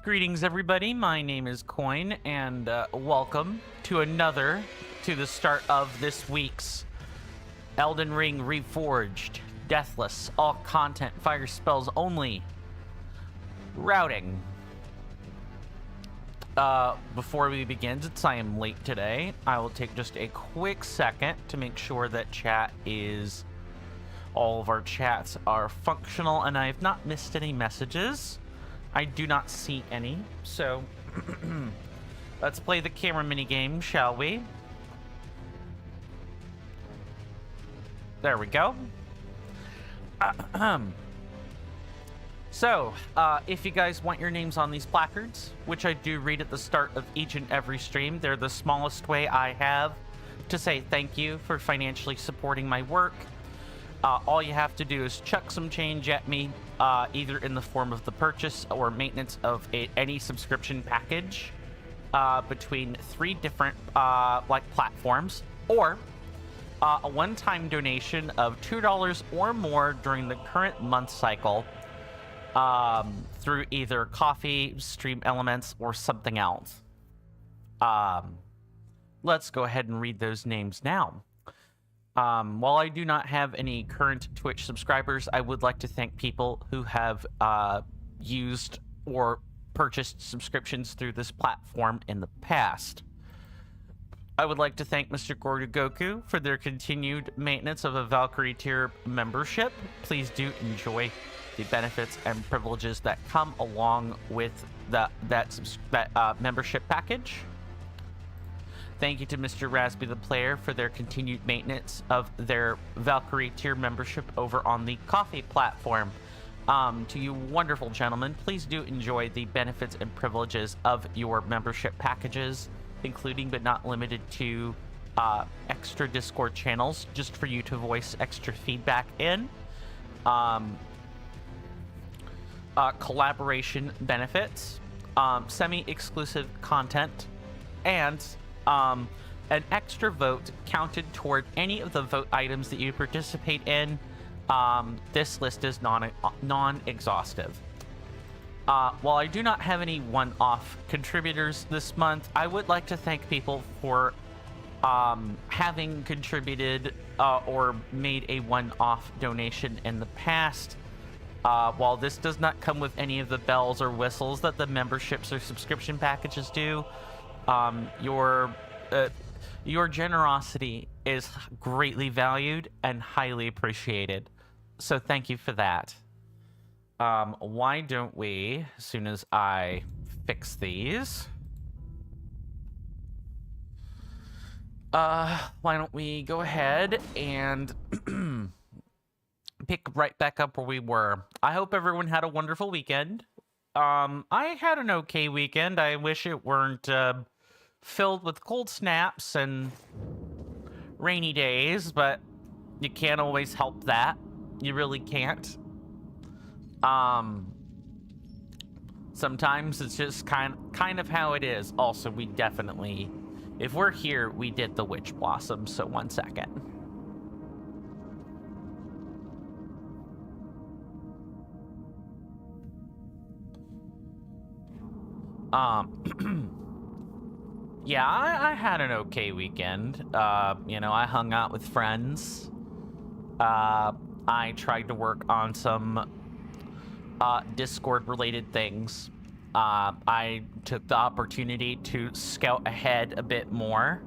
Greetings, everybody. My name is Coin, and welcome to the start of this week's Elden Ring Reforged, Deathless, all content, fire spells only, routing. Before we begin, since I am late today, I will take just a quick second to make sure that all of our chats are functional, and I have not missed any messages. I do not see any, so let's play the camera minigame, shall we? There we go. So, if you guys want your names on these placards, which I do read at the start of each and every stream, they're the smallest way I have to say thank you for financially supporting my work. All you have to do is chuck some change at me, either in the form of the purchase or maintenance of any subscription package between 3 different platforms, or a one-time donation of $2 or more during the current month cycle through either Coffee, Stream Elements, or something else. Let's go ahead and read those names now. While I do not have any current Twitch subscribers, I would like to thank people who have used or purchased subscriptions through this platform in the past. I would like to thank Mr. Gordogoku for their continued maintenance of a Valkyrie tier membership. Please do enjoy the benefits and privileges that come along with that membership package. Thank you to Mr. Rasby the Player for their continued maintenance of their Valkyrie tier membership over on the Coffee platform. To you wonderful gentlemen, please do enjoy the benefits and privileges of your membership packages, including but not limited to extra Discord channels just for you to voice extra feedback in, collaboration benefits, semi-exclusive content, and an extra vote counted toward any of the vote items that you participate in. This list is non-exhaustive. While I do not have any one-off contributors this month, I would like to thank people for having contributed or made a one-off donation in the past. While this does not come with any of the bells or whistles that the memberships or subscription packages do, your generosity is greatly valued and highly appreciated. So thank you for that. Why don't we, as soon as I fix these, why don't we go ahead and pick right back up where we were. I hope everyone had a wonderful weekend. I had an okay weekend. I wish it weren't filled with cold snaps and rainy days, but you can't always help that. You really can't. Sometimes it's just kind of how it is. Also, we definitely, if we're here, we did the witch blossom. So 1 second. Yeah, I had an okay weekend. You know, I hung out with friends. I tried to work on some Discord-related things. I took the opportunity to scout ahead a bit more.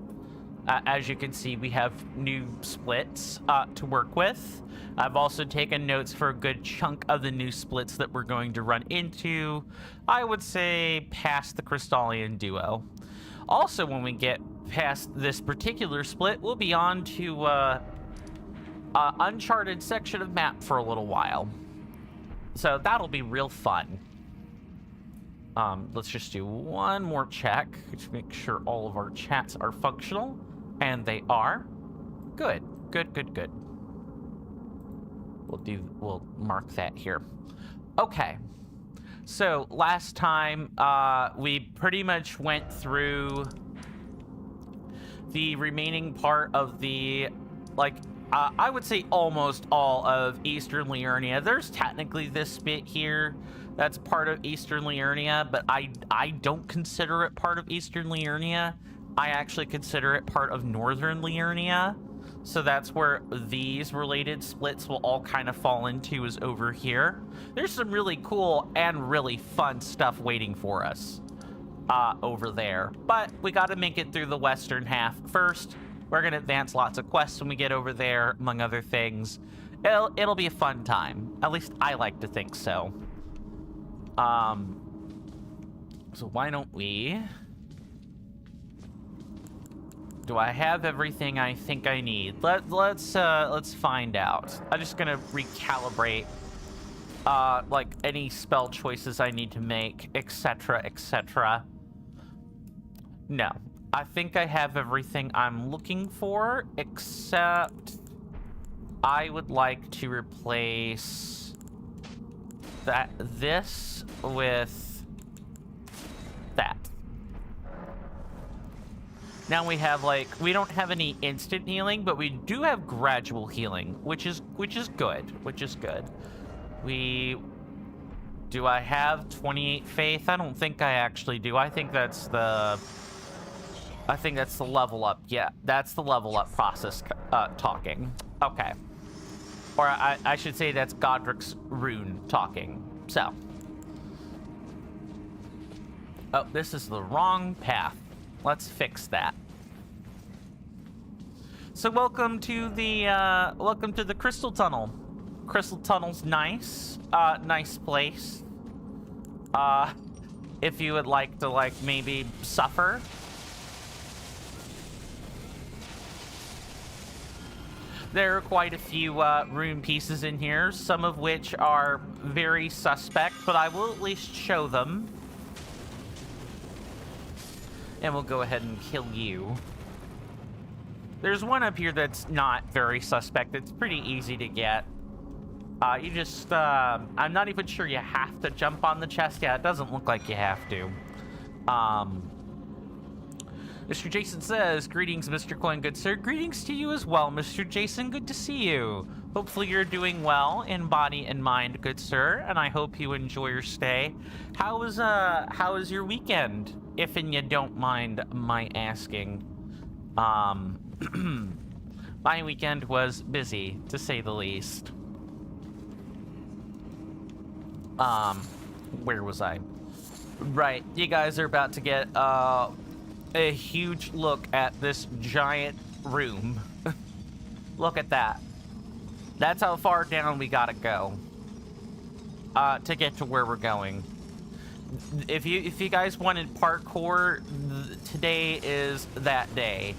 As you can see, we have new splits to work with. I've also taken notes for a good chunk of the new splits that we're going to run into, I would say, past the Crystallian duo. Also, when we get past this particular split, we'll be on to uncharted section of map for a little while. So that'll be real fun. Let's just do one more check to make sure all of our chats are functional. And they are. Good. Good, good, good. We'll mark that here. Okay. So last time, we pretty much went through the remaining part of the, I would say almost all of Eastern Liurnia. There's technically this bit here that's part of Eastern Liurnia, but I don't consider it part of Eastern Liurnia. I actually consider it part of Northern Liurnia. So that's where these related splits will all kind of fall into, is over here. There's some really cool and really fun stuff waiting for us over there. But we got to make it through the western half first. We're going to advance lots of quests when we get over there, among other things. It'll be a fun time. At least I like to think so. So why don't we... Do I have everything I think I need? Let's find out. I'm just gonna recalibrate like any spell choices I need to make, etc., etc. No, I think I have everything I'm looking for, except I would like to replace this with that. Now we have, like, we don't have any instant healing, but we do have gradual healing, which is good. Do I have 28 faith? I don't think I actually do. I think that's the level up. Yeah, that's the level up process talking. Okay. Or I should say that's Godric's rune talking. So. Oh, this is the wrong path. Let's fix that. So welcome to the Crystal Tunnel. Crystal Tunnel's nice. Nice place. If you would like to, like, maybe suffer. There are quite a few rune pieces in here, some of which are very suspect, but I will at least show them. And we'll go ahead and kill you. There's one up here that's not very suspect. It's pretty easy to get. You just, I'm not even sure you have to jump on the chest. Yeah, it doesn't look like you have to. Mr. Jason says, greetings, Mr. Coin, good sir. Greetings to you as well, Mr. Jason. Good to see you. Hopefully you're doing well in body and mind, good sir, and I hope you enjoy your stay. How was your weekend, if and you don't mind my asking? My weekend was busy, to say the least. Where was I? Right, you guys are about to get a huge look at this giant room. Look at that. That's how far down we gotta go to get to where we're going. If you guys wanted parkour, today is that day.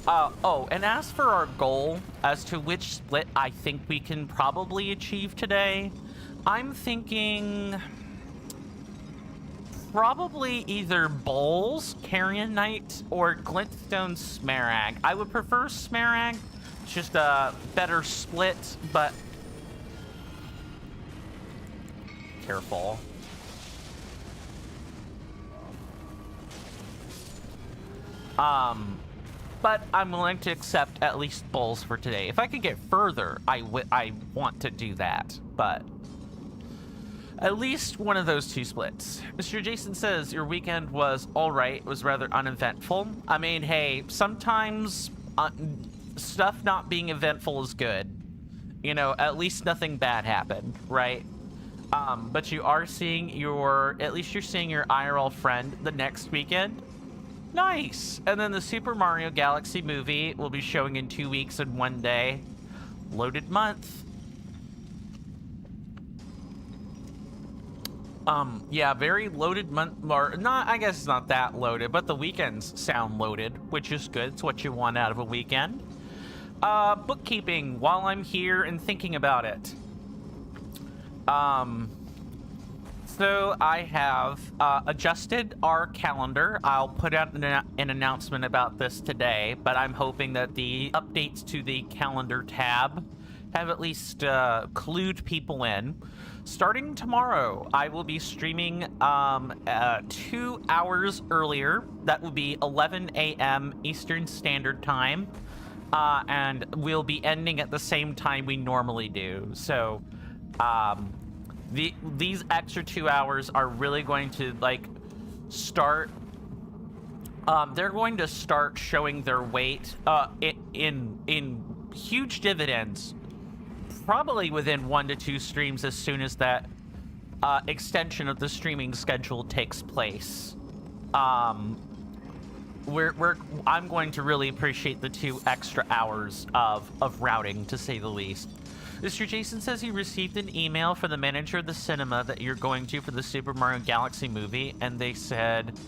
Oh, and as for our goal as to which split I think we can probably achieve today, I'm thinking probably either Bowls, Carrion Knight, or Glintstone Smaragd. I would prefer Smaragd. It's just a better split, but careful. But I'm willing to accept at least Bowls for today. If I could get further, I want to do that, but at least one of those two splits. Mr. Jason says, your weekend was alright. It was rather uneventful. I mean, hey, sometimes stuff not being eventful is good. You know, at least nothing bad happened, right? But you are seeing at least you're seeing your IRL friend the next weekend. Nice! And then the Super Mario Galaxy movie will be showing in 2 weeks and 1 day. Loaded month. Yeah, very loaded month, or not, I guess it's not that loaded, but the weekends sound loaded, which is good. It's what you want out of a weekend. Bookkeeping, while I'm here and thinking about it. So I have adjusted our calendar. I'll put out an announcement about this today, but I'm hoping that the updates to the calendar tab have at least clued people in. Starting tomorrow, I will be streaming 2 hours earlier. That will be 11 a.m. Eastern Standard Time. and we'll be ending at the same time we normally do. So, these extra 2 hours are really going to like start. They're going to start showing their weight in huge dividends, probably within 1 to 2 streams as soon as that extension of the streaming schedule takes place. I'm going to really appreciate the 2 extra hours of routing, to say the least. Mr. Jason says he received an email from the manager of the cinema that you're going to for the Super Mario Galaxy movie, and they said,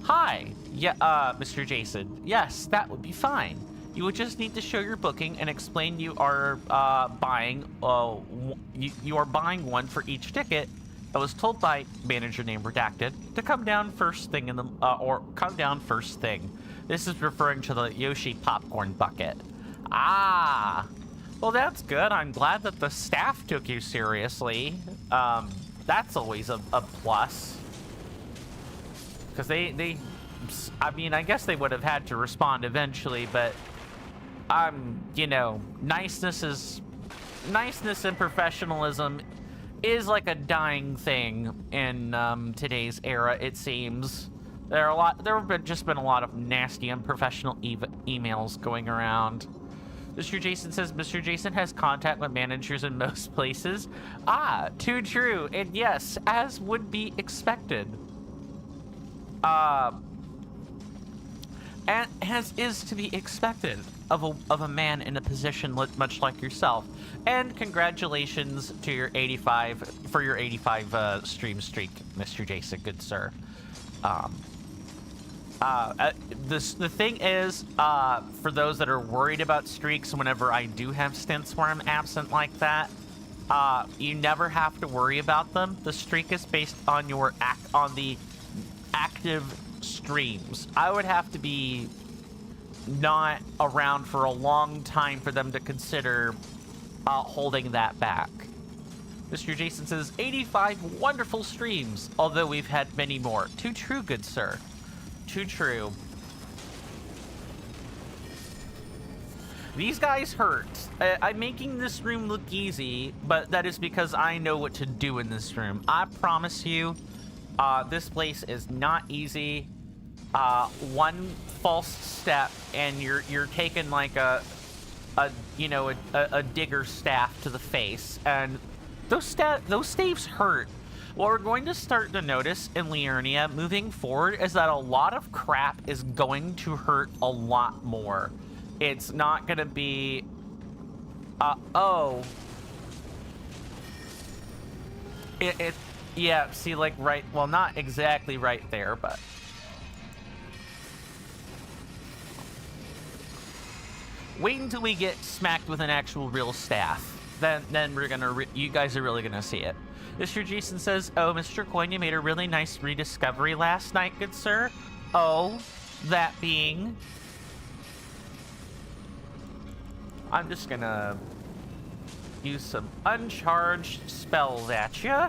"Hi, yeah, Mr. Jason, yes, that would be fine. You would just need to show your booking and explain you are buying one for each ticket. I was told by manager name redacted to come down first thing in the come down first thing. This is referring to the Yoshi popcorn bucket." Ah, well, that's good. I'm glad that the staff took you seriously. That's always a plus. Because I mean, I guess they would have had to respond eventually, but you know, niceness and professionalism is like a dying thing in today's era, it seems. There have just been a lot of nasty, unprofessional emails going around. Mr. Jason says Mr. Jason has contact with managers in most places. Ah, too true, and yes, as would be expected. And as is to be expected of a man in a position much like yourself. And congratulations to your 85 stream streak, Mr. Jason, good sir. The thing is, for those that are worried about streaks, whenever I do have stints where I'm absent like that, you never have to worry about them. The streak is based on the active streams. I would have to be not around for a long time for them to consider holding that back. Mr. Jason says 85 wonderful streams, although we've had many more. Too true, good sir. Too true. These guys hurt. I'm making this room look easy, but that is because I know what to do in this room. I promise you, this place is not easy. One false step and you're taking like a digger staff to the face, and those staves hurt. What we're going to start to notice in Liurnia moving forward is that a lot of crap is going to hurt a lot more. It's not going to be yeah, see, like right, well, not exactly right there, but wait until we get smacked with an actual real staff. Then we're gonna you guys are really gonna see it. Mr. Jason says, "Oh, Mr. Coin, you made a really nice rediscovery last night, good sir." Oh, that being, I'm just gonna use some uncharged spells at you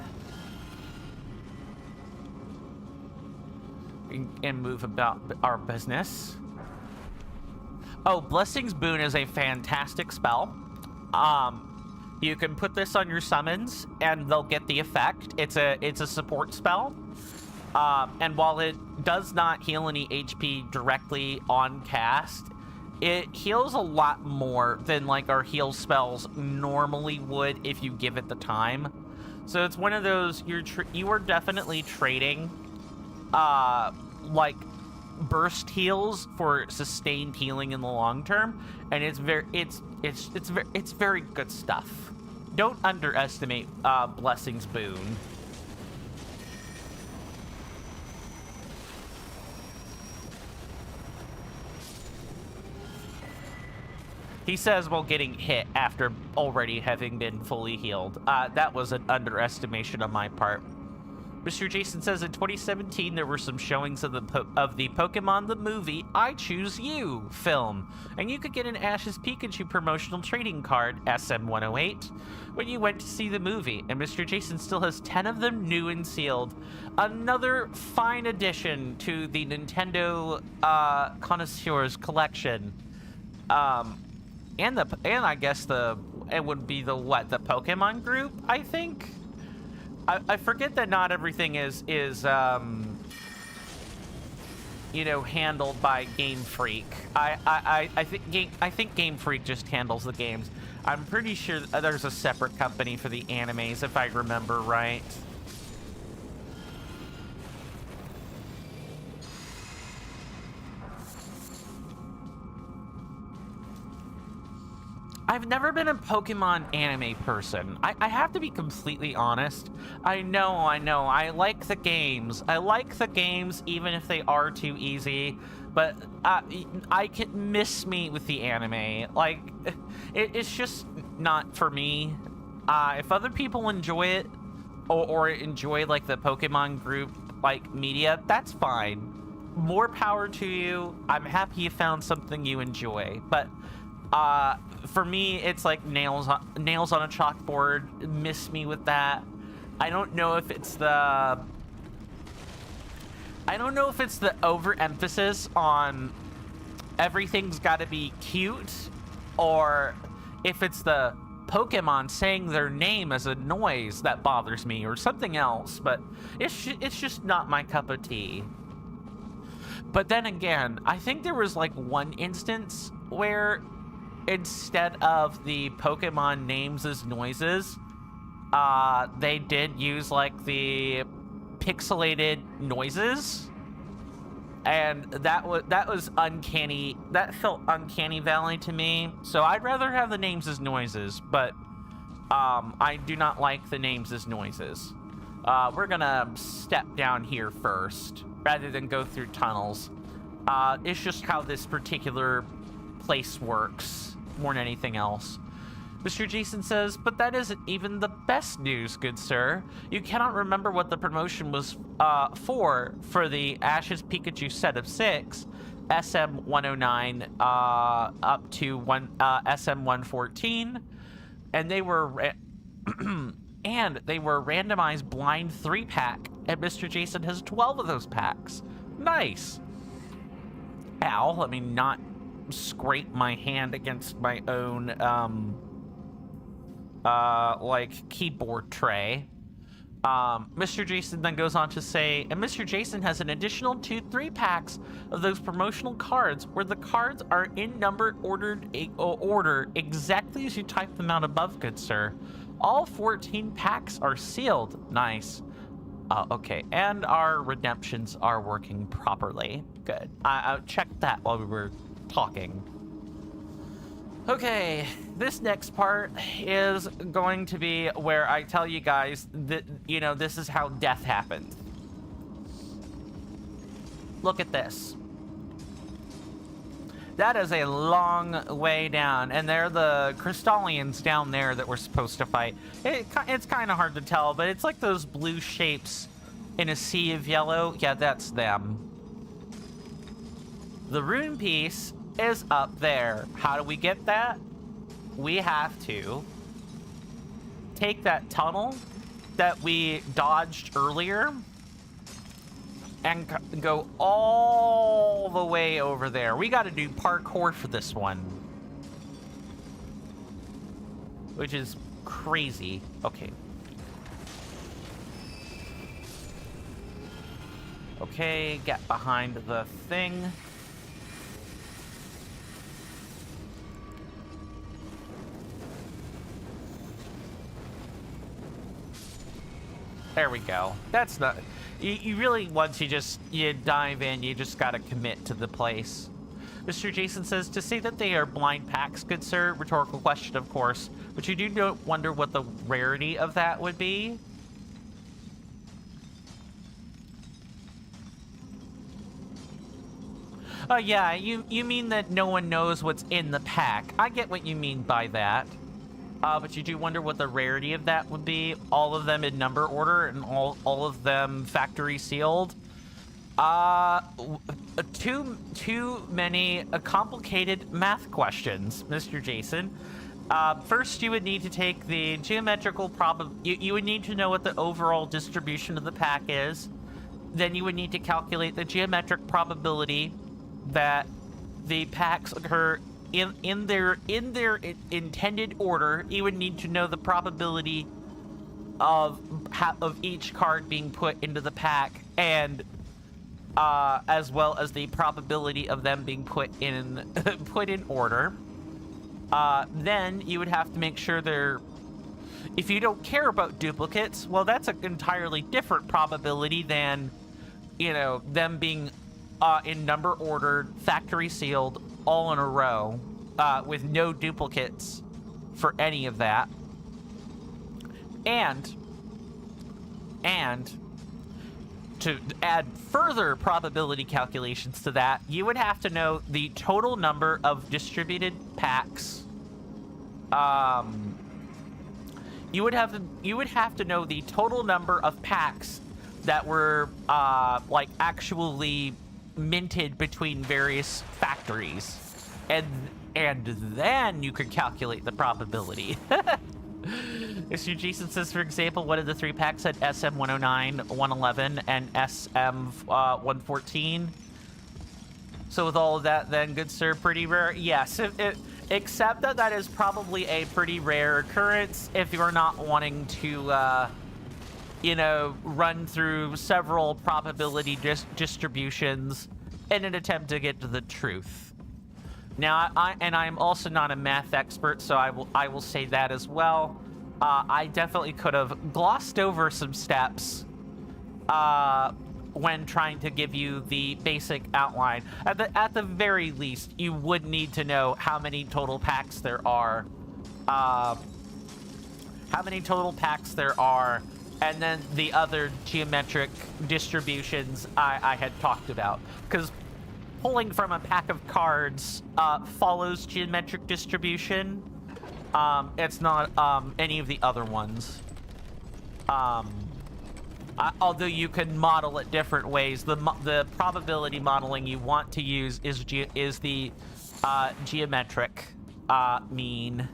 and move about our business. Oh, Blessing's Boon is a fantastic spell. You can put this on your summons and they'll get the effect. It's a support spell. And while it does not heal any HP directly on cast, it heals a lot more than like our heal spells normally would if you give it the time. So it's one of those, you are definitely trading like burst heals for sustained healing in the long term, and it's very good stuff. Don't underestimate Blessing's Boon. He says while getting hit after already having been fully healed. That was an underestimation on my part. Mr. Jason says in 2017 there were some showings of the Pokemon the Movie I Choose You film, and you could get an Ash's Pikachu promotional trading card, SM108, when you went to see the movie, and Mr. Jason still has 10 of them new and sealed. Another fine addition to the Nintendo Connoisseurs collection. and I guess it would be the Pokemon group, I think. I forget that not everything is you know, handled by Game Freak. I think Game Freak just handles the games. I'm pretty sure there's a separate company for the animes, if I remember right. I've never been a Pokemon anime person. I have to be completely honest. I know. I like the games. I like the games even if they are too easy. But I can miss me with the anime. Like, it's just not for me. If other people enjoy it or enjoy like the Pokemon group like media, that's fine. More power to you. I'm happy you found something you enjoy. But for me, it's like nails on a chalkboard. Miss me with that. I don't know if it's the overemphasis on everything's got to be cute, or if it's the Pokemon saying their name as a noise that bothers me, or something else. But it's just not my cup of tea. But then again, I think there was like one instance where instead of the Pokemon names as noises, they did use like the pixelated noises, and that was uncanny. That felt uncanny valley to me. So I'd rather have the names as noises, but I do not like the names as noises. We're gonna step down here first rather than go through tunnels. It's just how this particular place works more than anything else. Mr. Jason says, but that isn't even the best news, good sir. You cannot remember what the promotion was for the Ash's Pikachu set of 6, SM-109 up to SM-114, and they were randomized blind 3-pack, and Mr. Jason has 12 of those packs. Nice. Ow, let me not scrape my hand against my own like keyboard tray. Mr. Jason then goes on to say, and Mr. Jason has an additional 2 3-packs of those promotional cards where the cards are in number order exactly as you type them out above, good sir. All 14 packs are sealed. Nice. Okay, and our redemptions are working properly. Good. I checked that while we were talking. Okay, this next part is going to be where I tell you guys that, you know, this is how death happened. Look at this. That is a long way down, and they're the Crystallians down there that we're supposed to fight. It's kind of hard to tell, but it's like those blue shapes in a sea of yellow. Yeah, that's them. The rune piece is up there. How do we get that? We have to take that tunnel that we dodged earlier and go all the way over there. We got to do parkour for this one, which is crazy. Okay. Okay, get behind the thing. There we go. That's not... You really, once you dive in, you just gotta commit to the place. Mr. Jason says, to say that they are blind packs, good sir, rhetorical question, of course, but you do wonder what the rarity of that would be. Oh yeah, you mean that no one knows what's in the pack. I get what you mean by that. But you do wonder what the rarity of that would be. All of them in number order and all of them factory sealed. Too many complicated math questions, Mr. Jason. First, you would need to take the geometrical you would need to know what the overall distribution of the pack is. Then you would need to calculate the geometric probability that the packs occur in their intended order, you would need to know the probability of each card being put into the pack, and as well as the probability of them being put in put in order. Then you would have to make sure they're... If you don't care about duplicates, well, that's an entirely different probability than, you know, them being in number ordered, factory sealed, all in a row, with no duplicates for any of that. And to add further probability calculations to that, you would have to know the total number of distributed packs. You would have to know the total number of packs that were like actually minted between various factories, and then you could calculate the probability. Mr. Jason says, for example, one of the 3 packs had SM 109, 111, and SM 114. So with all of that, then, good sir, pretty rare. Yes, except that is probably a pretty rare occurrence if you're not wanting to, you know, run through several probability distributions in an attempt to get to the truth. Now, I'm also not a math expert, so I will say that as well. I definitely could have glossed over some steps when trying to give you the basic outline. At the very least, you would need to know how many total packs there are. And then the other geometric distributions I had talked about. Because pulling from a pack of cards follows geometric distribution. It's not any of the other ones. Although you can model it different ways, the probability modeling you want to use is the geometric mean.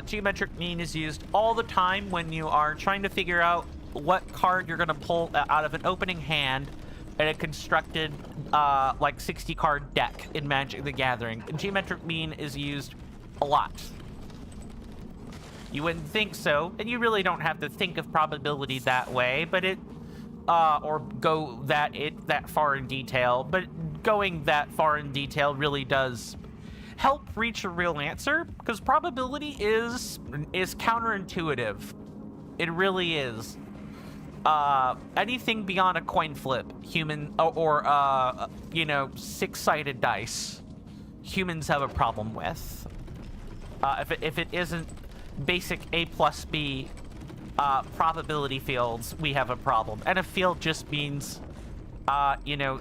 Geometric mean is used all the time when you are trying to figure out what card you're going to pull out of an opening hand in a constructed like 60 card deck in Magic the Gathering. Geometric mean is used a lot. You wouldn't think so, and you really don't have to think of probability that way, but it or go that far in detail, but going that far in detail really does help reach a real answer, because probability is counterintuitive. It really is. Anything beyond a coin flip, human, or you know, 6-sided dice, humans have a problem with. If it isn't basic A plus B probability fields, we have a problem. And a field just means, you know,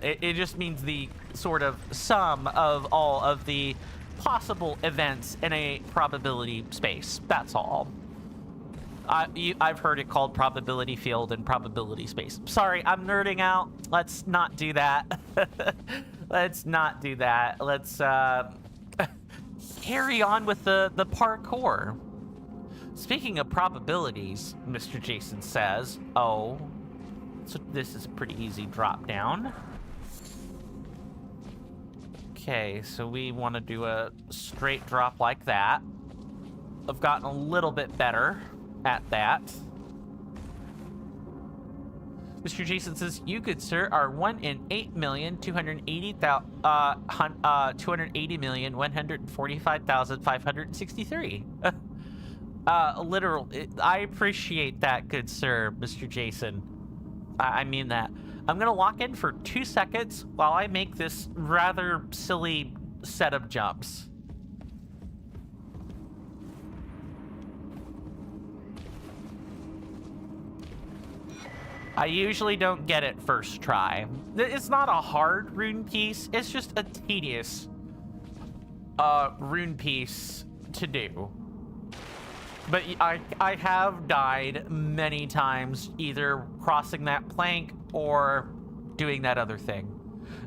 it just means the sort of sum of all of the possible events in a probability space. That's all. I've heard it called probability field and probability space. Sorry, I'm nerding out. Let's not do that. Let's not do that. Let's carry on with the parkour. Speaking of probabilities, Mr. Jason says, oh, so this is a pretty easy drop down. Okay, so we want to do a straight drop like that. I've gotten a little bit better at that. Mr. Jason says, you good sir are 1 in 8,280,145,563. Literal. I appreciate that, good sir, Mr. Jason. I mean that. I'm gonna lock in for 2 seconds while I make this rather silly set of jumps. I usually don't get it first try. It's not a hard rune piece, it's just a tedious rune piece to do. But I have died many times, either crossing that plank or doing that other thing.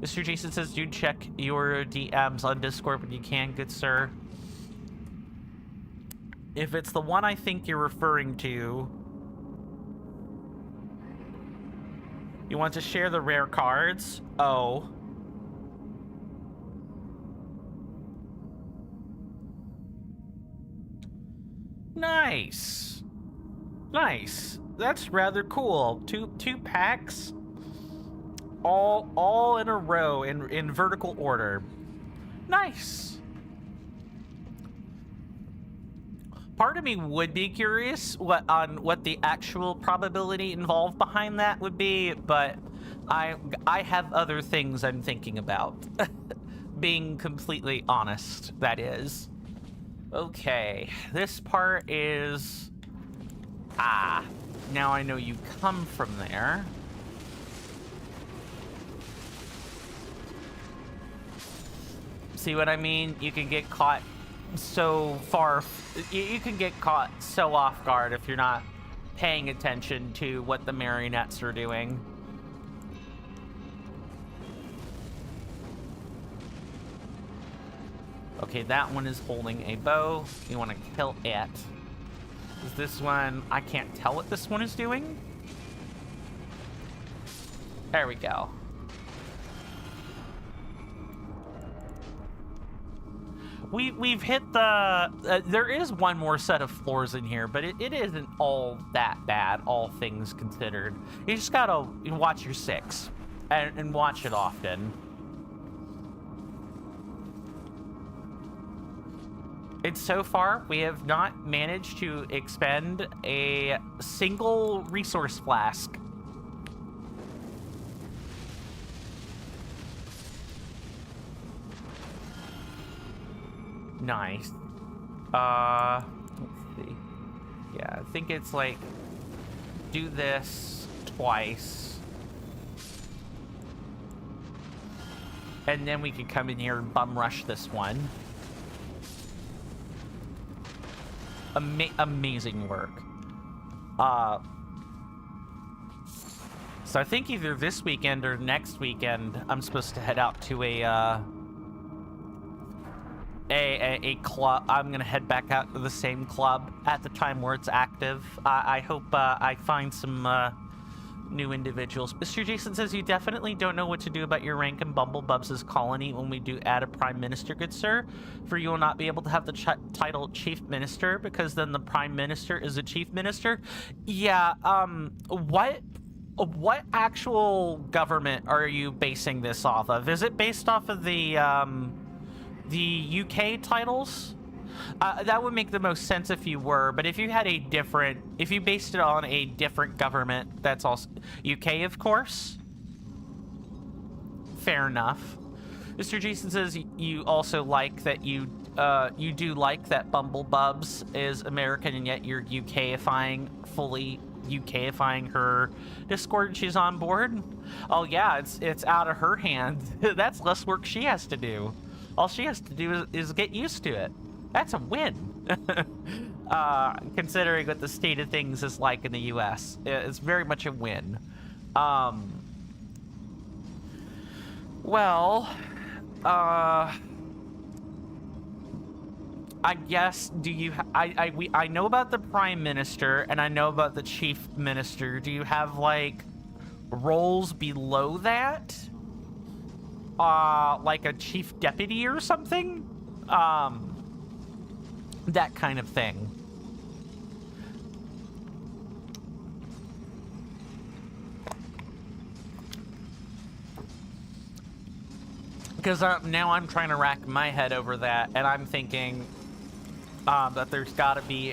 Mr. Jason says, do check your DMs on Discord when you can, good sir. If it's the one I think you're referring to, you want to share the rare cards? Oh. Nice. Nice. That's rather cool. Two packs, all in a row in vertical order. Nice. Part of me would be curious what the actual probability involved behind that would be, but I have other things I'm thinking about. Being completely honest, that is. Okay, this part is... Ah, now I know you come from there. See what I mean? You can get caught so far... You can get caught so off guard if you're not paying attention to what the marionettes are doing. Okay, that one is holding a bow. You want to kill it. Is this one... I can't tell what this one is doing. There we go. We've hit the... there is one more set of floors in here, but it isn't all that bad, all things considered. You just gotta watch your six, and watch it often. And so far, we have not managed to expend a single resource flask. Nice. Let's see. Yeah, I think it's like, do this twice. And then we could come in here and bum rush this one. Amazing work. So I think either this weekend or next weekend, I'm supposed to head out to a club. I'm gonna head back out to the same club at the time where it's active. I hope I find some new individuals. Mr. Jason says you definitely don't know what to do about your rank in Bumblebubs' colony when we do add a prime minister, good sir. For you will not be able to have the title chief minister because then the prime minister is a chief minister. Yeah. What actual government are you basing this off of? Is it based off of the UK titles? That would make the most sense if you were, but if you had if you based it on a different government, that's also UK, of course. Fair enough. Mr. Jason says you also like that you do like that Bumblebubs is American and yet you're fully UKifying her Discord. She's on board. Oh yeah, it's out of her hands. That's less work she has to do. All she has to do is get used to it. That's a win. Considering what the state of things is like in the US. It's very much a win. Well, I guess, do you... I know about the Prime Minister, and I know about the Chief Minister. Do you have, like, roles below that? Like a Chief Deputy or something? That kind of thing. Because now I'm trying to rack my head over that, and I'm thinking that there's got to be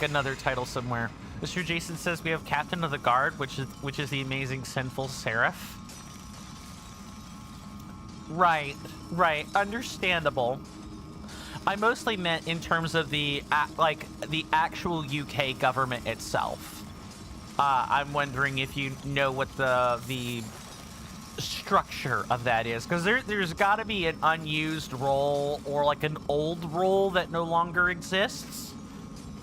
another title somewhere. Mr. Jason says we have Captain of the Guard, which is the amazing Sinful Seraph. Right, understandable. I mostly meant in terms of the actual UK government itself. I'm wondering if you know what the structure of that is, because there's got to be an unused role or like an old role that no longer exists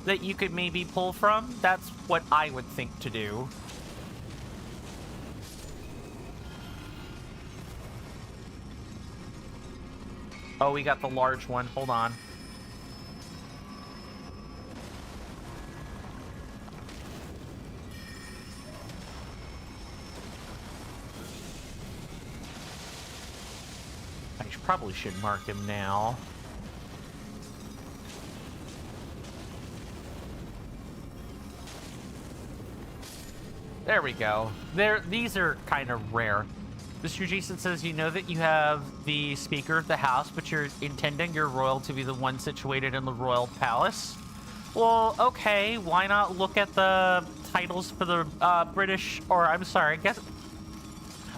that you could maybe pull from. That's what I would think to do. Oh, we got the large one. Hold on. I probably should mark him now. There we go. These are kind of rare. Mr. Jason says, you know that you have the Speaker of the House, but you're intending your royal to be the one situated in the royal palace. Well, okay, why not look at the titles for the British, or I'm sorry,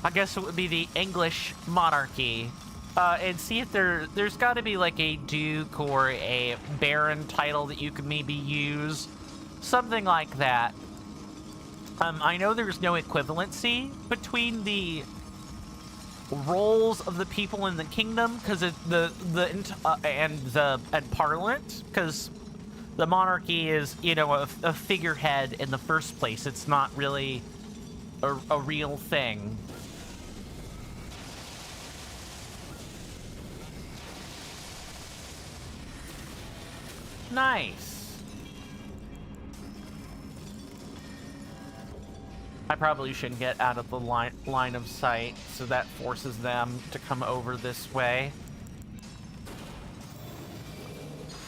I guess it would be the English monarchy, and see if there's got to be like a duke or a baron title that you could maybe use, something like that. I know there's no equivalency between the roles of the people in the kingdom, because and parliament, because the monarchy is, you know, a figurehead in the first place. It's not really a real thing. Nice. I probably shouldn't get out of the line of sight, so that forces them to come over this way.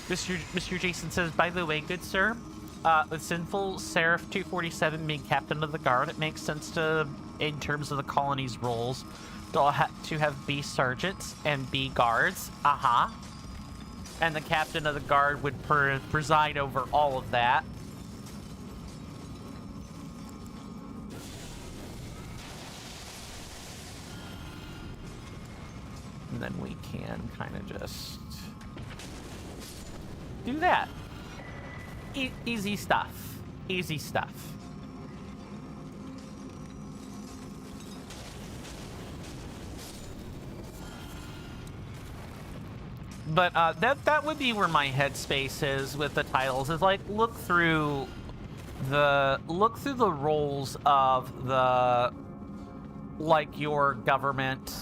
Mr. Jason says, by the way, good sir, with Sinful Seraph 247 being captain of the guard, it makes sense to, in terms of the colony's roles, to have B sergeants and B guards. And the captain of the guard would preside over all of that. And then we can kind of just do that. Easy stuff. Easy stuff. But that would be where my headspace is with the titles. Is like look through the roles of the, like, your government,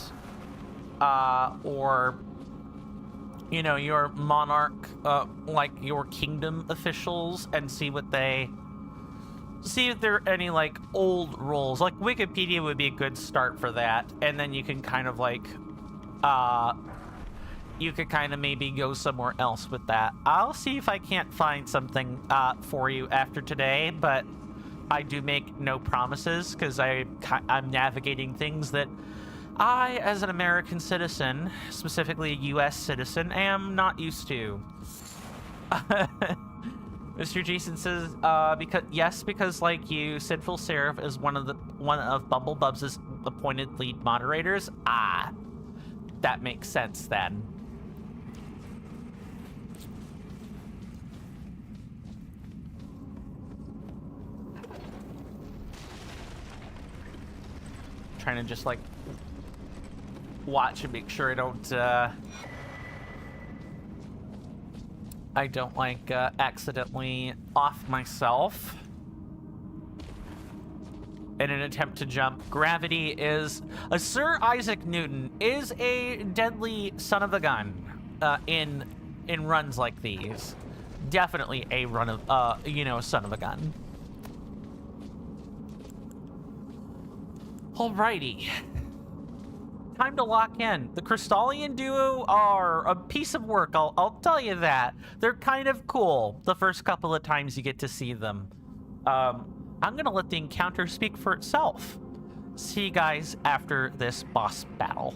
or, you know, your monarch, like your kingdom officials, and see if there are any like old roles. Like Wikipedia would be a good start for that, and then you can kind of like you could kind of maybe go somewhere else with that. I'll see if I can't find something for you after today, but I do make no promises, because I'm navigating things that I, as an American citizen, specifically a U.S. citizen, am not used to. Mr. Jason says, because like you, Sinful Seraph is one of Bumble Bubs' appointed lead moderators. That makes sense then. Trying to just like watch and make sure I don't like accidentally off myself in an attempt to jump. Gravity is Sir Isaac Newton is a deadly son of a gun in runs like these. Definitely a run of son of a gun. Alrighty. Time to lock in. The Crystallian duo are a piece of work, I'll tell you that. They're kind of cool the first couple of times you get to see them. I'm gonna let the encounter speak for itself. See you guys after this boss battle.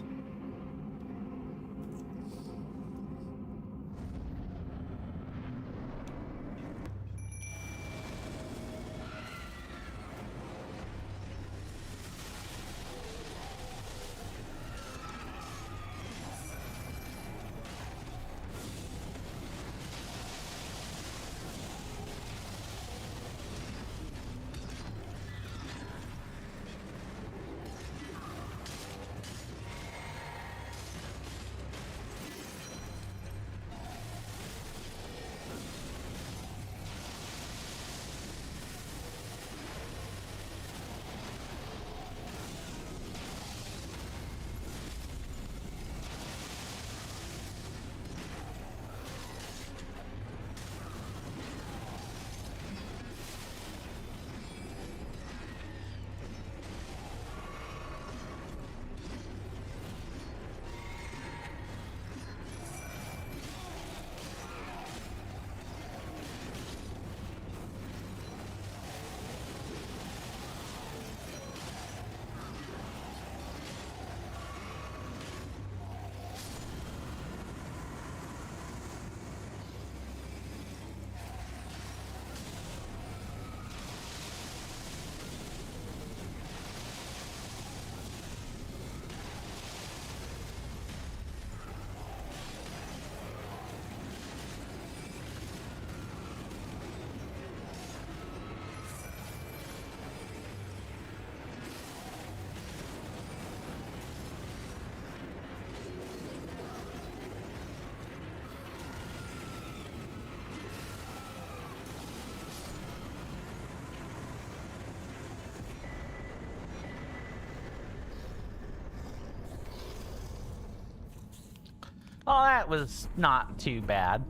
Oh, that was not too bad.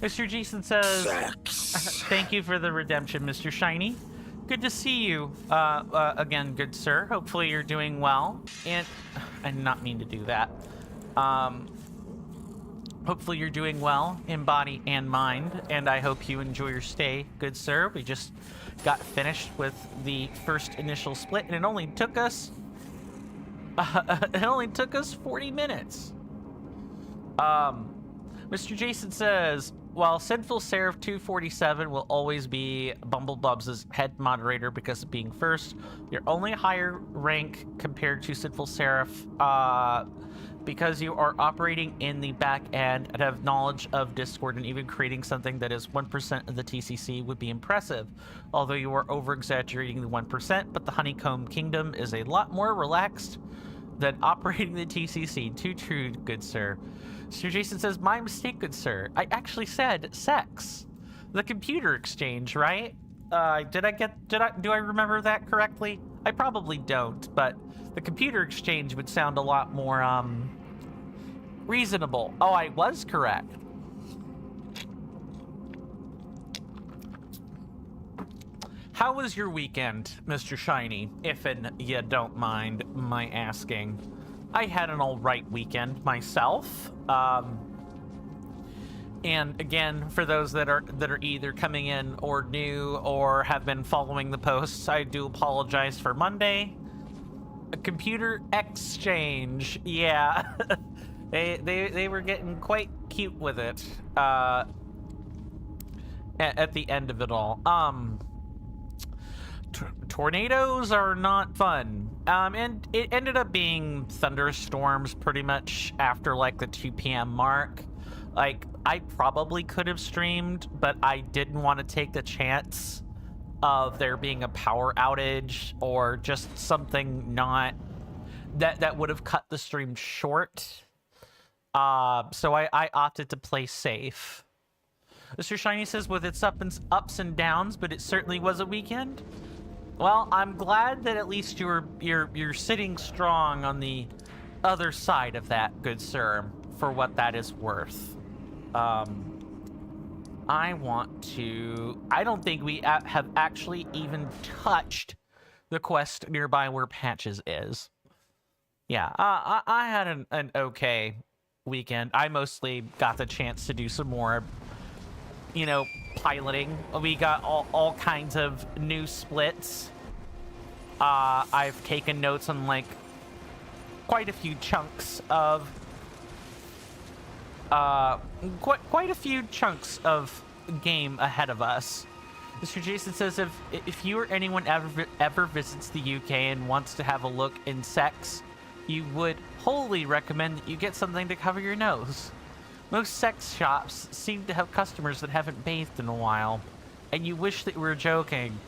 Mr. Jason says, thank you for the redemption, Mr. Shiny. Good to see you again, good sir. Hopefully you're doing well. And I did not mean to do that. Hopefully you're doing well in body and mind, and I hope you enjoy your stay, good sir. We just got finished with the first initial split, and it only took us 40 minutes. Mr. Jason says, while Sinful Seraph 247 will always be Bumblebub's head moderator because of being first, you're only higher rank compared to Sinful Seraph because you are operating in the back end and have knowledge of Discord, and even creating something that is 1% of the TCC would be impressive. Although you are over-exaggerating the 1%, but the Honeycomb Kingdom is a lot more relaxed than operating the TCC. Too true, good sir. Sir Jason says, my mistake, good sir. I actually said sex. The computer exchange, right? Do I remember that correctly? I probably don't, but the computer exchange would sound a lot more, reasonable. Oh, I was correct. How was your weekend, Mr. Shiny, if you don't mind my asking? I had an alright weekend myself. And again, for those that are either coming in or new or have been following the posts, I do apologize for Monday. A computer exchange, yeah. they were getting quite cute with it at the end of it all. Tornadoes are not fun. And it ended up being thunderstorms pretty much after like the 2 p.m. mark. Like, I probably could have streamed, but I didn't want to take the chance of there being a power outage or just something not that would have cut the stream short. So I opted to play safe. Mr. Shiny says, with its ups and downs, but it certainly was a weekend. Well, I'm glad that at least you're sitting strong on the other side of that, good sir, for what that is worth. I don't think we have actually even touched the quest nearby where Patches is. Yeah, I had an okay weekend. I mostly got the chance to do some more, you know, piloting. We got all kinds of new splits. I've taken notes on like quite a few chunks of quite a few chunks of game ahead of us. Mr. Jason says, if you or anyone ever visits the UK and wants to have a look in sex, you would wholly recommend that you get something to cover your nose. Most sex shops seem to have customers that haven't bathed in a while, and you wish that you were joking.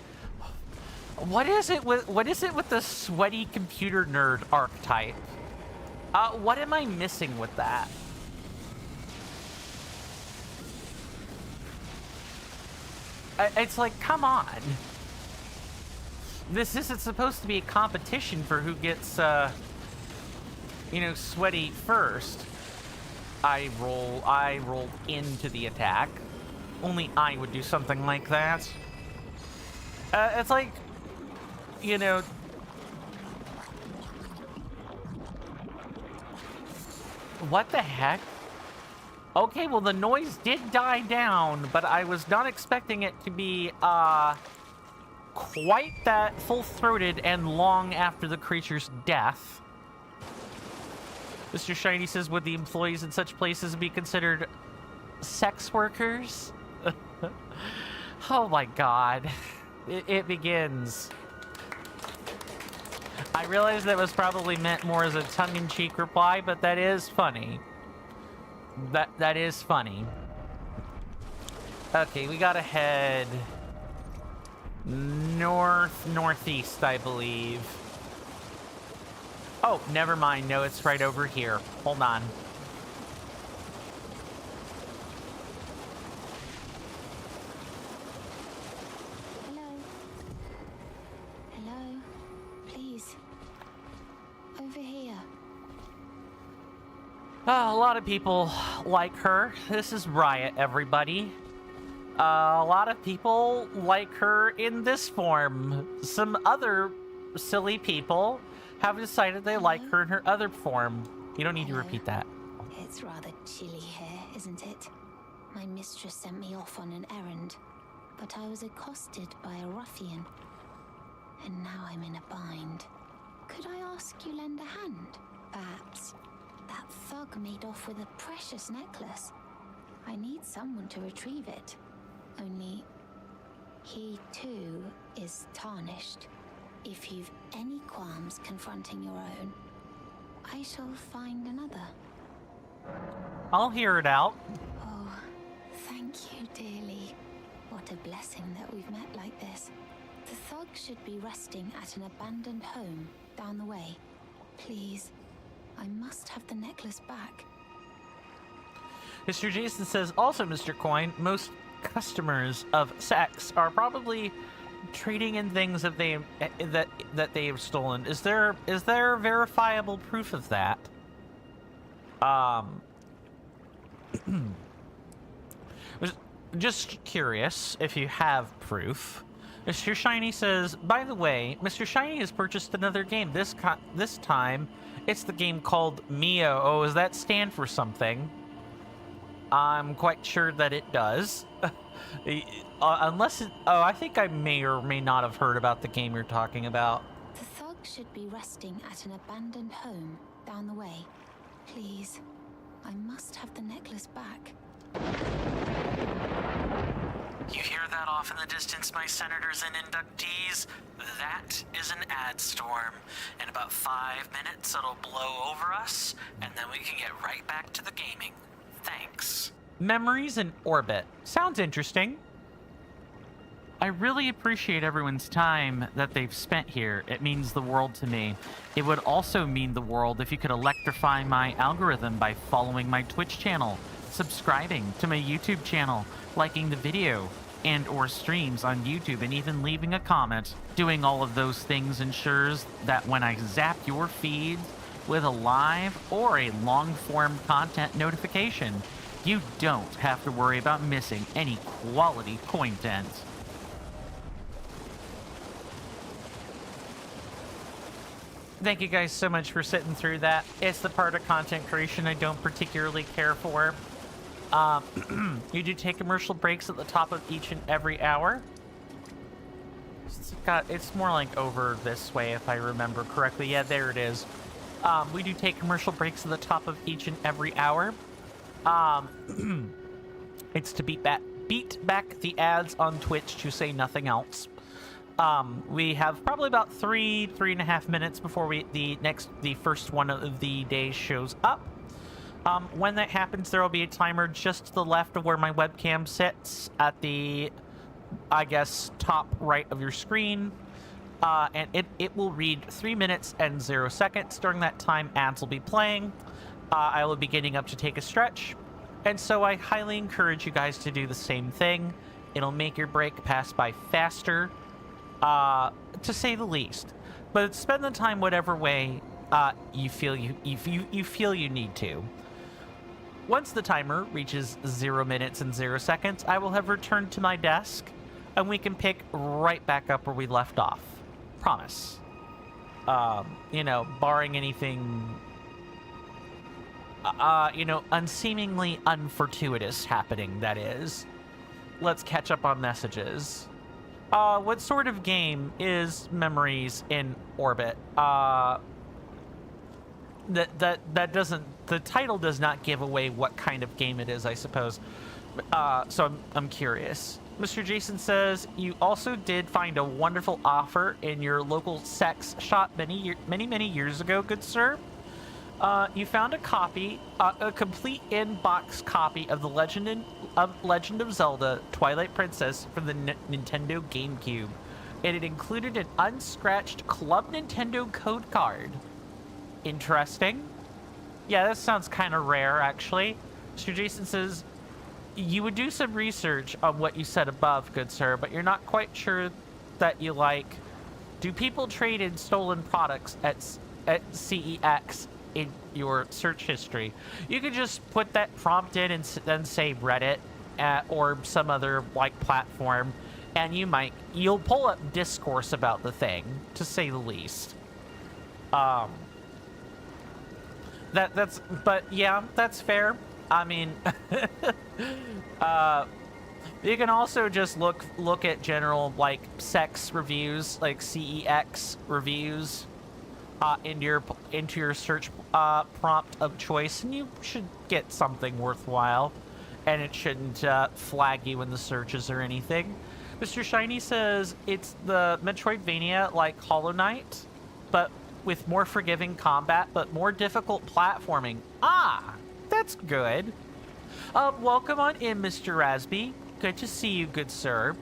What is it with the sweaty computer nerd archetype? What am I missing with that? It's like, come on. This isn't supposed to be a competition for who gets, you know, sweaty first. I rolled into the attack. Only I would do something like that. It's like, you know... What the heck? Okay, well, the noise did die down, but I was not expecting it to be, quite that full-throated and long after the creature's death. Mr. Shiny says, would the employees in such places be considered sex workers? Oh my god. It begins. I realize that was probably meant more as a tongue-in-cheek reply, but that is funny. That is funny. Okay, we gotta head northeast, I believe. Oh, never mind. No, it's right over here. Hold on. Hello. Hello. Please. Over here. A lot of people like her. This is Riot, everybody. A lot of people like her in this form. Some other silly people have decided they like her in her other form. You don't need to repeat that. It's rather chilly here, isn't it? My mistress sent me off on an errand, but I was accosted by a ruffian. And now I'm in a bind. Could I ask you lend a hand? Perhaps. That thug made off with a precious necklace. I need someone to retrieve it. Only, he too is tarnished. If you've any qualms confronting your own, I shall find another. I'll hear it out. Oh, thank you dearly. What a blessing that we've met like this. The thug should be resting at an abandoned home down the way. Please, I must have the necklace back. Mr. Jason says, also, Mr. Coin, most customers of sex are probably trading in things that they have stolen. Is there verifiable proof of that? Just curious if you have proof. Mr. Shiny says, by the way, Mr. Shiny has purchased another game. This time, it's the game called Mio. Oh, does that stand for something? I'm quite sure that it does. Unless it... Oh, I think I may or may not have heard about the game you're talking about. The thug should be resting at an abandoned home down the way. Please, I must have the necklace back. You hear that off in the distance, my senators and inductees? That is an ad storm. In about 5 minutes, it'll blow over us, and then we can get right back to the gaming. Thanks. Memories in orbit. Sounds interesting. I really appreciate everyone's time that they've spent here. It means the world to me. It would also mean the world if you could electrify my algorithm by following my Twitch channel, subscribing to my YouTube channel, liking the video and or streams on YouTube, and even leaving a comment. Doing all of those things ensures that when I zap your feed with a live or a long-form content notification, you don't have to worry about missing any quality content. Thank you guys so much for sitting through that. It's the part of content creation I don't particularly care for. You do take commercial breaks at the top of each and every hour. It's more like over this way if I remember correctly. Yeah, there it is. We do take commercial breaks at the top of each and every hour. It's to beat back the ads on Twitch, to say nothing else. We have probably about 3.5 minutes before the first one of the day shows up. When that happens, there will be a timer just to the left of where my webcam sits at the, I guess, top right of your screen. And it will read 3 minutes and 0 seconds. During that time, ads will be playing. I will be getting up to take a stretch. And so I highly encourage you guys to do the same thing. It'll make your break pass by faster, to say the least. But spend the time whatever way you feel you need to. Once the timer reaches 0 minutes and 0 seconds, I will have returned to my desk, and we can pick right back up where we left off. Promise. Barring anything, unseemingly unfortuitous happening, that is. Let's catch up on messages. What sort of game is Memories in Orbit? The title does not give away what kind of game it is, I suppose. So I'm curious. Mr. Jason says, you also did find a wonderful offer in your local sex shop many years ago, good sir. You found a copy, a complete in-box copy of the Legend of Zelda Twilight Princess from the Nintendo GameCube. And it included an unscratched Club Nintendo code card. Interesting. Yeah, that sounds kind of rare, actually. Mr. Jason says, you would do some research on what you said above, good sir, but you're not quite sure that you like. Do people trade in stolen products at CEX? in your search history. You can just put that prompt in and then say Reddit or some other like platform, and you'll pull up discourse about the thing, to say the least. But yeah, that's fair. I mean, you can also just look at general like sex reviews, like CEX reviews, into your search prompt of choice, and you should get something worthwhile, and it shouldn't flag you in the searches or anything. Mr. Shiny says it's the Metroidvania like Hollow Knight, but with more forgiving combat, but more difficult platforming. Ah, that's good. Welcome on in, Mr. Rasby. Good to see you, good sir.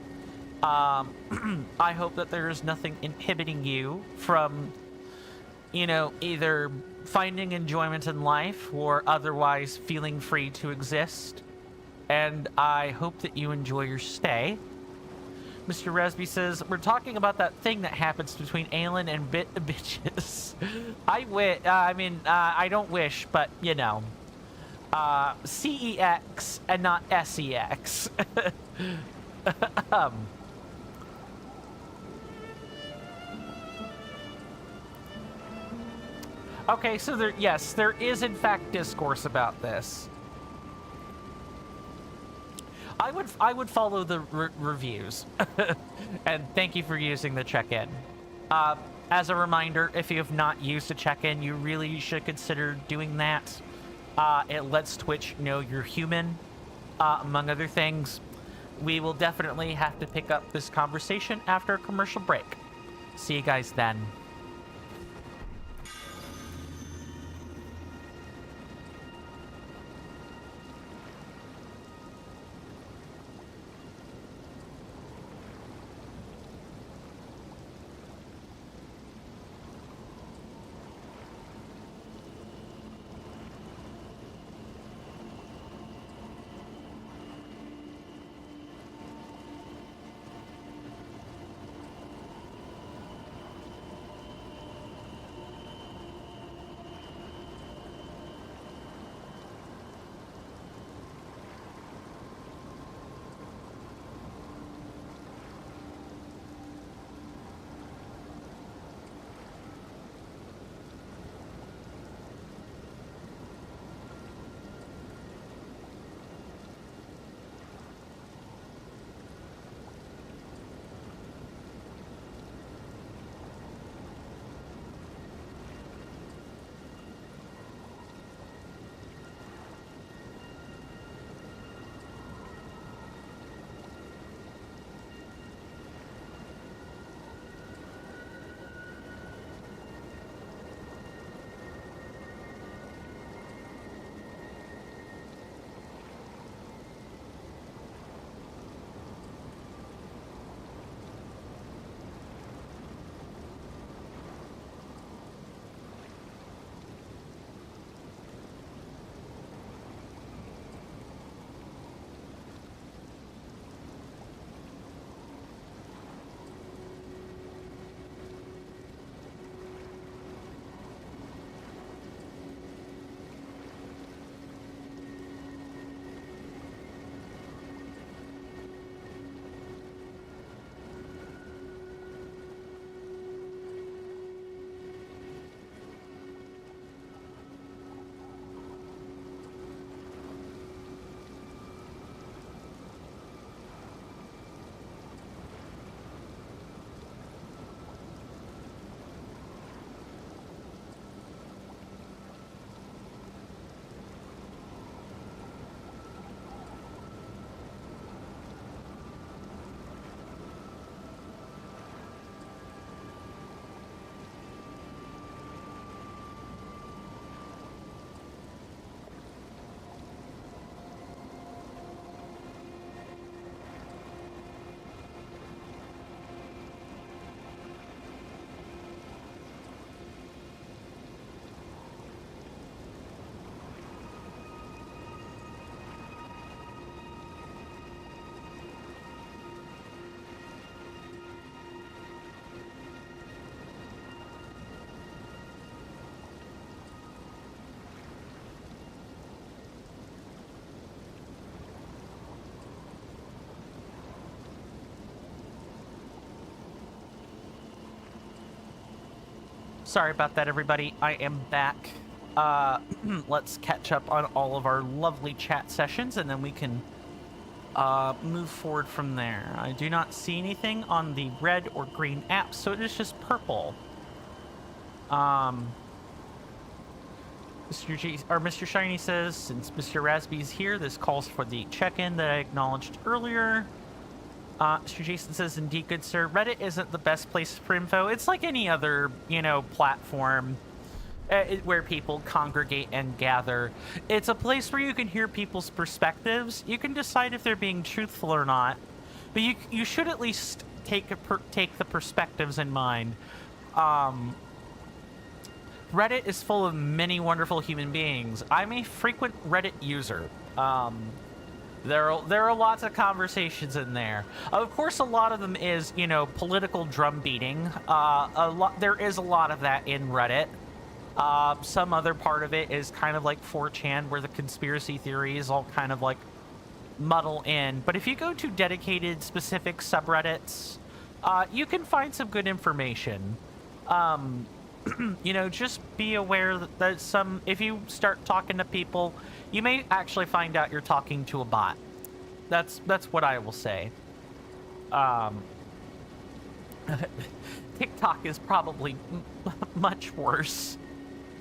I hope that there is nothing inhibiting you from, you know, either finding enjoyment in life or otherwise feeling free to exist. And I hope that you enjoy your stay. Mr. Rasby says, we're talking about that thing that happens between Aelin and bitches. I don't wish, but, you know. CEX and not SEX. Okay, so there is in fact discourse about this. I would follow the reviews. And thank you for using the check-in. As a reminder, if you have not used a check-in, you really should consider doing that. It lets Twitch know you're human, among other things. We will definitely have to pick up this conversation after a commercial break. See you guys then. Sorry about that, everybody. I am back. Let's catch up on all of our lovely chat sessions, and then we can move forward from there. I do not see anything on the red or green app, so it is just purple. Mr. Shiny says, since Mr. Raspy is here, this calls for the check-in that I acknowledged earlier. Mr. Jason says, indeed, good sir. Reddit isn't the best place for info. It's like any other, platform where people congregate and gather. It's a place where you can hear people's perspectives. You can decide if they're being truthful or not, but you should at least take the perspectives in mind. Reddit is full of many wonderful human beings. I'm a frequent Reddit user. There are lots of conversations in there. Of course, a lot of them is, political drum beating. There is a lot of that in Reddit. Some other part of it is kind of like 4chan, where the conspiracy theories all kind of like muddle in. But if you go to dedicated specific subreddits, you can find some good information. Just be aware that if you start talking to people, you may actually find out you're talking to a bot. That's what I will say. TikTok is probably much worse,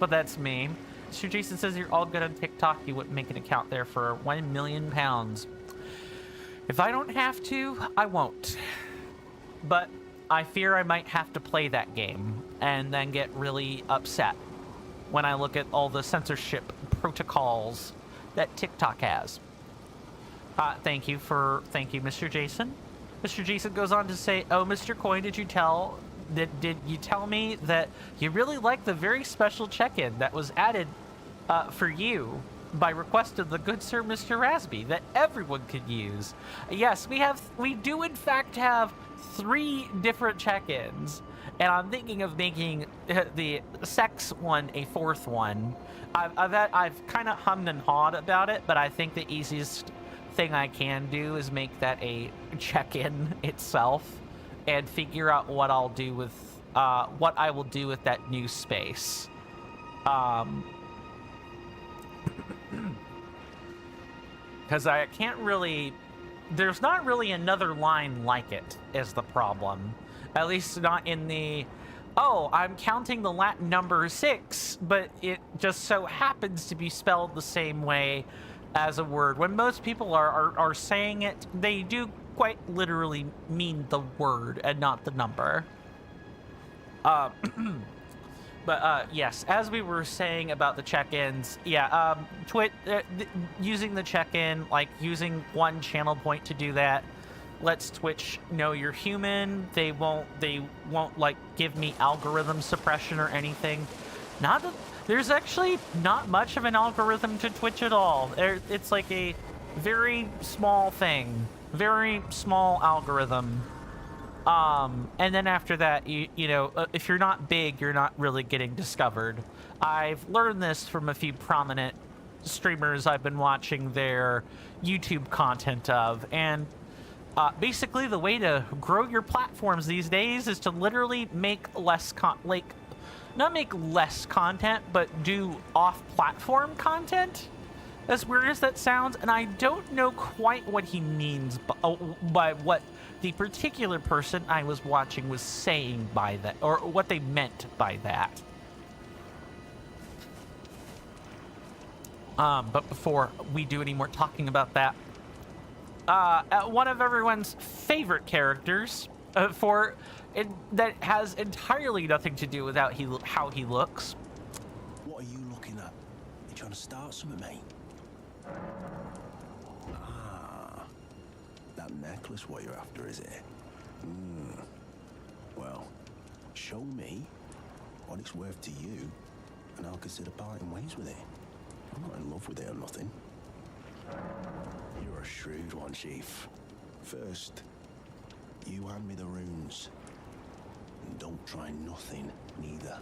but that's me. Mr. Jason says you're all good on TikTok. You wouldn't make an account there for £1 million. If I don't have to, I won't. But I fear I might have to play that game and then get really upset when I look at all the censorship protocols that TikTok has. Thank you, Mr. Jason. Mr. Jason goes on to say, oh, Mr. Coin, did you tell me that you really like the very special check-in that was added for you by request of the good sir Mr. Raspy that everyone could use? Yes, we do in fact have 3 different check-ins, and I'm thinking of making the sex one a 4th one. I've kind of hummed and hawed about it, but I think the easiest thing I can do is make that a check-in itself and figure out what I'll do with what I will do with that new space. Because I can't really. There's not really another line like it, is the problem. At least not in the, oh, I'm counting the Latin number 6, but it just so happens to be spelled the same way as a word. When most people are saying it, they do quite literally mean the word and not the number. But yes, as we were saying about the check-ins, yeah, using the check-in, like using one channel point to do that, lets Twitch know you're human. They won't like give me algorithm suppression or anything. There's actually not much of an algorithm to Twitch at all. It's like a very small thing, very small algorithm. And then after that, if you're not big, you're not really getting discovered. I've learned this from a few prominent streamers I've been watching their YouTube content of, and basically the way to grow your platforms these days is to literally make not make less content, but do off-platform content. As weird as that sounds, and I don't know quite what he means by what the particular person I was watching was saying by that, or what they meant by that. But before we do any more talking about that, one of everyone's favorite characters that has entirely nothing to do with how he looks. What are you looking at? You trying to start something, mate? Ah, that necklace what you're after, is it? Well, show me what it's worth to you, and I'll consider parting ways with it. I'm not in love with it or nothing. You're a shrewd one, Chief. First, you hand me the runes. And don't try nothing, neither.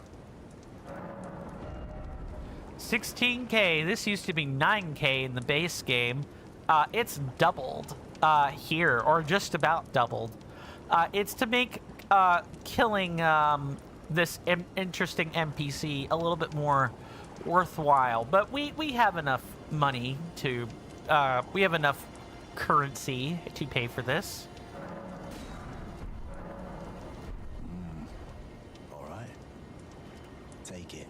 16k. This used to be 9k in the base game. It's doubled here, or just about doubled. It's to make killing this interesting NPC a little bit more worthwhile. But we have enough money to, we have enough currency to pay for this. All right. Take it.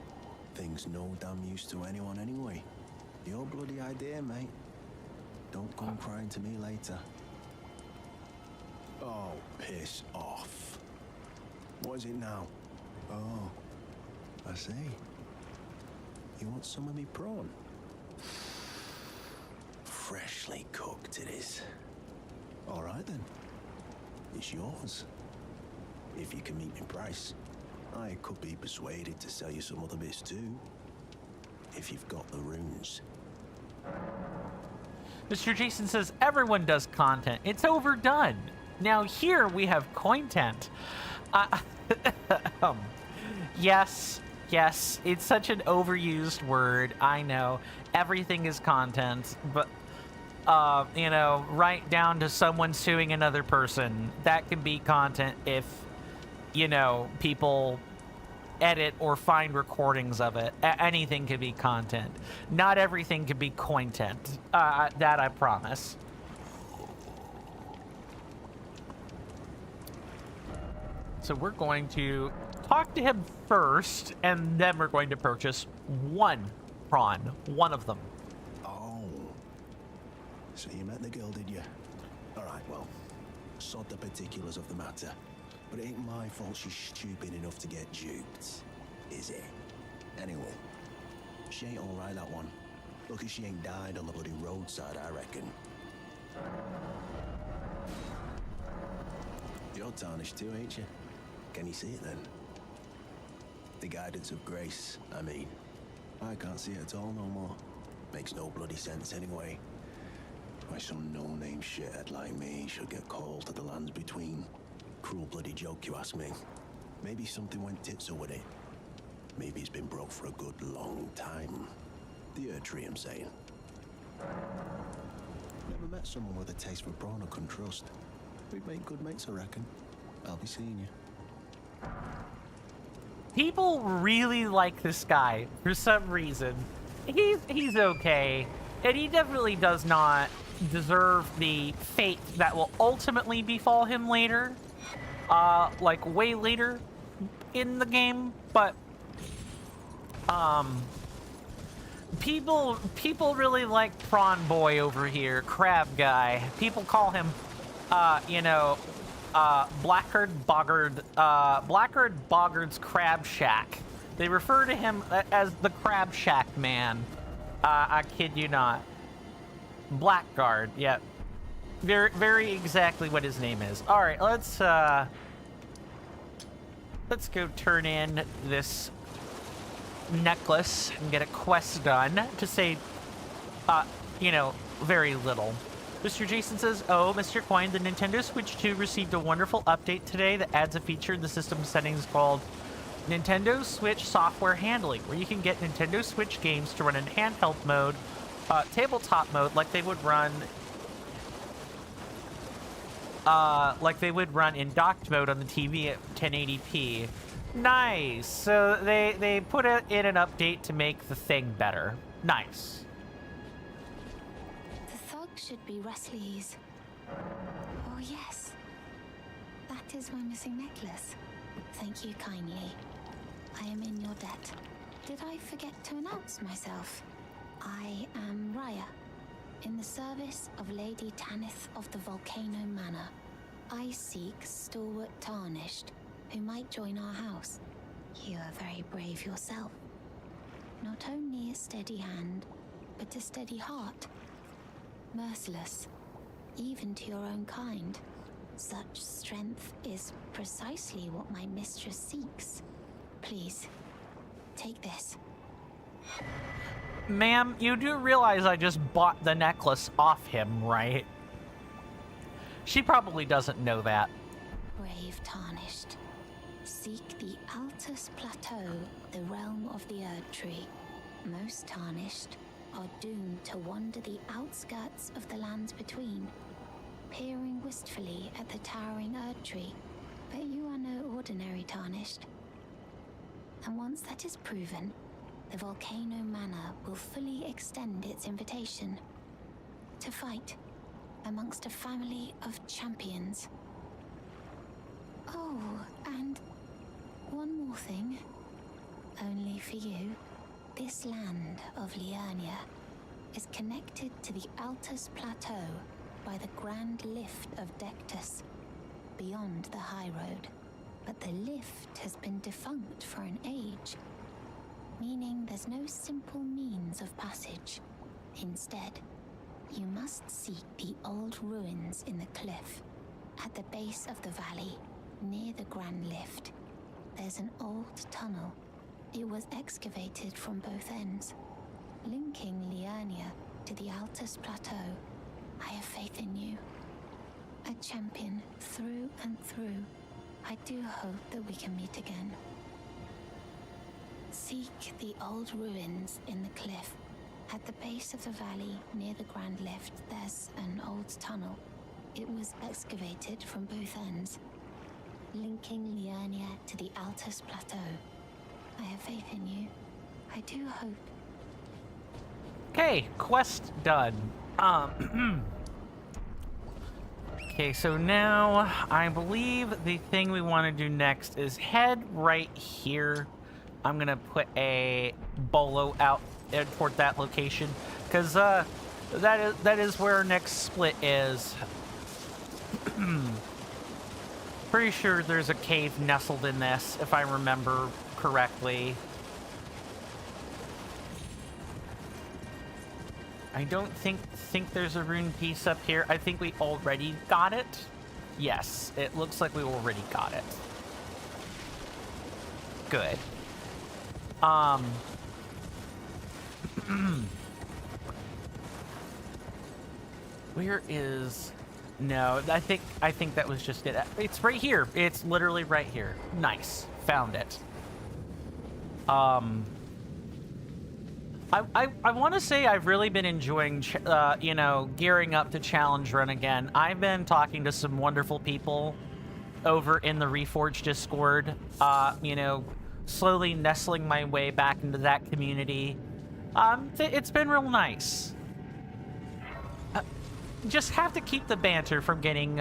Thing's no damn use to anyone anyway. Your bloody idea, mate. Don't come crying to me later. Oh, piss off. What is it now? Oh, I see. You want some of me prawn? Freshly cooked it is. All right then. It's yours. If you can meet me price. I could be persuaded to sell you some other bits too. If you've got the runes. Mr. Jason says everyone does content. It's overdone. Now here we have cointent. Yes, it's such an overused word. I know. Everything is content, but you know, right down to someone suing another person. That can be content if, you know, people edit or find recordings of it. Anything can be content. Not everything can be cointent. That I promise. So we're going to talk to him first, and then we're going to purchase one prawn. One of them. Oh. So you met the girl, did you? All right, well, sod the particulars of the matter. But it ain't my fault she's stupid enough to get duped, is it? Anyway, she ain't all right, that one. Lucky she ain't died on the bloody roadside, I reckon. You're tarnished too, ain't you? Can you see it then? The guidance of grace, I mean. I can't see it at all no more. Makes no bloody sense anyway. Why some no-name shithead like me should get called to the lands between. Cruel bloody joke, you ask me. Maybe something went tits with it. Maybe it's been broke for a good long time. The Erd tree, I'm saying. Never met someone with a taste for prawn I can trust. We'd make good mates, I reckon. I'll be seeing you. People really like this guy for some reason. He's okay, and he definitely does not deserve the fate that will ultimately befall him later. Like way later in the game, but people really like Prawn Boy over here, Crab Guy. People call him you know, Blackguard Boggard's Crab Shack. They refer to him as the Crab Shack Man. I kid you not. Blackguard, yeah. Very exactly what his name is. All right, let's go turn in this necklace and get a quest done to save, you know, very little. Mr. Jason says, oh, Mr. Coin, the Nintendo Switch 2 received a wonderful update today that adds a feature in the system settings called Nintendo Switch Software Handling, where you can get Nintendo Switch games to run in handheld mode, tabletop mode, like they would run in docked mode on the TV at 1080p. Nice. So they put it in an update to make the thing better. Nice. The thug should be Rusley's. Oh, yes. That is my missing necklace. Thank you kindly. I am in your debt. Did I forget to announce myself? I am Raya, in the service of Lady Tanith of the Volcano Manor. I seek stalwart Tarnished, who might join our house. You are very brave yourself. Not only a steady hand, but a steady heart. Merciless, even to your own kind. Such strength is precisely what my mistress seeks. Please, take this. Ma'am, you do realize I just bought the necklace off him, right? She probably doesn't know that. Brave Tarnished. Seek the Altus Plateau, the realm of the Erd Tree. Most Tarnished are doomed to wander the outskirts of the lands between, peering wistfully at the towering Erd Tree. But you are no ordinary Tarnished. And once that is proven, the Volcano Manor will fully extend its invitation to fight amongst a family of champions. Oh, and one more thing. Only for you, this land of Liurnia is connected to the Altus Plateau by the Grand Lift of Deathless, beyond the High Road. But the lift has been defunct for an age, meaning there's no simple means of passage. Instead, you must seek the old ruins in the cliff. At the base of the valley, near the Grand Lift, there's an old tunnel. It was excavated from both ends, linking Liurnia to the Altus Plateau. I have faith in you. A champion through and through. I do hope that we can meet again. Seek the old ruins in the cliff. At the base of the valley, near the Grand Lift, there's an old tunnel. It was excavated from both ends, linking Liurnia to the Altus Plateau. I have faith in you. I do hope. Okay, quest done. Okay, so now I believe the thing we want to do next is head right here. I'm gonna put a bolo out toward that location because that is where our next split is. Pretty sure there's a cave nestled in this, if I remember correctly. I don't think there's a rune piece up here. I think we already got it. Yes, it looks like we already got it. Good. Where is... No, I think that was just it. It's right here. It's literally right here. Nice. Found it. I want to say I've really been enjoying, you know, gearing up to challenge run again. I've been talking to some wonderful people over in the Reforged Discord, you know, slowly nestling my way back into that community. It's been real nice. Just have to keep the banter from getting,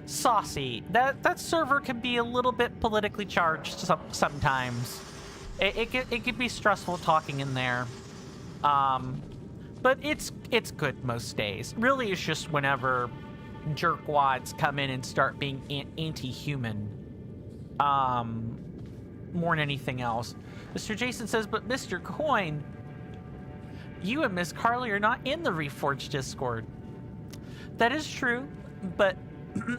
saucy. That server can be a little bit politically charged sometimes. It could be stressful talking in there, but it's good most days. Really, it's just whenever jerkwads come in and start being anti-human, more than anything else. Mr. Jason says, but Mr. Coin, you and Miss Carly are not in the Reforged Discord. That is true, but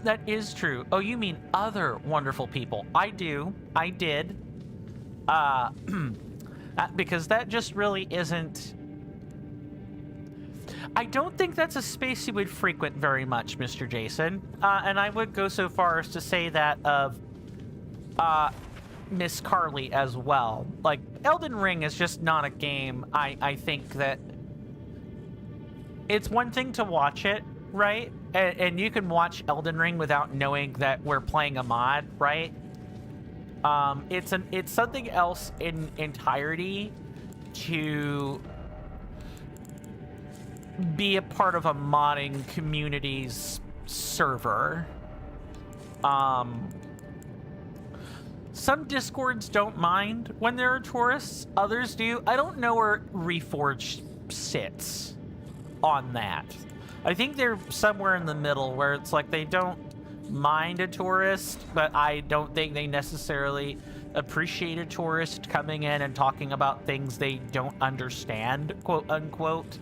that is true. Oh, you mean other wonderful people? I did. Because that just really isn't... I don't think that's a space you would frequent very much, Mr. Jason. And I would go so far as to say that of Miss Carly as well. Like, Elden Ring is just not a game. I think that it's one thing to watch it, right? And you can watch Elden Ring without knowing that we're playing a mod, right? It's something else in entirety to be a part of a modding community's server. Some Discords don't mind when there are tourists, others do. I don't know where Reforged sits on that. I think they're somewhere in the middle where it's like they don't mind a tourist, but I don't think they necessarily appreciate a tourist coming in and talking about things they don't understand, quote unquote.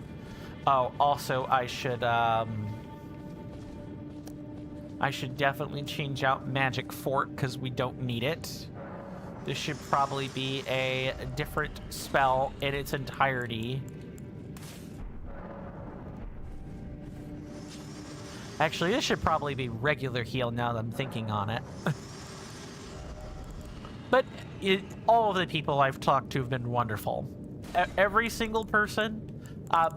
Oh, also I should definitely change out Magic Fort because we don't need it. This should probably be a different spell in its entirety. Actually, this should probably be regular heal now that I'm thinking on it. But all of the people I've talked to have been wonderful. Every single person,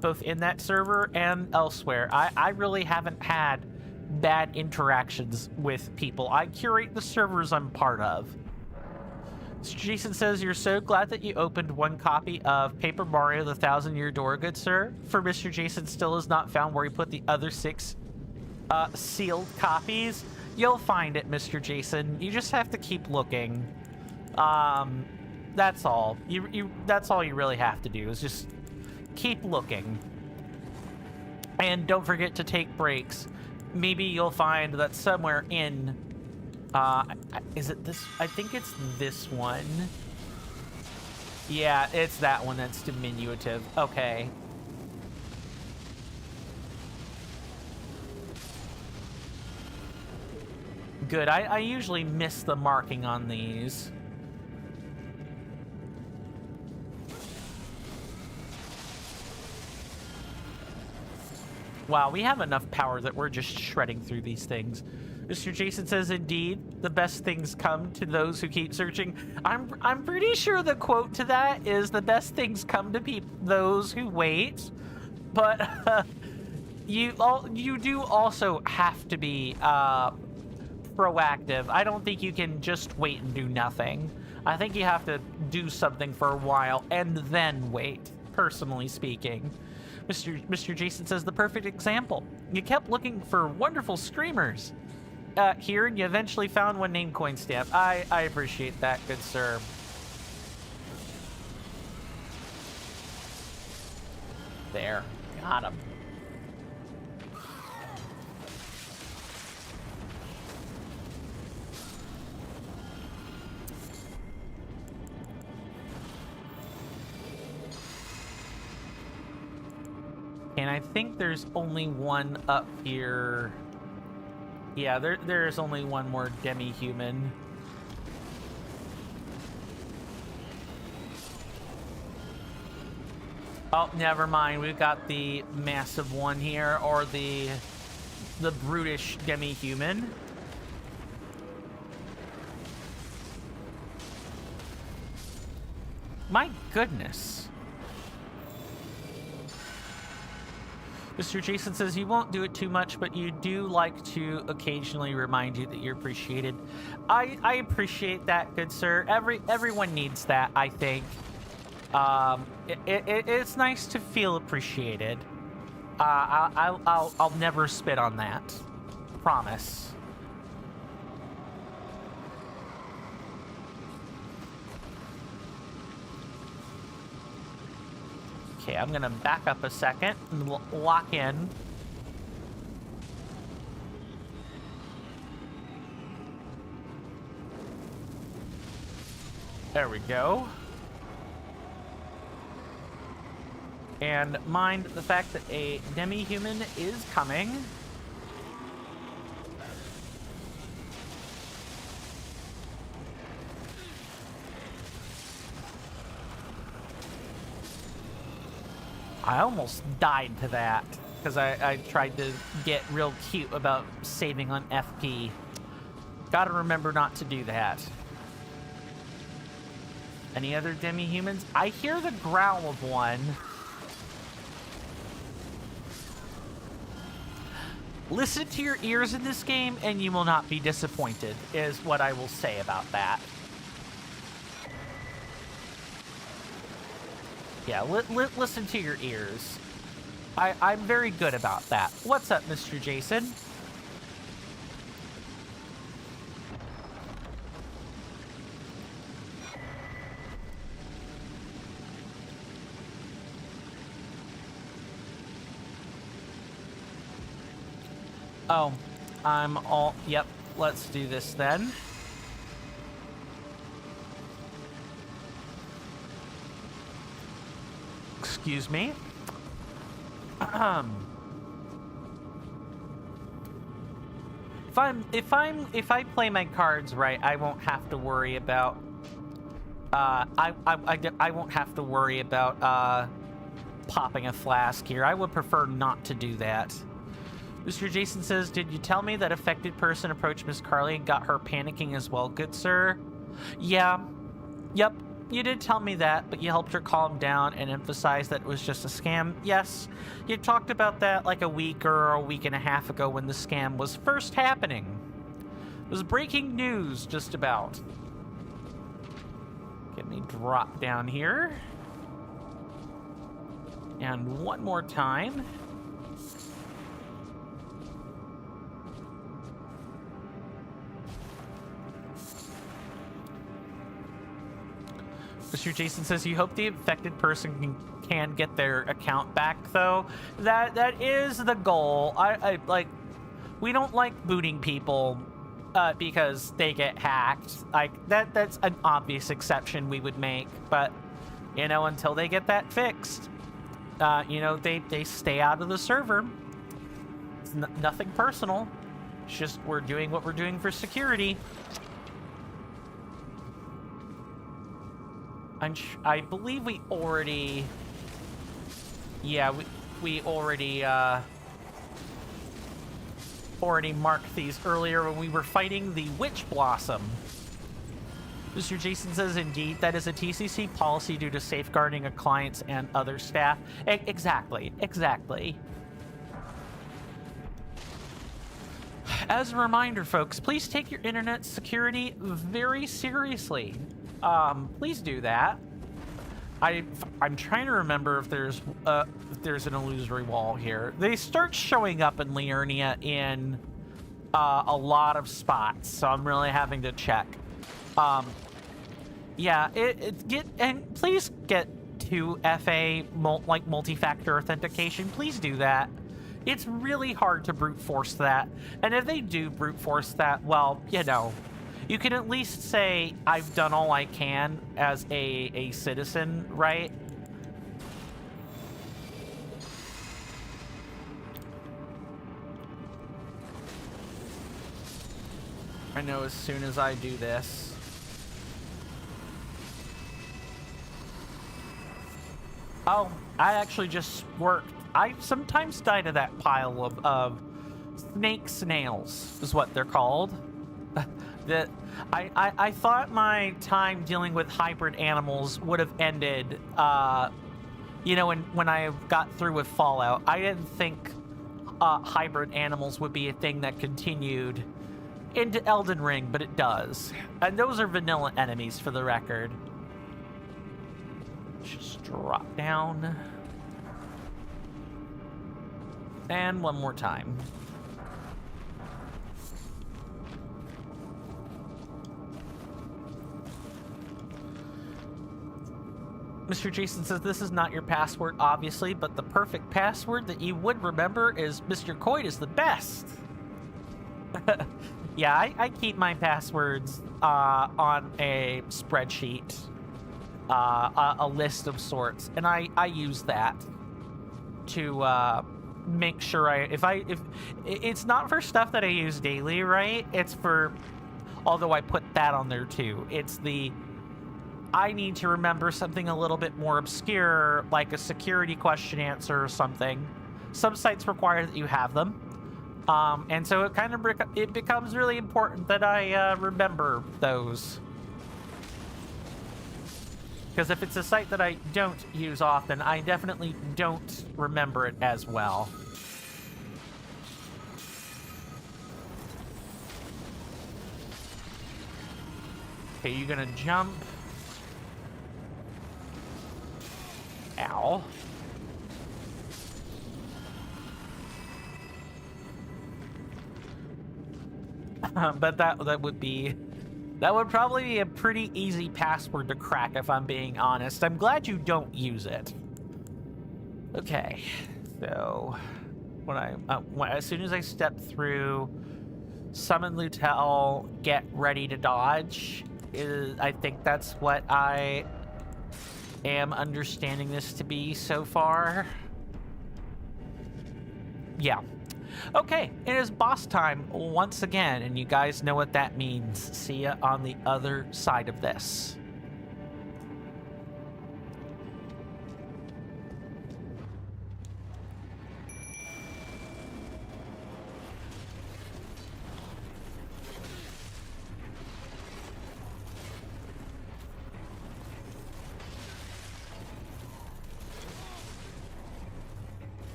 both in that server and elsewhere. I really haven't had bad interactions with people. I curate the servers I'm part of. Mr. Jason says, you're so glad that you opened one copy of Paper Mario the Thousand-Year Door, good sir. For Mr. Jason still has not found where he put the other 6 sealed copies. You'll find it, Mr. Jason. You just have to keep looking. That's all. That's all you really have to do, is just keep looking. And don't forget to take breaks. Maybe you'll find that somewhere in... is it this? I think it's this one. Yeah, it's that one that's diminutive. Okay. Good. I usually miss the marking on these. Wow, we have enough power that we're just shredding through these things. Mr. Jason says, indeed, the best things come to those who keep searching. I'm pretty sure the quote to that is, the best things come to those who wait. But you do also have to be proactive. I don't think you can just wait and do nothing. I think you have to do something for a while and then wait, personally speaking. Mr. Jason says, the perfect example. You kept looking for wonderful screamers here, and you eventually found one named Coin Stamp. I appreciate that, good sir. There. Got him. And I think there's only one up here. Yeah, there's only one more demi-human. Oh, never mind. We've got the massive one here, or the brutish demi-human. My goodness. Mr. Jason says, you won't do it too much, but you do like to occasionally remind you that you're appreciated. I appreciate that, good sir. Everyone needs that, I think. It's nice to feel appreciated. I'll never spit on that. Promise. Okay, I'm gonna back up a second and lock in. There we go. And mind the fact that a demi-human is coming. I almost died to that because I tried to get real cute about saving on FP. Gotta remember not to do that. Any other demi-humans? I hear the growl of one. Listen to your ears in this game and you will not be disappointed, is what I will say about that. Yeah, listen to your ears. I'm very good about that. What's up, Mr. Jason? Oh, I'm all... Yep, let's do this then. Excuse me. If I play my cards right, I won't have to worry about I won't have to worry about popping a flask here. I would prefer not to do that. Mr. Jason says, did you tell me that affected person approached Miss Carly and got her panicking as well, good sir? Yeah. Yep. You did tell me that, but you helped her calm down and emphasize that it was just a scam. Yes, you talked about that like a week or a week and a half ago when the scam was first happening. It was breaking news, just about. Let me drop down here. And one more time. Mr. Jason says, you hope the infected person can get their account back, though. That is the goal. I like, we don't like booting people because they get hacked. Like, that's an obvious exception we would make. But, you know, until they get that fixed, you know, they stay out of the server. It's nothing personal. It's just we're doing what we're doing for security. I believe we already... Yeah, we already marked these earlier when we were fighting the Witch Blossom. Mr. Jason says, indeed, that is a TCC policy due to safeguarding of clients and other staff. Exactly. As a reminder, folks, please take your internet security very seriously. Please do that. I'm trying to remember if there's an illusory wall here. They start showing up in Liurnia in a lot of spots, so I'm really having to check. Yeah, and please get to FA multi-factor authentication. Please do that. It's really hard to brute force that, and if they do brute force that, well, you know, you can at least say, I've done all I can as a citizen, right? I know as soon as I do this... Oh, I actually just worked. I sometimes die to that pile of snake snails, is what they're called. That I thought my time dealing with hybrid animals would have ended, you know, when I got through with Fallout. I didn't think hybrid animals would be a thing that continued into Elden Ring, but it does. And those are vanilla enemies, for the record. Just drop down. And one more time. Mr. Jason says, this is not your password, obviously, but the perfect password that you would remember is Mr. Coit is the best. Yeah, I keep my passwords on a spreadsheet, a list of sorts, and I use that to make sure if it's not for stuff that I use daily, right? It's for, although I put that on there too. It's the, I need to remember something a little bit more obscure, like a security question answer or something. Some sites require that you have them. And so it becomes really important that I remember those. Because if it's a site that I don't use often, I definitely don't remember it as well. Okay, you're gonna jump. Ow. But that would probably be a pretty easy password to crack, if I'm being honest. I'm glad you don't use it. Okay, so as soon as I step through, summon Lutel, get ready to dodge. I think that's what I am understanding this to be so far. Yeah. Okay, it is boss time once again, and you guys know what that means. See ya on the other side of this.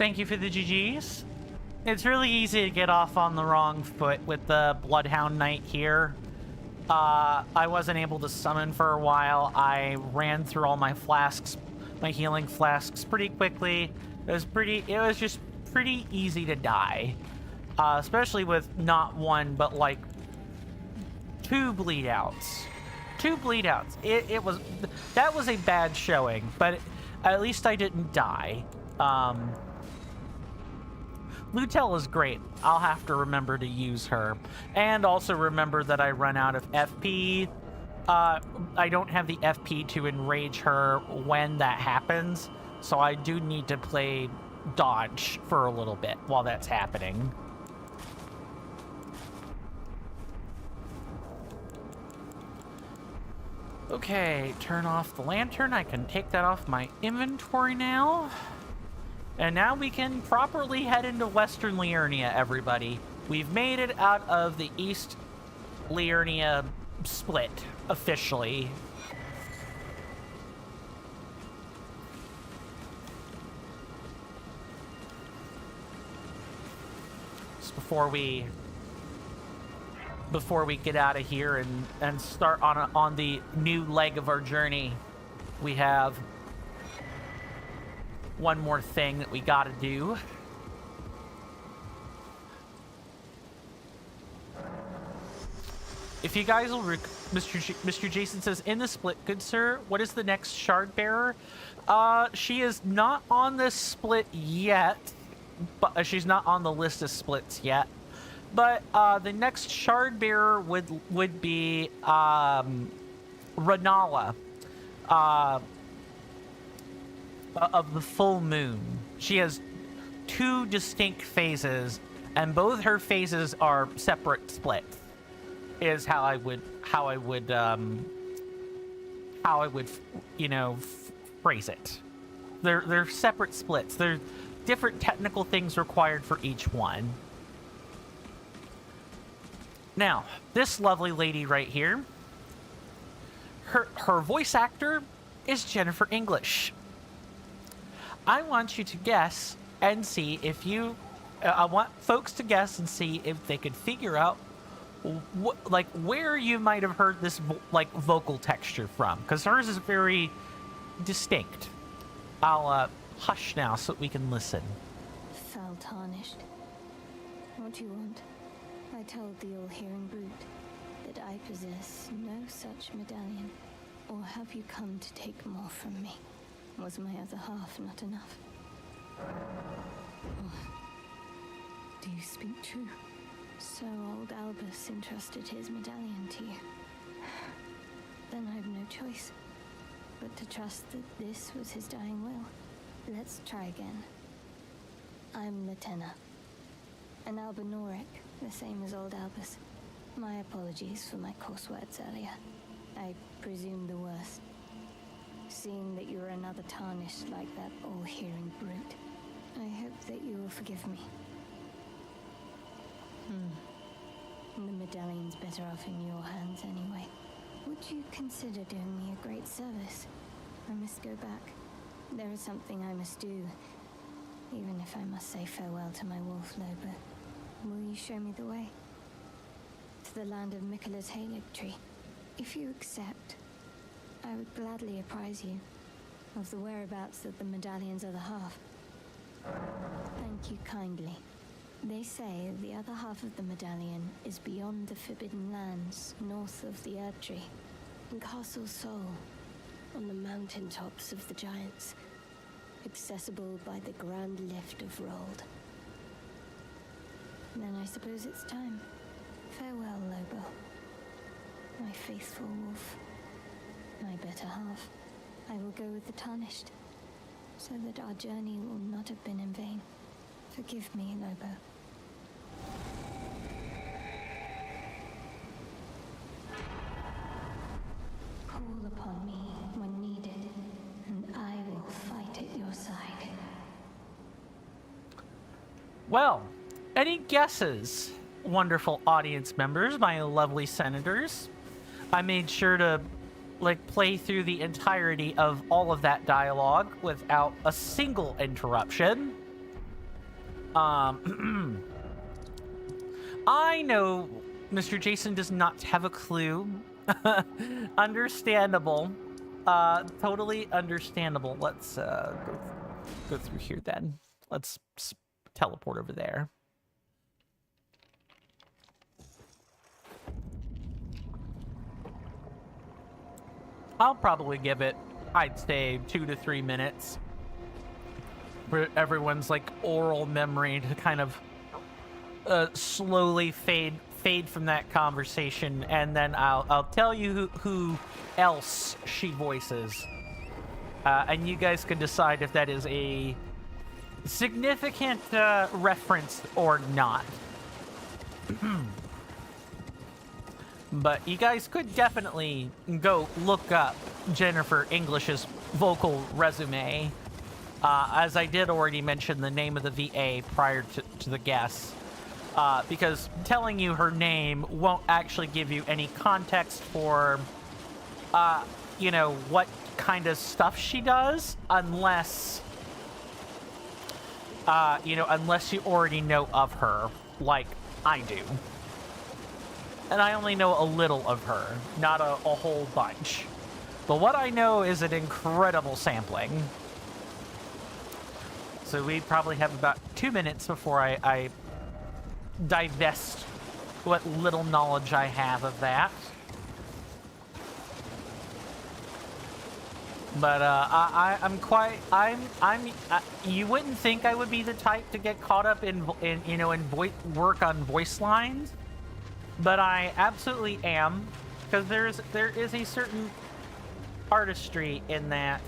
Thank you for the GGs. It's really easy to get off on the wrong foot with the Bloodhound Knight here. I wasn't able to summon for a while. I ran through all my flasks, my healing flasks pretty quickly. It was just pretty easy to die. Especially with not one, but like 2 bleed outs. 2 bleed outs. That was a bad showing, but at least I didn't die. Lutel is great. I'll have to remember to use her. And also remember that I run out of FP. I don't have the FP to enrage her when that happens, so I do need to play dodge for a little bit while that's happening. Okay, turn off the lantern. I can take that off my inventory now. And now we can properly head into Western Liurnia, everybody. We've made it out of the East Liurnia split, officially. Just before we get out of here and start on the new leg of our journey, we have one more thing that we gotta do. If you guys will Mr. Jason says, in the split, good sir, what is the next shard bearer? She is not on this split yet, but she's not on the list of splits yet. But the next shard bearer would be Renala. Of the full moon. She has 2 distinct phases, and both her phases are separate splits. Is how I would you know, phrase it. They're separate splits. There are different technical things required for each one. Now, this lovely lady right here, her voice actor is Jennifer English. I want you to guess and see if you... I want folks to guess and see if they could figure out where you might have heard this vocal texture from, because hers is very distinct. I'll hush now so that we can listen. Foul tarnished. What do you want? I told the all-hearing brute that I possess no such medallion. Or have you come to take more from me? Was my other half not enough? Oh. Do you speak true? So old Albus entrusted his medallion to you. Then I have no choice but to trust that this was his dying will. Let's try again. I'm Latenna, an Albinoric, the same as old Albus. My apologies for my coarse words earlier. I presume the worst. Seeing that you're another tarnished like that all-hearing brute, I hope that you will forgive me. The medallion's better off in your hands anyway. Would you consider doing me a great service? I must go back. There is something I must do, even if I must say farewell to my wolf Loba. Will you show me the way? To the land of Miquella's Halig tree. If you accept, I would gladly apprise you of the whereabouts of the medallion's other half. Thank you kindly. They say the other half of the medallion is beyond the Forbidden Lands, north of the Erdtree, in Castle Sol, on the mountaintops of the Giants, accessible by the grand lift of Rold. Then I suppose it's time. Farewell, Lobo. My faithful wolf. My better half. I will go with the Tarnished, so that our journey will not have been in vain. Forgive me, Lobo. Call upon me when needed, and I will fight at your side. Well, any guesses, wonderful audience members, my lovely senators? I made sure to play through the entirety of all of that dialogue without a single interruption. I know Mr. Jason does not have a clue. Understandable. Totally understandable. Let's go through here then. Let's teleport over there. I'll probably give it, I'd say, 2 to 3 minutes for everyone's like oral memory to kind of slowly fade from that conversation, and then I'll tell you who else she voices, and you guys can decide if that is a significant reference or not. But you guys could definitely go look up Jennifer English's vocal resume, as I did already mention the name of the VA prior to the guess. Because telling you her name won't actually give you any context for, you know, what kind of stuff she does, unless, you know, unless you already know of her, like I do. And I only know a little of her, not a whole bunch. But what I know is an incredible sampling. So we probably have about 2 minutes before I divest what little knowledge I have of that. But you wouldn't think I would be the type to get caught up in work on voice lines, but I absolutely am, because there is a certain artistry in that.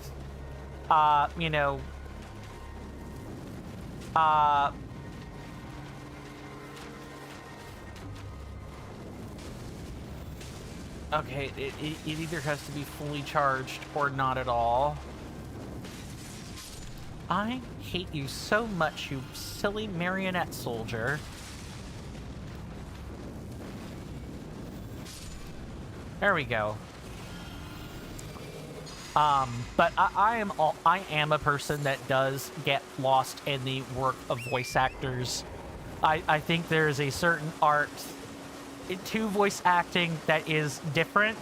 You know, okay, it either has to be fully charged or not at all. I hate you so much, you silly marionette soldier. There we go. But I am a person that does get lost in the work of voice actors. I think there is a certain art to voice acting that is different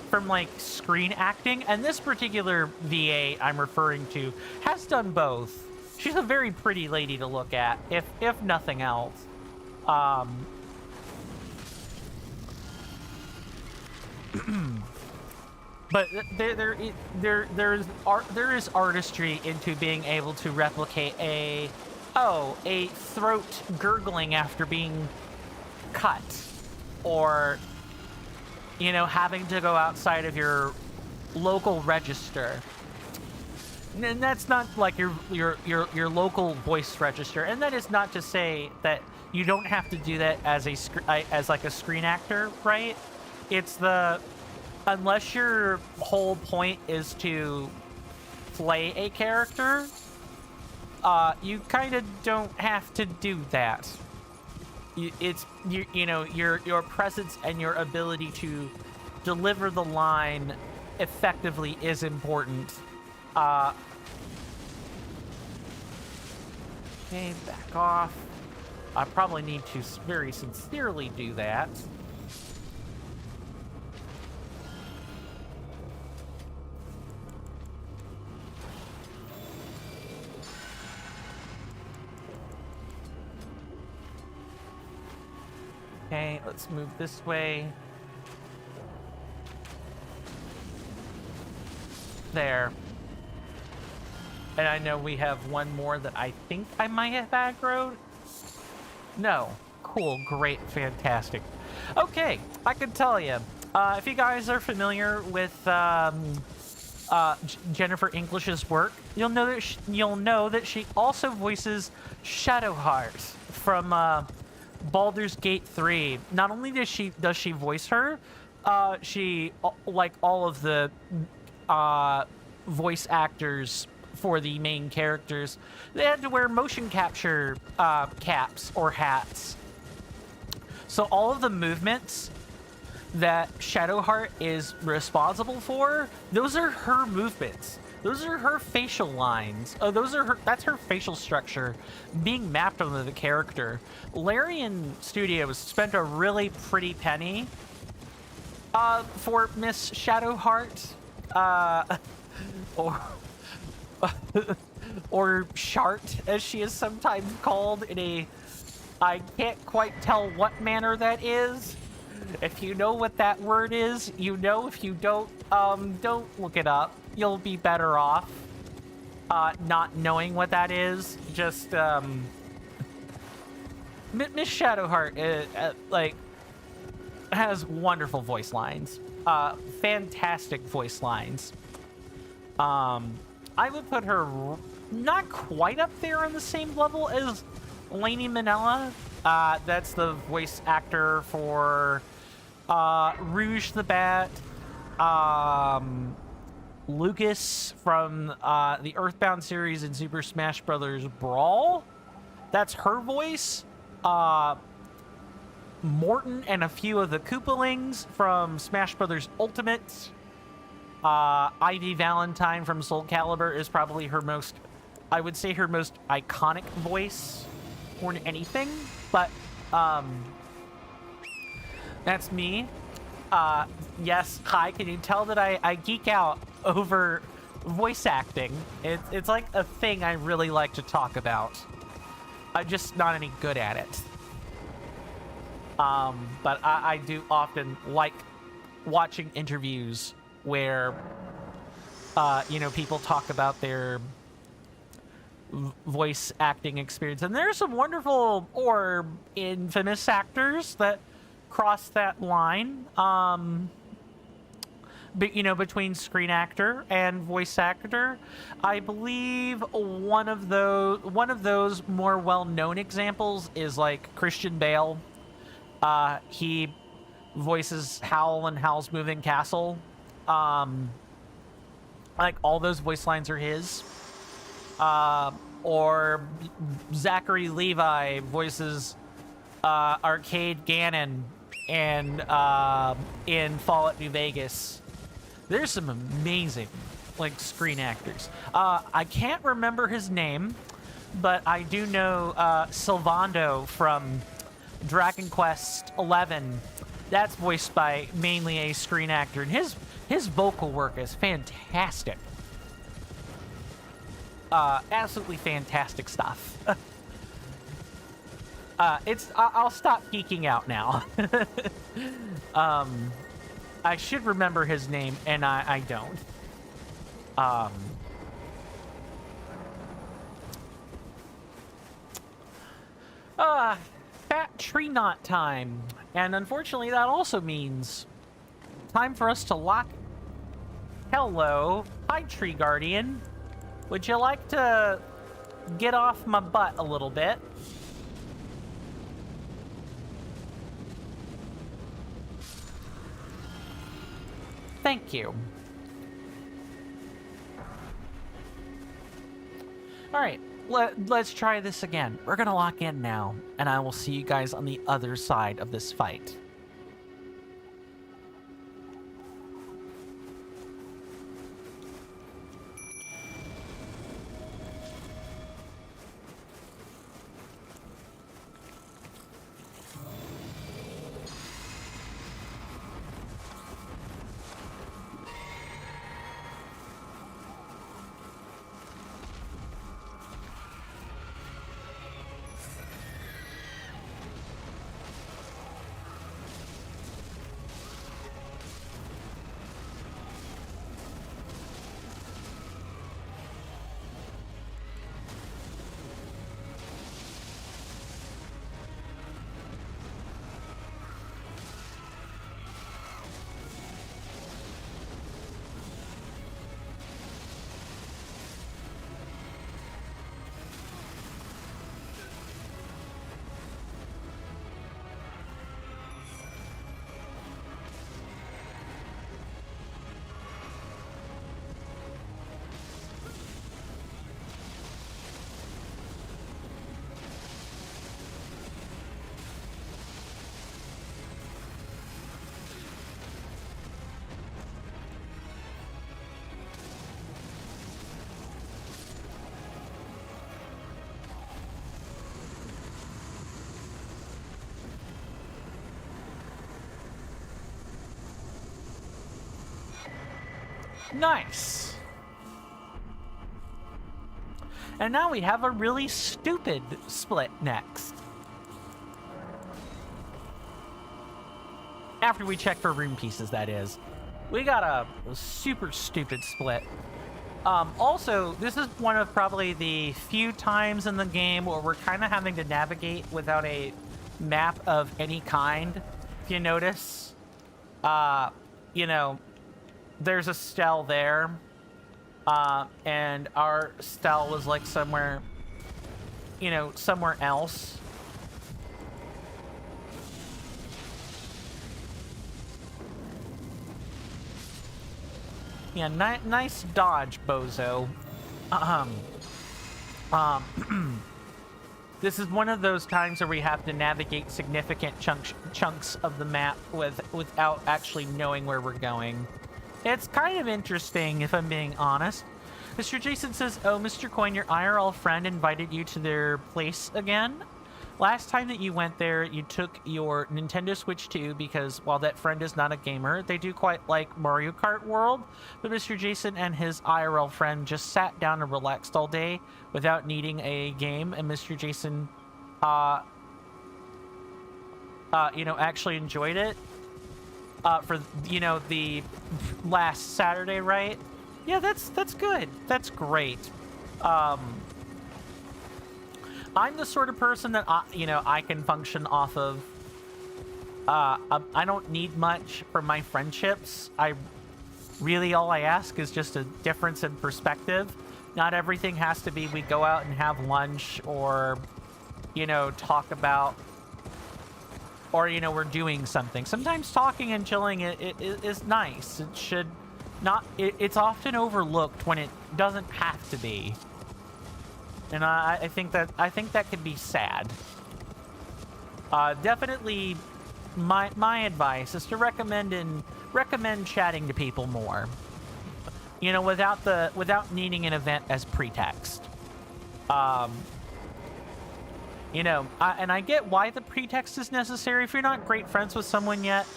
from like screen acting, and this particular VA I'm referring to has done both. She's a very pretty lady to look at, if nothing else. But there is artistry into being able to replicate a throat gurgling after being cut, or you know, having to go outside of your local register. And that's not like your local voice register, and that is not to say that you don't have to do that as like a screen actor, right? It's unless your whole point is to play a character, you kind of don't have to do that. You know, your presence and your ability to deliver the line effectively is important. Okay, back off. I probably need to very sincerely do that. Okay, let's move this way. There. And I know we have one more that I think I might have aggroed. No. Cool, great, fantastic. Okay, I can tell you, if you guys are familiar with Jennifer English's work, you'll know that she also voices Shadowheart from Baldur's Gate 3. Not only does she voice her, she, like all of the voice actors for the main characters, they had to wear motion capture caps or hats. So all of the movements that Shadowheart is responsible for, those are her movements. Those are her facial lines. Oh, that's her facial structure being mapped onto the character. Larian Studios spent a really pretty penny for Miss Shadowheart, or or Shart, as she is sometimes called in a, I can't quite tell what manner that is. If you know what that word is, you know. If you don't look it up. You'll be better off not knowing what that is. Just Miss Shadowheart, like, has wonderful voice lines, fantastic voice lines. I would put her not quite up there on the same level as Lainey Minella. That's the voice actor for Rouge the Bat, Lucas from the Earthbound series in Super Smash Bros. Brawl. That's her voice. Morton and a few of the Koopalings from Smash Bros. Ultimate. Ivy Valentine from Soul Calibur is probably her most, I would say, her most iconic voice more than anything. But that's me. Yes, hi, can you tell that I geek out over voice acting? It's like a thing I really like to talk about. I'm just not any good at it. But I do often like watching interviews where, you know, people talk about their voice acting experience. And there's some wonderful or infamous actors that cross that line, but, you know, between screen actor and voice actor. I believe one of those more well-known examples is like Christian Bale. He voices Howl in Howl's Moving Castle. Like, all those voice lines are his. Or Zachary Levi voices Arcade Gannon and in Fallout New Vegas. There's some amazing, like, screen actors. I can't remember his name, but I do know Sylvando from Dragon Quest XI. That's voiced by mainly a screen actor, and his vocal work is fantastic. Absolutely fantastic stuff. I'll stop geeking out now. I should remember his name, and I don't. Fat tree knot time. And unfortunately, that also means time for us to lock. Hello. Hi, Tree Guardian. Would you like to get off my butt a little bit? Thank you. All right, let's try this again. We're gonna lock in now, and I will see you guys on the other side of this fight. Nice. And now we have a really stupid split next. After we check for rune pieces, that is. We got a super stupid split. Also, this is one of probably the few times in the game where we're kind of having to navigate without a map of any kind. If you notice, you know, there's a stele there, and our stele was like somewhere, you know, somewhere else. Yeah, nice dodge, bozo. This is one of those times where we have to navigate significant chunks of the map without actually knowing where we're going. It's kind of interesting, if I'm being honest. Mr. Jason says, oh, Mr. Coin, your IRL friend invited you to their place again? Last time that you went there, you took your Nintendo Switch 2 because while that friend is not a gamer, they do quite like Mario Kart World. But Mr. Jason and his IRL friend just sat down and relaxed all day without needing a game. And Mr. Jason, you know, actually enjoyed it for, you know, the last Saturday, right? Yeah, that's good. That's great. I'm the sort of person that, you know, I can function off of, I don't need much for my friendships. Really all I ask is just a difference in perspective. Not everything has to be we go out and have lunch or, you know, talk about, or, you know, we're doing something. Sometimes talking and chilling is nice. It should not, it's often overlooked when it doesn't have to be. And I think that could be sad. Definitely, my advice is to recommend chatting to people more. You know, without needing an event as pretext. You know, and I get why the pretext is necessary. If you're not great friends with someone yet,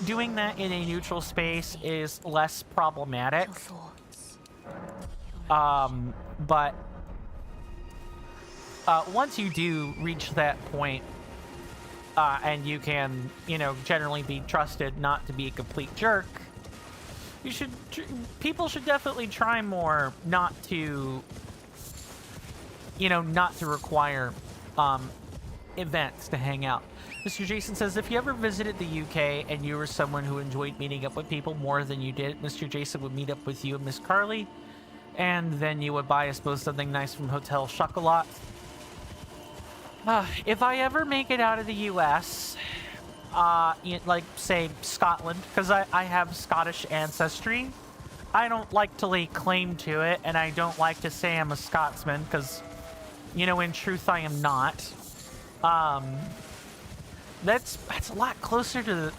doing that in a neutral space is less problematic. But once you do reach that point, and you can, you know, generally be trusted not to be a complete jerk, people should definitely try more not to, you know, not to require events to hang out. Mr. Jason says, if you ever visited the UK and you were someone who enjoyed meeting up with people more than you did, Mr. Jason would meet up with you and Miss Carly, and then you would buy, I suppose, something nice from Hotel Chocolat. If I ever make it out of the US, like, say, Scotland, because I have Scottish ancestry, I don't like to lay claim to it, and I don't like to say I'm a Scotsman, because, you know, in truth, I am not. That's a lot closer to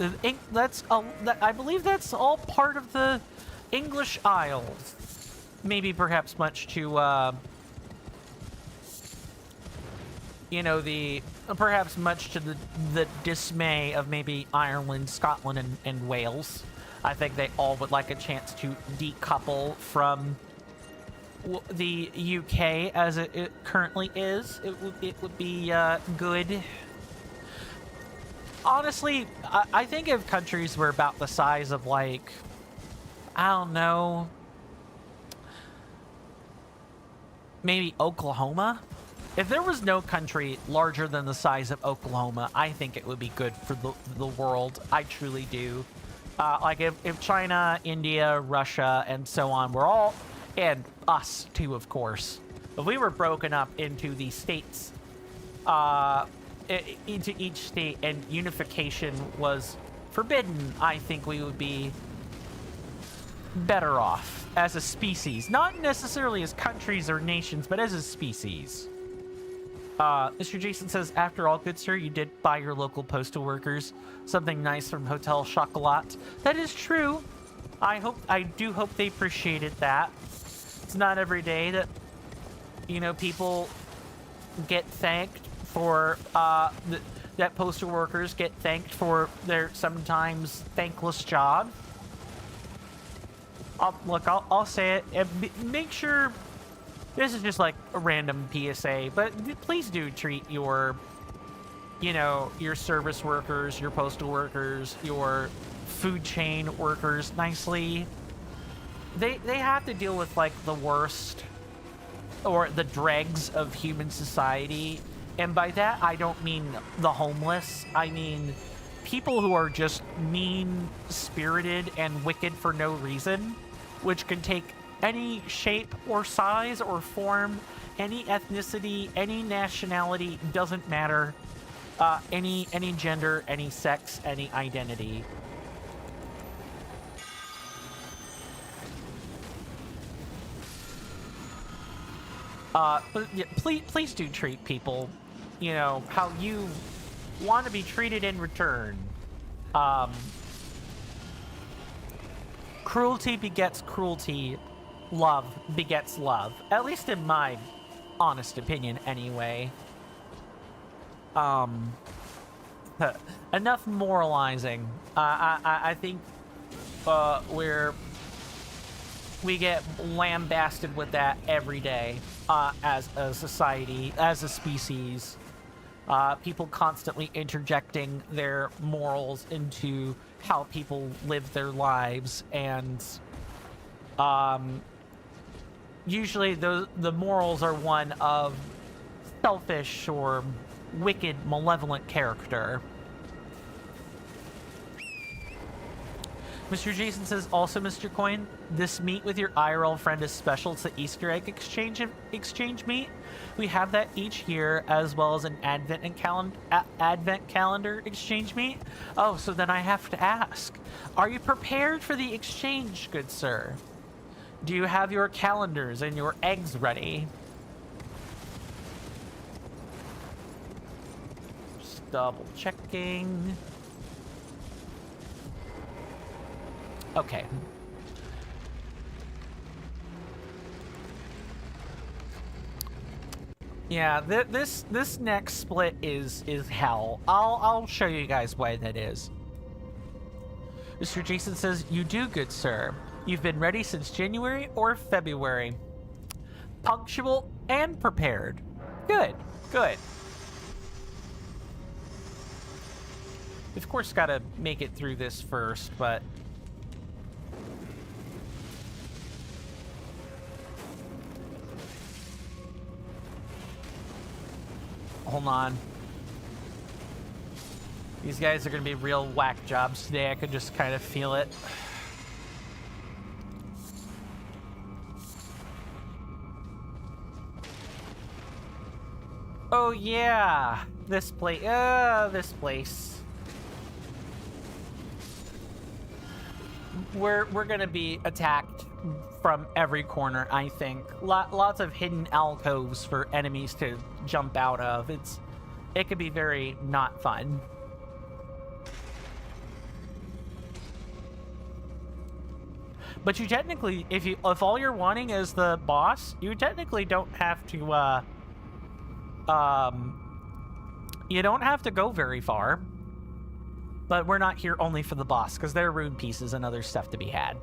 I believe that's all part of the English Isles. Maybe perhaps much to, you know, perhaps much to the dismay of maybe Ireland, Scotland, and Wales. I think they all would like a chance to decouple from the UK as it currently is. It would be good. Honestly, I think if countries were about the size of, like, I don't know, maybe Oklahoma. If there was no country larger than the size of Oklahoma, I think it would be good for the world. I truly do. Like, if China, India, Russia, and so on were all, and us too, of course, if we were broken up into the states, into each state, and unification was forbidden, I think we would be better off as a species. Not necessarily as countries or nations, but as a species. Mr. Jason says, after all, good sir, you did buy your local postal workers something nice from Hotel Chocolat. That is true. I do hope they appreciated that. It's not every day that, you know, people get thanked for, that postal workers get thanked for their sometimes thankless job. I'll say it. And make sure this is just like a random PSA, but please do treat your, you know, your service workers, your postal workers, your food chain workers nicely. They have to deal with like the worst or the dregs of human society. And by that, I don't mean the homeless. I mean people who are just mean-spirited and wicked for no reason, which can take any shape or size or form, any ethnicity, any nationality, doesn't matter, any gender, any sex, any identity. But yeah, please do treat people, you know, how you want to be treated in return. Cruelty begets cruelty. Love begets love. At least in my honest opinion, anyway. Enough moralizing. I think we get lambasted with that every day as a society, as a species. People constantly interjecting their morals into how people live their lives, and usually the morals are one of selfish or wicked, malevolent character. Mr. Jason says, also, Mr. Coin, this meet with your IRL friend is special. It's the Easter egg exchange meet. We have that each year, as well as an advent calendar exchange meet. Oh, so then I have to ask, are you prepared for the exchange, good sir? Do you have your calendars and your eggs ready? Just double checking. Okay. Yeah, this next split is hell. I'll show you guys why that is. Mr. Jason says, you do, good sir. You've been ready since January or February. Punctual and prepared. Good, good. Of course, gotta make it through this first, but hold on. These guys are going to be real whack jobs today. I could just kind of feel it. Oh yeah, this place. This place. We're going to be attacked from every corner, I think. Lots of hidden alcoves for enemies to jump out of. It could be very not fun. But you technically, if all you're wanting is the boss, you technically don't have to you don't have to go very far. But we're not here only for the boss, because there are rune pieces and other stuff to be had.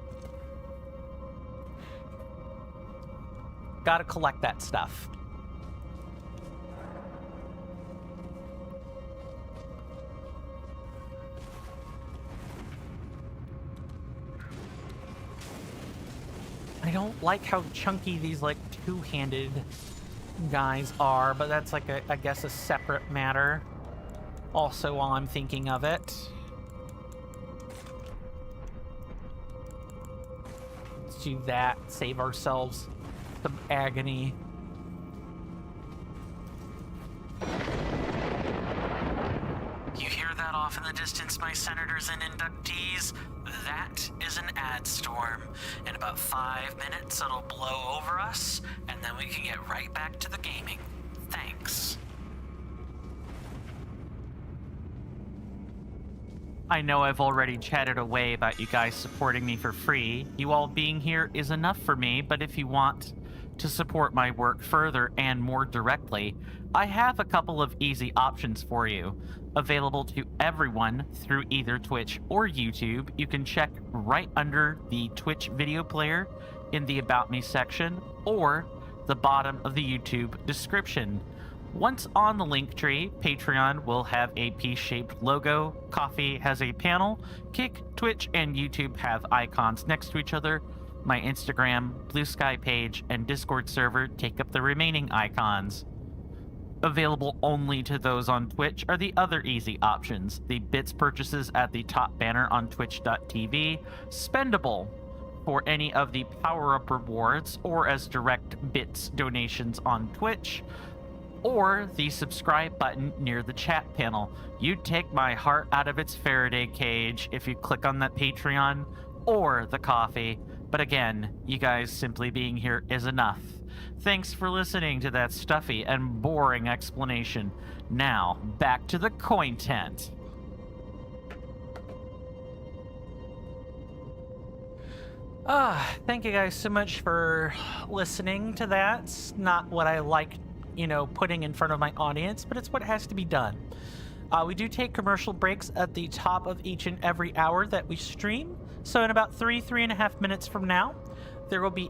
Gotta collect that stuff. I don't like how chunky these, like, two-handed guys are, but that's, like, I guess a separate matter. Also, while I'm thinking of it. Let's do that. Save ourselves some agony. You hear that off in the distance, my senators and inductees? That is an ad storm. In about 5 minutes, it'll blow over us, and then we can get right back to the gaming. Thanks. I know I've already chatted away about you guys supporting me for free. You all being here is enough for me, but if you want to support my work further and more directly, I have a couple of easy options for you. Available to everyone through either Twitch or YouTube, you can check right under the Twitch video player in the About Me section or the bottom of the YouTube description. Once on the link tree, Patreon will have a P-shaped logo, Coffee has a panel, Kick, Twitch, and YouTube have icons next to each other. My Instagram, Blue Sky page, and Discord server take up the remaining icons. Available only to those on Twitch are the other easy options. The bits purchases at the top banner on twitch.tv, spendable for any of the power-up rewards or as direct bits donations on Twitch, or the subscribe button near the chat panel. You'd take my heart out of its Faraday cage if you click on that Patreon or the coffee. But again, you guys simply being here is enough. Thanks for listening to that stuffy and boring explanation. Now, back to the content. Thank you guys so much for listening to that. It's not what I like, putting in front of my audience, but it's what has to be done. We do take commercial breaks at the top of each and every hour that we stream. So in about 3.5 minutes from now, there will be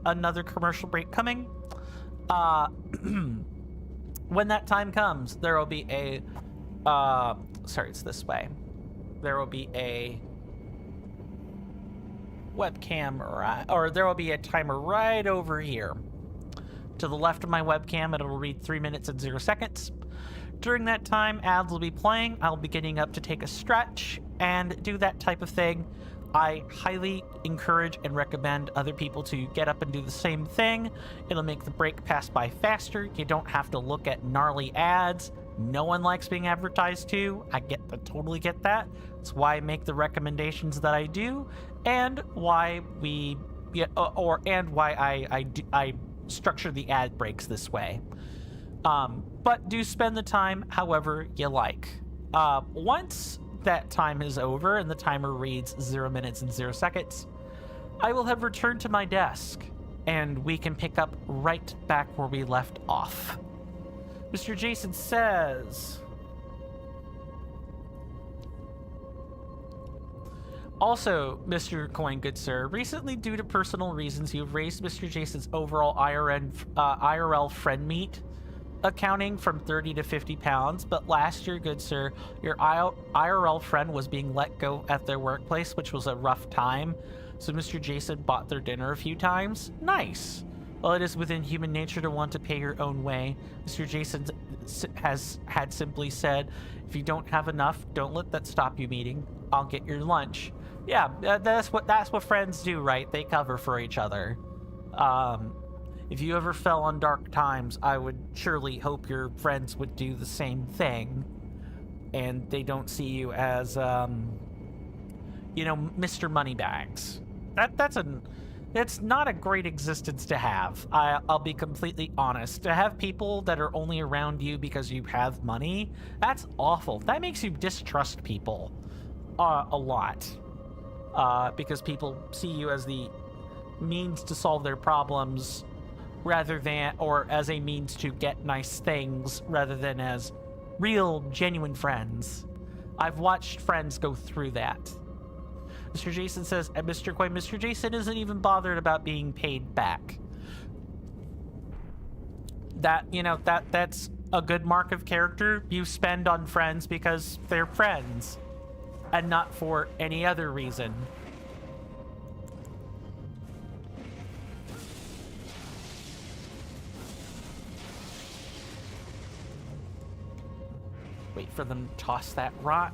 another commercial break coming. When that time comes, there will be a, it's this way. There will be a webcam, or there will be a timer right over here. To the left of my webcam, it'll read 3 minutes and 0 seconds. During that time, ads will be playing. I'll be getting up to take a stretch and do that type of thing. I highly encourage and recommend other people to get up and do the same thing. It'll make the break pass by faster. You don't have to look at gnarly ads. No one likes being advertised to. I totally get that. It's why I make the recommendations that I do, and why I structure the ad breaks this way. But do spend the time however you like. Once that time is over and the timer reads 0 minutes and 0 seconds, I will have returned to my desk and we can pick up right back where we left off. Mr. Jason says, also, Mr. Coin, good sir, recently due to personal reasons, you've raised Mr. Jason's overall IRL friend meet accounting from 30 to 50 pounds, but last year, good sir, your IRL friend was being let go at their workplace, which was a rough time, so Mr. Jason bought their dinner a few times. Nice. Well, it is within human nature to want to pay your own way. Mr. Jason had simply said, if you don't have enough, don't let that stop you meeting. I'll get your lunch. Yeah, that's what friends do, right? They cover for each other. If you ever fell on dark times, I would surely hope your friends would do the same thing, and they don't see you as, Mr. Moneybags. It's not a great existence to have. I'll be completely honest. To have people that are only around you because you have money, that's awful. That makes you distrust people a lot, because people see you as the means to solve their problems rather than, or as a means to get nice things rather than as real, genuine friends. I've watched friends go through that. Mr. Jason says, and Mr. Coin, Mr. Jason isn't even bothered about being paid back. That's a good mark of character. You spend on friends because they're friends and not for any other reason. Wait for them to toss that rock.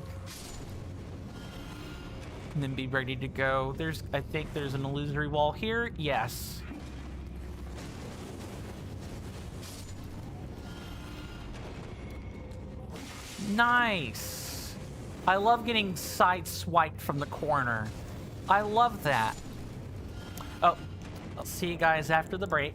And then be ready to go. I think there's an illusory wall here. Yes. Nice. I love getting side-swiped from the corner. I love that. Oh, I'll see you guys after the break.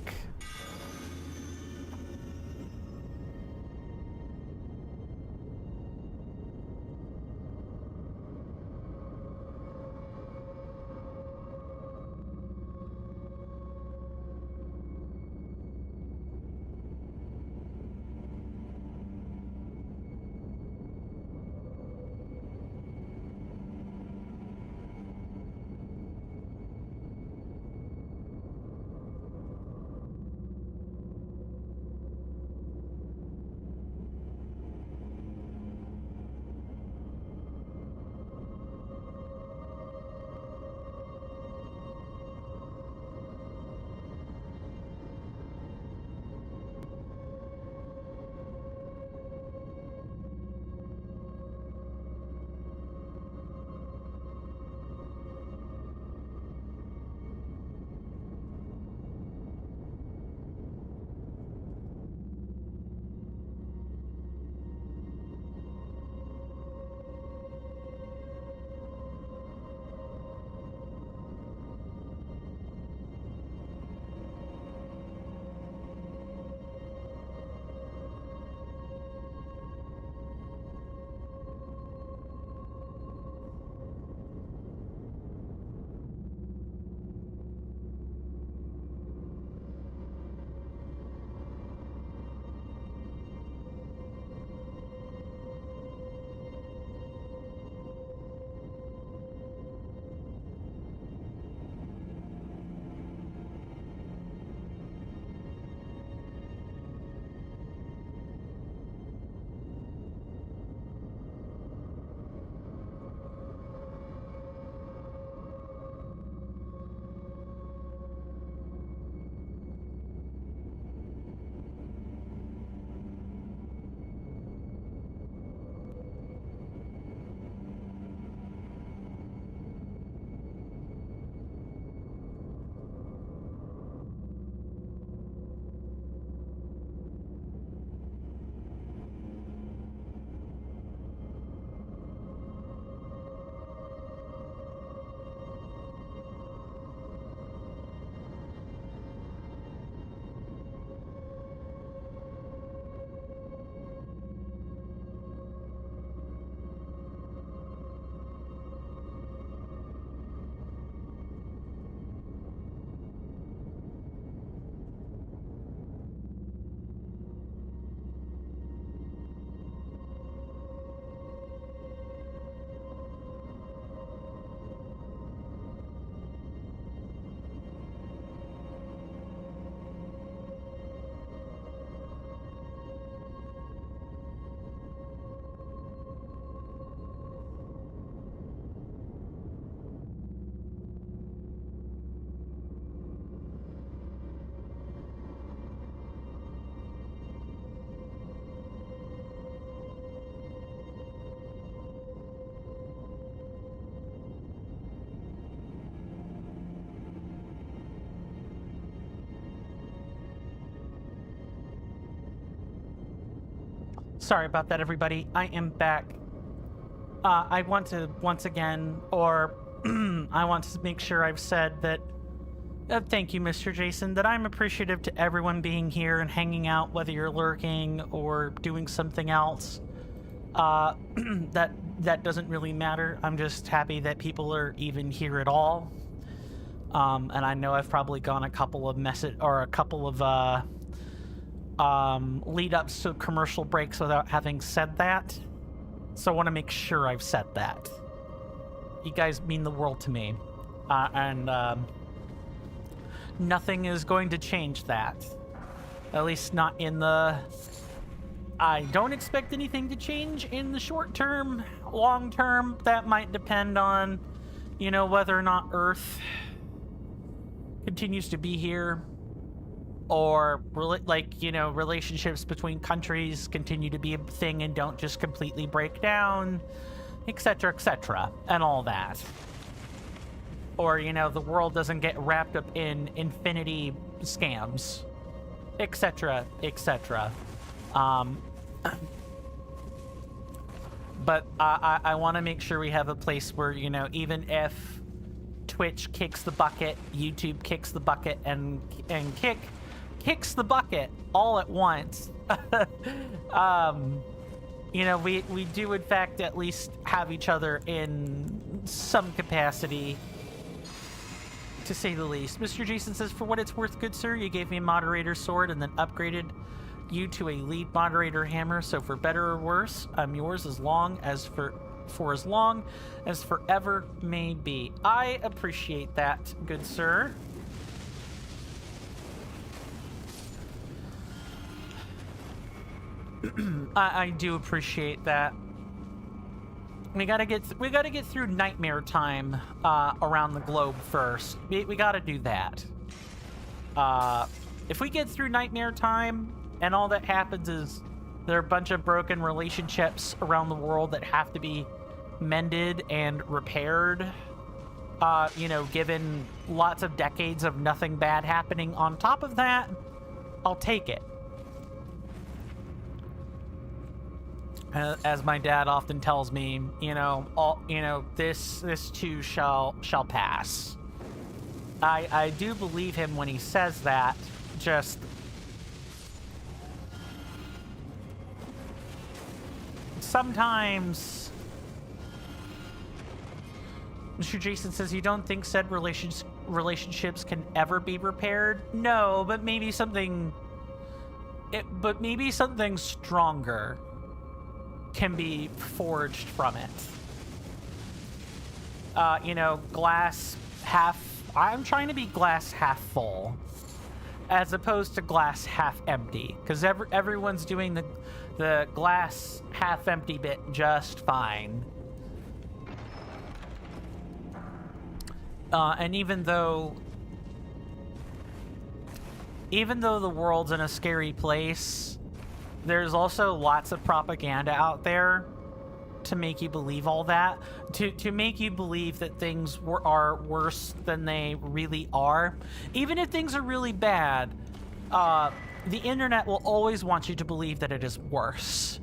Sorry about that, everybody. I am back. I want to once again, or I want to make sure I've said that. Thank you, Mr. Jason, that I'm appreciative to everyone being here and hanging out, whether you're lurking or doing something else. That doesn't really matter. I'm just happy that people are even here at all. And I know I've probably gone a couple of lead-ups to commercial breaks without having said that. So I want to make sure I've said that. You guys mean the world to me. And nothing is going to change that. At least not in the... I don't expect anything to change in the short term. Long term, that might depend on, you know, whether or not Earth continues to be here. Or, like, you know, relationships between countries continue to be a thing and don't just completely break down, etc., and all that. Or, you know, the world doesn't get wrapped up in infinity scams, etc., but I want to make sure we have a place where, you know, even if Twitch kicks the bucket, YouTube kicks the bucket, and kicks the bucket all at once, you know, we do in fact at least have each other in some capacity, to say the least. Mr. Jason says, for what it's worth, good sir, you gave me a moderator sword and then upgraded you to a lead moderator hammer, so for better or worse, I'm yours as long as for as long as forever may be. I appreciate that, good sir. I do appreciate that. We gotta get through nightmare time around the globe first. We gotta do that. If we get through nightmare time and all that happens is there are a bunch of broken relationships around the world that have to be mended and repaired, you know, given lots of decades of nothing bad happening on top of that, I'll take it. As my dad often tells me, you know, this too shall pass. I do believe him when he says that. Just sometimes, Mr. Jason says, you don't think said relationships can ever be repaired? No, but maybe something stronger can be forged from it. You know, I'm trying to be glass half full as opposed to glass half empty, because everyone's doing the glass half empty bit just fine. And even though the world's in a scary place, there's also lots of propaganda out there to make you believe all that, to make you believe that things are worse than they really are. Even if things are really bad, the internet will always want you to believe that it is worse,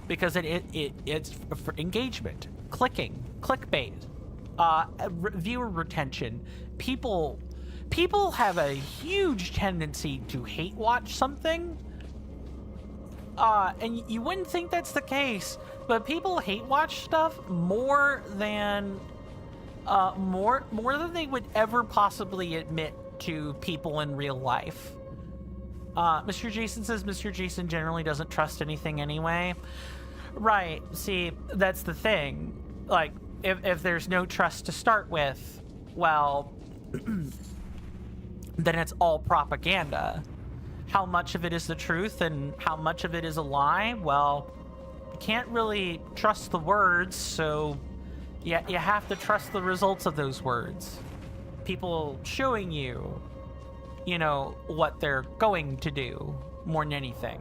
because it's for engagement, clicking, clickbait, viewer retention. People have a huge tendency to hate watch something. And you wouldn't think that's the case, but people hate watch stuff more than they would ever possibly admit to people in real life. Mr. Jason says Mr. Jason generally doesn't trust anything anyway. Right, see, that's the thing. Like, if there's no trust to start with, well, then it's all propaganda. How much of it is the truth and how much of it is a lie? Well, you can't really trust the words, so you have to trust the results of those words. People showing you, you know, what they're going to do more than anything.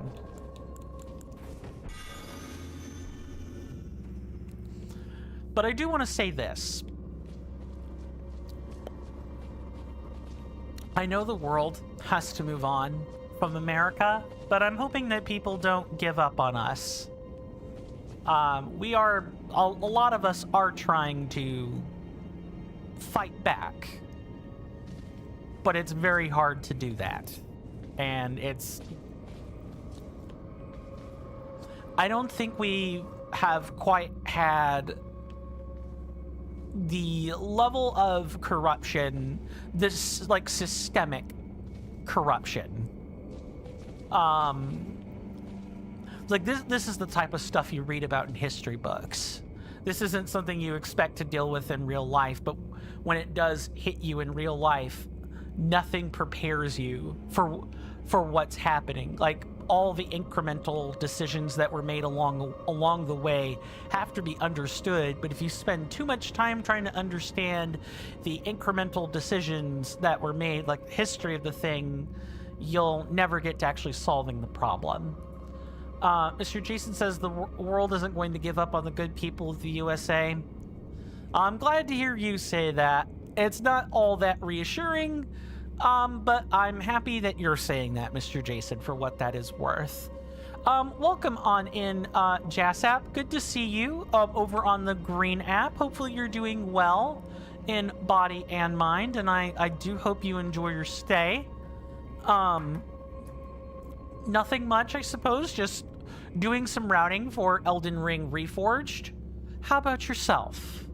But I do want to say this. I know the world has to move on. from America, but I'm hoping that people don't give up on us. We are, a lot of us are trying to fight back, but it's very hard to do that. And I don't think we have quite had the level of corruption, this like systemic corruption. Like this is the type of stuff you read about in history books. This isn't something you expect to deal with in real life, but when it does hit you in real life, nothing prepares you for what's happening. Like, all the incremental decisions that were made along the way have to be understood, but if you spend too much time trying to understand the incremental decisions that were made, like the history of the thing, you'll never get to actually solving the problem. Mr. Jason says the world isn't going to give up on the good people of the USA. I'm glad to hear you say that. It's not all that reassuring, but I'm happy that you're saying that, Mr. Jason, for what that is worth. Welcome on in, Jassap. Good to see you over on the green app. Hopefully you're doing well in body and mind, and I do hope you enjoy your stay. Nothing much, I suppose, just doing some routing for Elden Ring Reforged. How about yourself?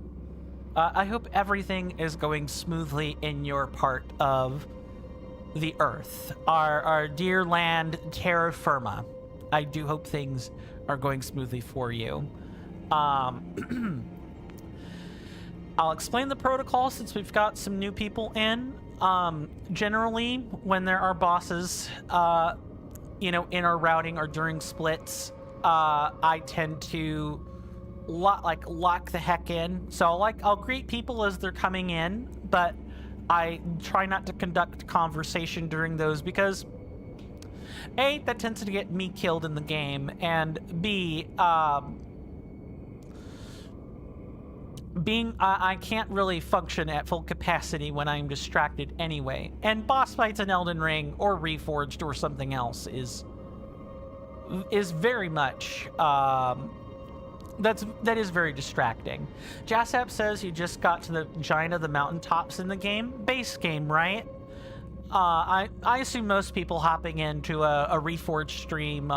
I hope everything is going smoothly in your part of the Earth, our dear land, terra firma. I do hope things are going smoothly for you. I'll explain the protocol since we've got some new people in. Generally, when there are bosses, in our routing or during splits, I tend to lock the heck in. So I'll greet people as they're coming in, but I try not to conduct conversation during those because A, that tends to get me killed in the game, and B, I can't really function at full capacity when I'm distracted anyway. And boss fights in Elden Ring or Reforged or something else is very much that is very distracting. Jassap says you just got to the giant of the mountaintops in the game. Base game, right? I assume most people hopping into a Reforged stream,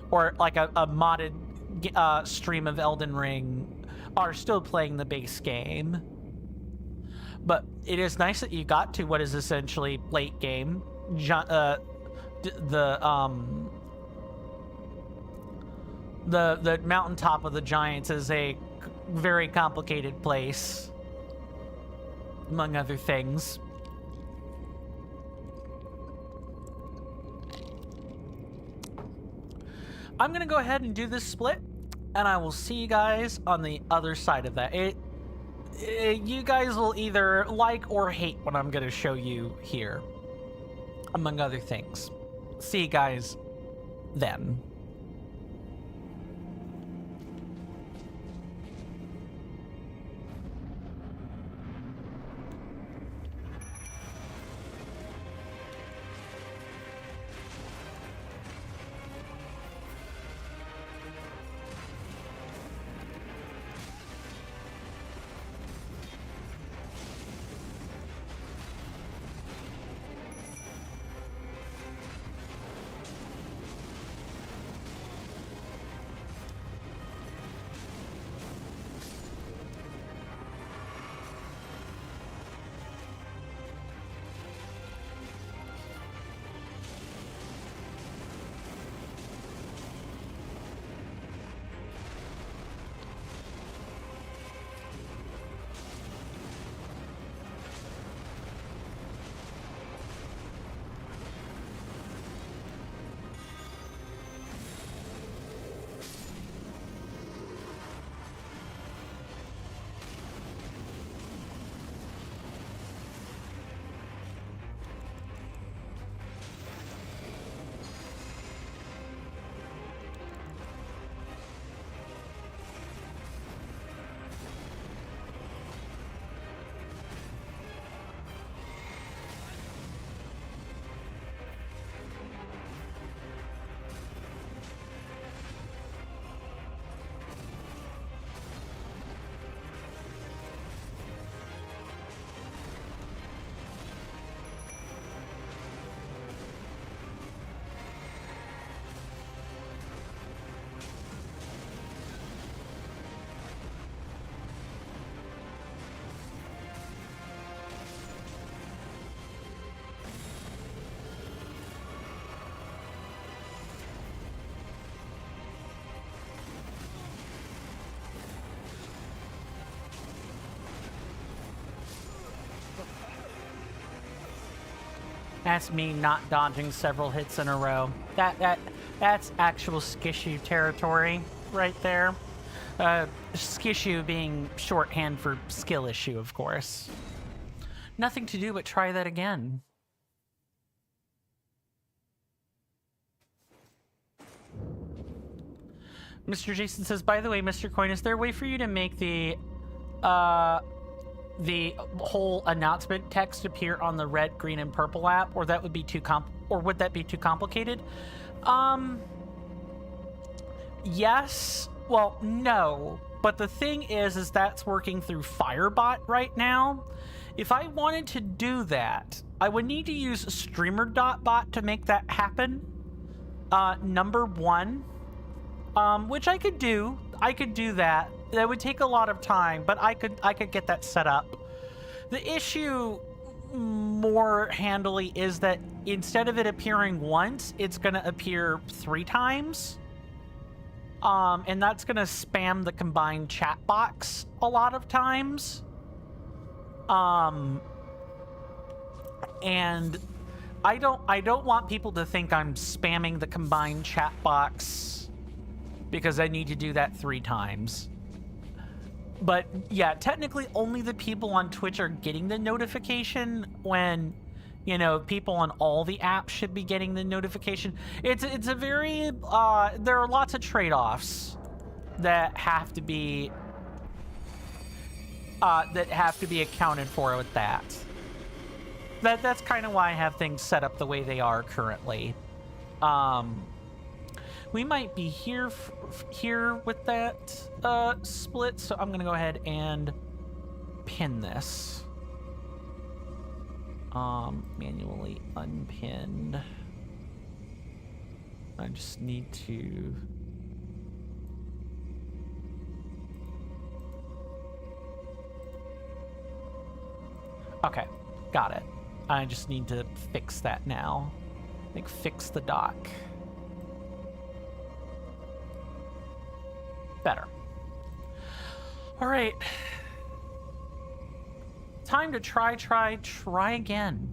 or like a modded stream of Elden Ring, are still playing the base game. But it is nice that you got to what is essentially late game. The mountaintop of the giants is a very complicated place, among other things. I'm gonna go ahead and do this split, and I will see you guys on the other side of that. You guys will either like or hate what I'm gonna show you here, among other things. See you guys then. That's me not dodging several hits in a row. That's actual skishu territory right there. Skishu being shorthand for skill issue, of course. Nothing to do but try that again. Mr. Jason says, by the way, Mr. Coin, is there a way for you to make the whole announcement text appear on the red, green, and purple app, or that would be too would that be too complicated? Yes. Well, no. But the thing is that's working through Firebot right now. If I wanted to do that, I would need to use streamer.bot to make that happen. Number one. Which I could do. I could do that. That would take a lot of time, but I could get that set up. The issue more handily is that instead of it appearing once, it's going to appear 3 times. And that's going to spam the combined chat box a lot of times. And I don't want people to think I'm spamming the combined chat box because I need to do that 3 times. But yeah, technically only the people on Twitch are getting the notification when, you know, people on all the apps should be getting the notification. It's a very, there are lots of trade-offs that have to be accounted for with that. That's kind of why I have things set up the way they are currently. We might be here with that split, so I'm gonna go ahead and pin this. Manually unpinned. I just need to... Okay, got it. I just need to fix that now. Like, fix the dock. Better. All right. Time to try again.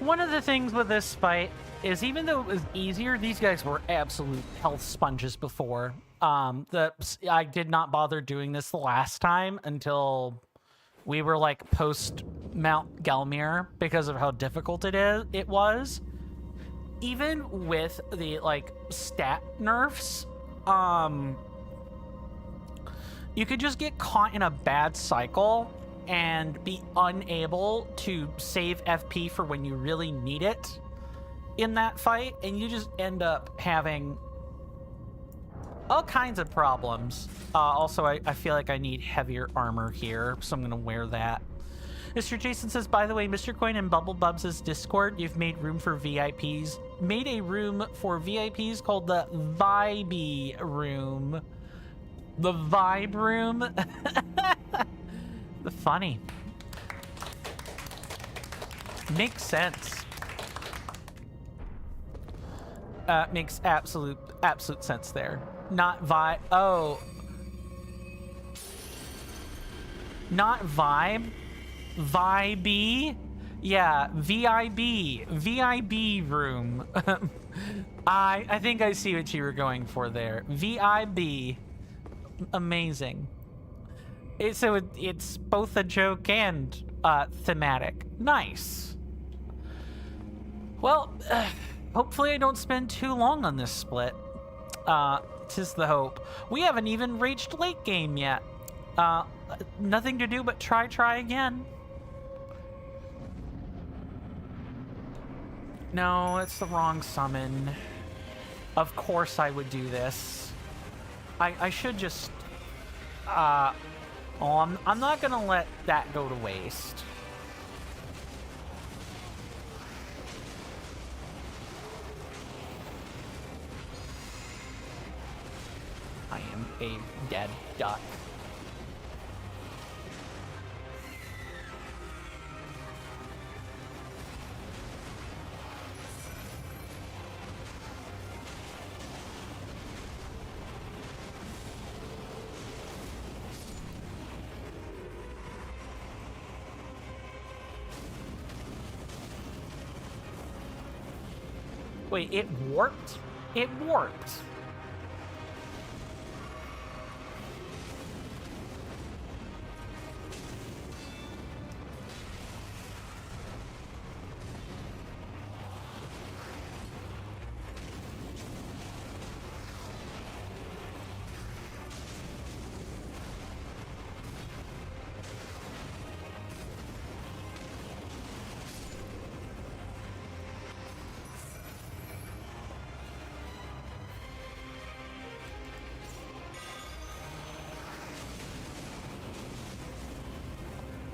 One of the things with this fight is even though it was easier, these guys were absolute health sponges before. I did not bother doing this the last time until we were like post Mount Gelmir because of how difficult it was. Even with the like stat nerfs, you could just get caught in a bad cycle and be unable to save FP for when you really need it in that fight, and you just end up having all kinds of problems. Also, I feel like I need heavier armor here, so I'm gonna wear that. Mr. Jason says, by the way, Mr. Coin and Bubble Bubs' Discord, you've made room for VIPs. Made a room for VIPs called the Vibe Room. The Vibe Room? Funny. Makes sense. Makes absolute sense there. Not vibe. Oh. Not vibe. Vibe. Yeah, VIB. VIB room. I think I see what you were going for there. VIB. Amazing. So it's both a joke and thematic. Nice. Well, hopefully I don't spend too long on this split. Tis the hope. We haven't even reached late game yet. Nothing to do but try again. No, it's the wrong summon. Of course I would do this. I should just... Oh, I'm not gonna let that go to waste. I am a dead duck. Wait, it warped? It warped.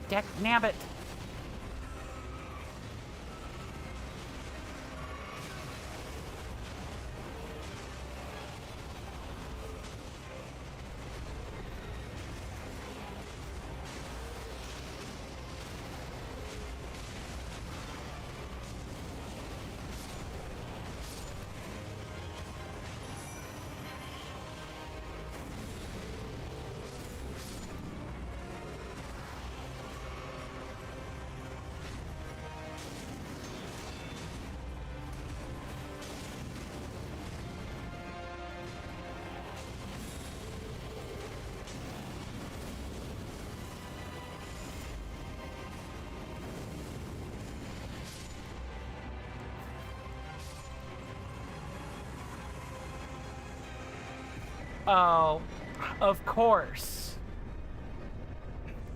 Deck nabbit. Oh, of course.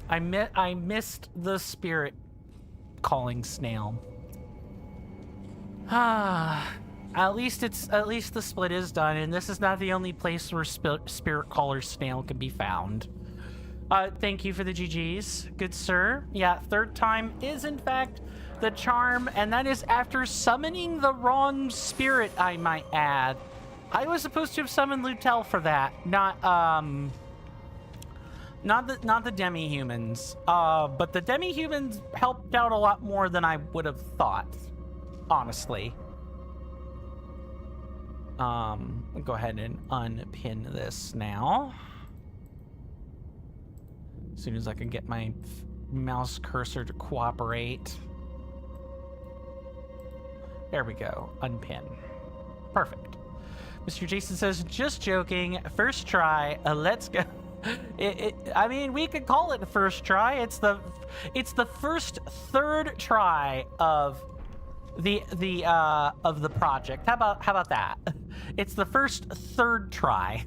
I missed the spirit calling snail. Ah, at least the split is done, and this is not the only place where spirit caller snail can be found. Thank you for the GGs, good sir. Yeah, third time is in fact the charm, and that is after summoning the wrong spirit, I might add. I was supposed to have summoned Lutel for that, not the demi-humans. But the demi-humans helped out a lot more than I would have thought, honestly. I'll go ahead and unpin this now. As soon as I can get my mouse cursor to cooperate. There we go. Unpin. Perfect. Mr. Jason says, just joking. First try. Let's go. I mean, we could call it the first try. It's the first third try of the project. How about that? It's the first third try.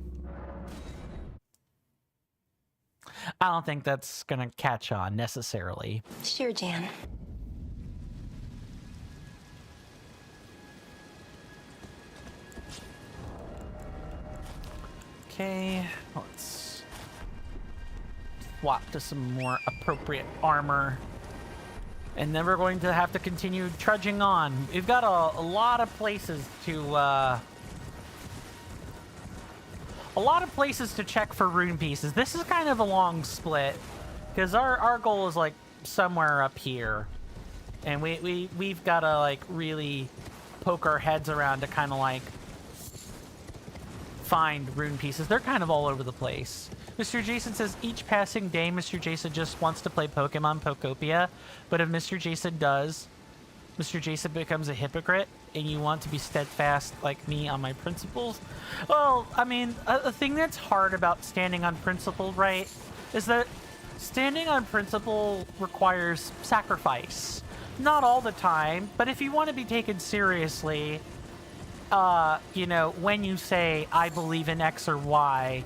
I don't think that's gonna catch on necessarily. Sure, Jan. Okay, let's swap to some more appropriate armor. And then we're going to have to continue trudging on. We've got a lot of places to check for rune pieces. This is kind of a long split because our goal is like somewhere up here, and we've got to like really poke our heads around to kind of like find rune pieces. They're kind of all over the place. Mr. Jason says, each passing day, Mr. Jason just wants to play Pokemon Pokopia, but if Mr. Jason does, Mr. Jason becomes a hypocrite, and you want to be steadfast like me on my principles. Well, I mean, a thing that's hard about standing on principle, right, is that standing on principle requires sacrifice. Not all the time, but if you want to be taken seriously, you know, when you say, I believe in X or Y,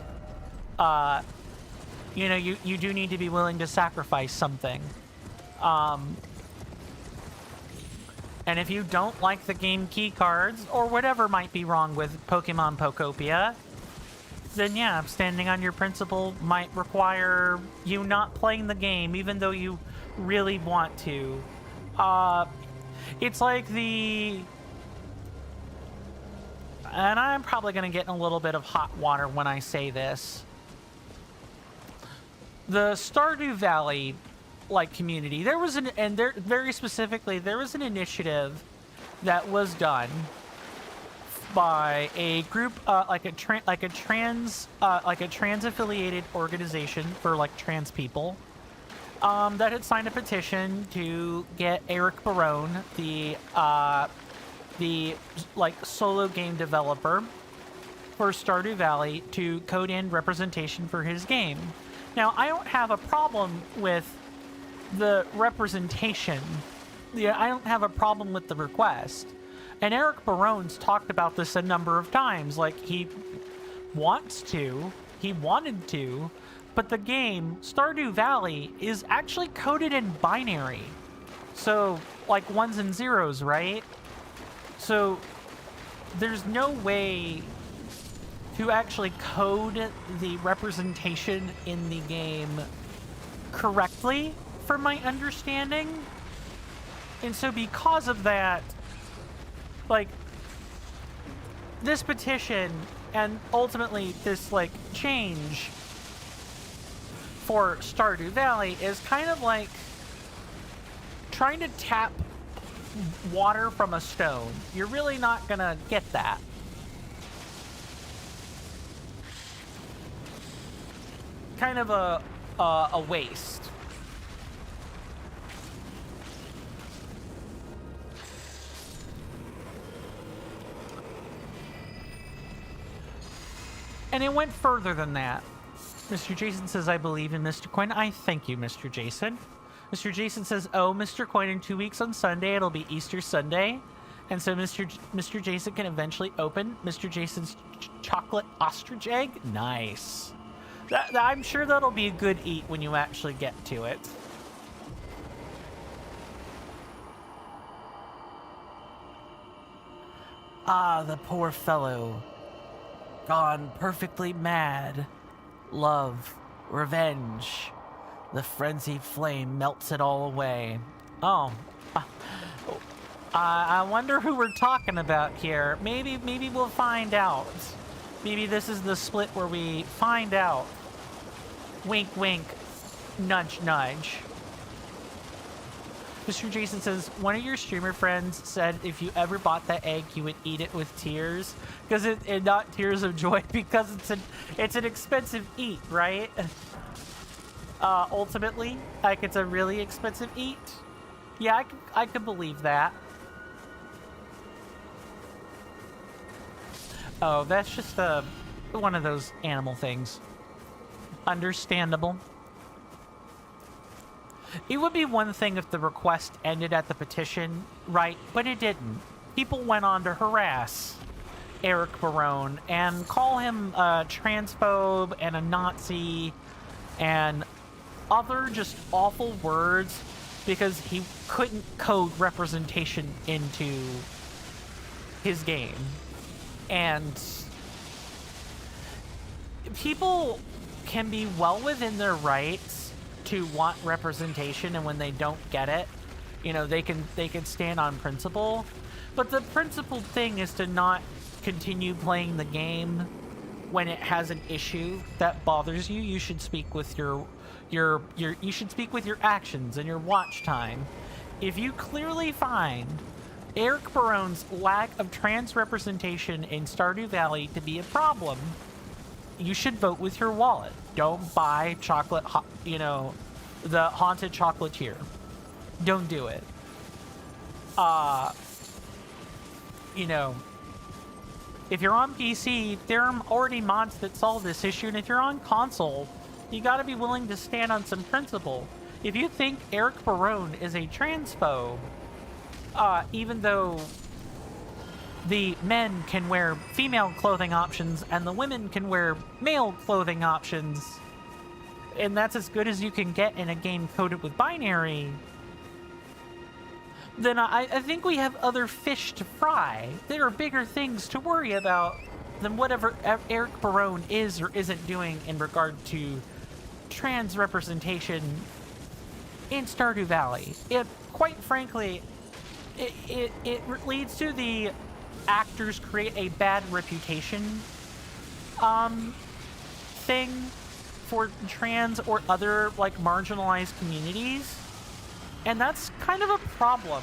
you know, you do need to be willing to sacrifice something. And if you don't like the game key cards, or whatever might be wrong with Pokemon Pokopia, then yeah, standing on your principle might require you not playing the game, even though you really want to. It's like the... And I'm probably going to get in a little bit of hot water when I say this. The Stardew Valley like community, there was very specifically, there was an initiative that was done by a group like a trans affiliated organization for like trans people that had signed a petition to get Eric Barone, the like solo game developer for Stardew Valley, to code in representation for his game. Now, I don't have a problem with the representation. Yeah, I don't have a problem with the request. And Eric Barone's talked about this a number of times. Like, he wants to, he wanted to, but the game, Stardew Valley, is actually coded in binary. So, like ones and zeros, right? So, there's no way to actually code the representation in the game correctly, from my understanding. And so because of that, like, this petition and ultimately this like change for Stardew Valley is kind of like trying to tap water from a stone. You're really not gonna get that. Kind of a waste. And it went further than that. Mr. Jason says, I believe in Mr. Coin. I thank you, Mr. Jason. Mr. Jason says, oh, Mr. Coin, in 2 weeks on Sunday, it'll be Easter Sunday. And so Mr. Jason can eventually open Mr. Jason's chocolate ostrich egg. Nice. I'm sure that'll be a good eat when you actually get to it. Ah, the poor fellow. Gone perfectly mad. Love, revenge. The frenzied flame melts it all away. Oh. I wonder who we're talking about here. Maybe we'll find out. Maybe this is the split where we find out. Wink, wink. Nudge, nudge. Mr. Jason says, one of your streamer friends said if you ever bought that egg, you would eat it with tears. Because it not tears of joy, because it's an expensive eat, right? Ultimately, like, it's a really expensive eat. Yeah, I could believe that. Oh, that's just one of those animal things. Understandable. It would be one thing if the request ended at the petition, right? But it didn't. People went on to harass Eric Barone and call him a transphobe and a Nazi and other just awful words because he couldn't code representation into his game. And people can be well within their rights to want representation, and when they don't get it, you know, they can stand on principle. But the principled thing is to not continue playing the game when it has an issue that bothers you. You should speak with you should speak with your actions and your watch time. If you clearly find Eric Barone's lack of trans representation in Stardew Valley to be a problem, you should vote with your wallet. Don't buy chocolate, you know, the haunted chocolatier. Don't do it. You know, if you're on PC, there are already mods that solve this issue, and if you're on console, you gotta be willing to stand on some principle. If you think Eric Barone is a transphobe, even though the men can wear female clothing options and the women can wear male clothing options, and that's as good as you can get in a game coded with binary, then I think we have other fish to fry. There are bigger things to worry about than whatever Eric Barone is or isn't doing in regard to trans representation in Stardew Valley. It, quite frankly, it leads to the actors create a bad reputation thing for trans or other, like, marginalized communities. And that's kind of a problem.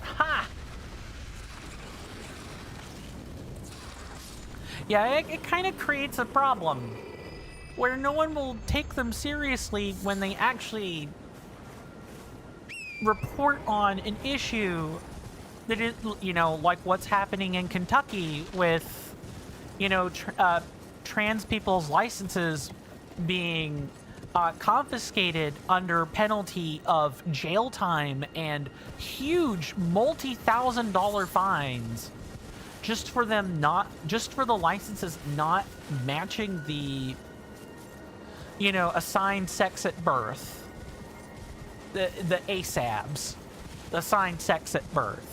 Ha! Yeah, it kind of creates a problem where no one will take them seriously when they actually report on an issue that is, you know, like what's happening in Kentucky with, you know, trans people's licenses being confiscated under penalty of jail time and huge multi-$1,000 fines just for the licenses not matching the, you know, assigned sex at birth, the ASABs, the assigned sex at birth.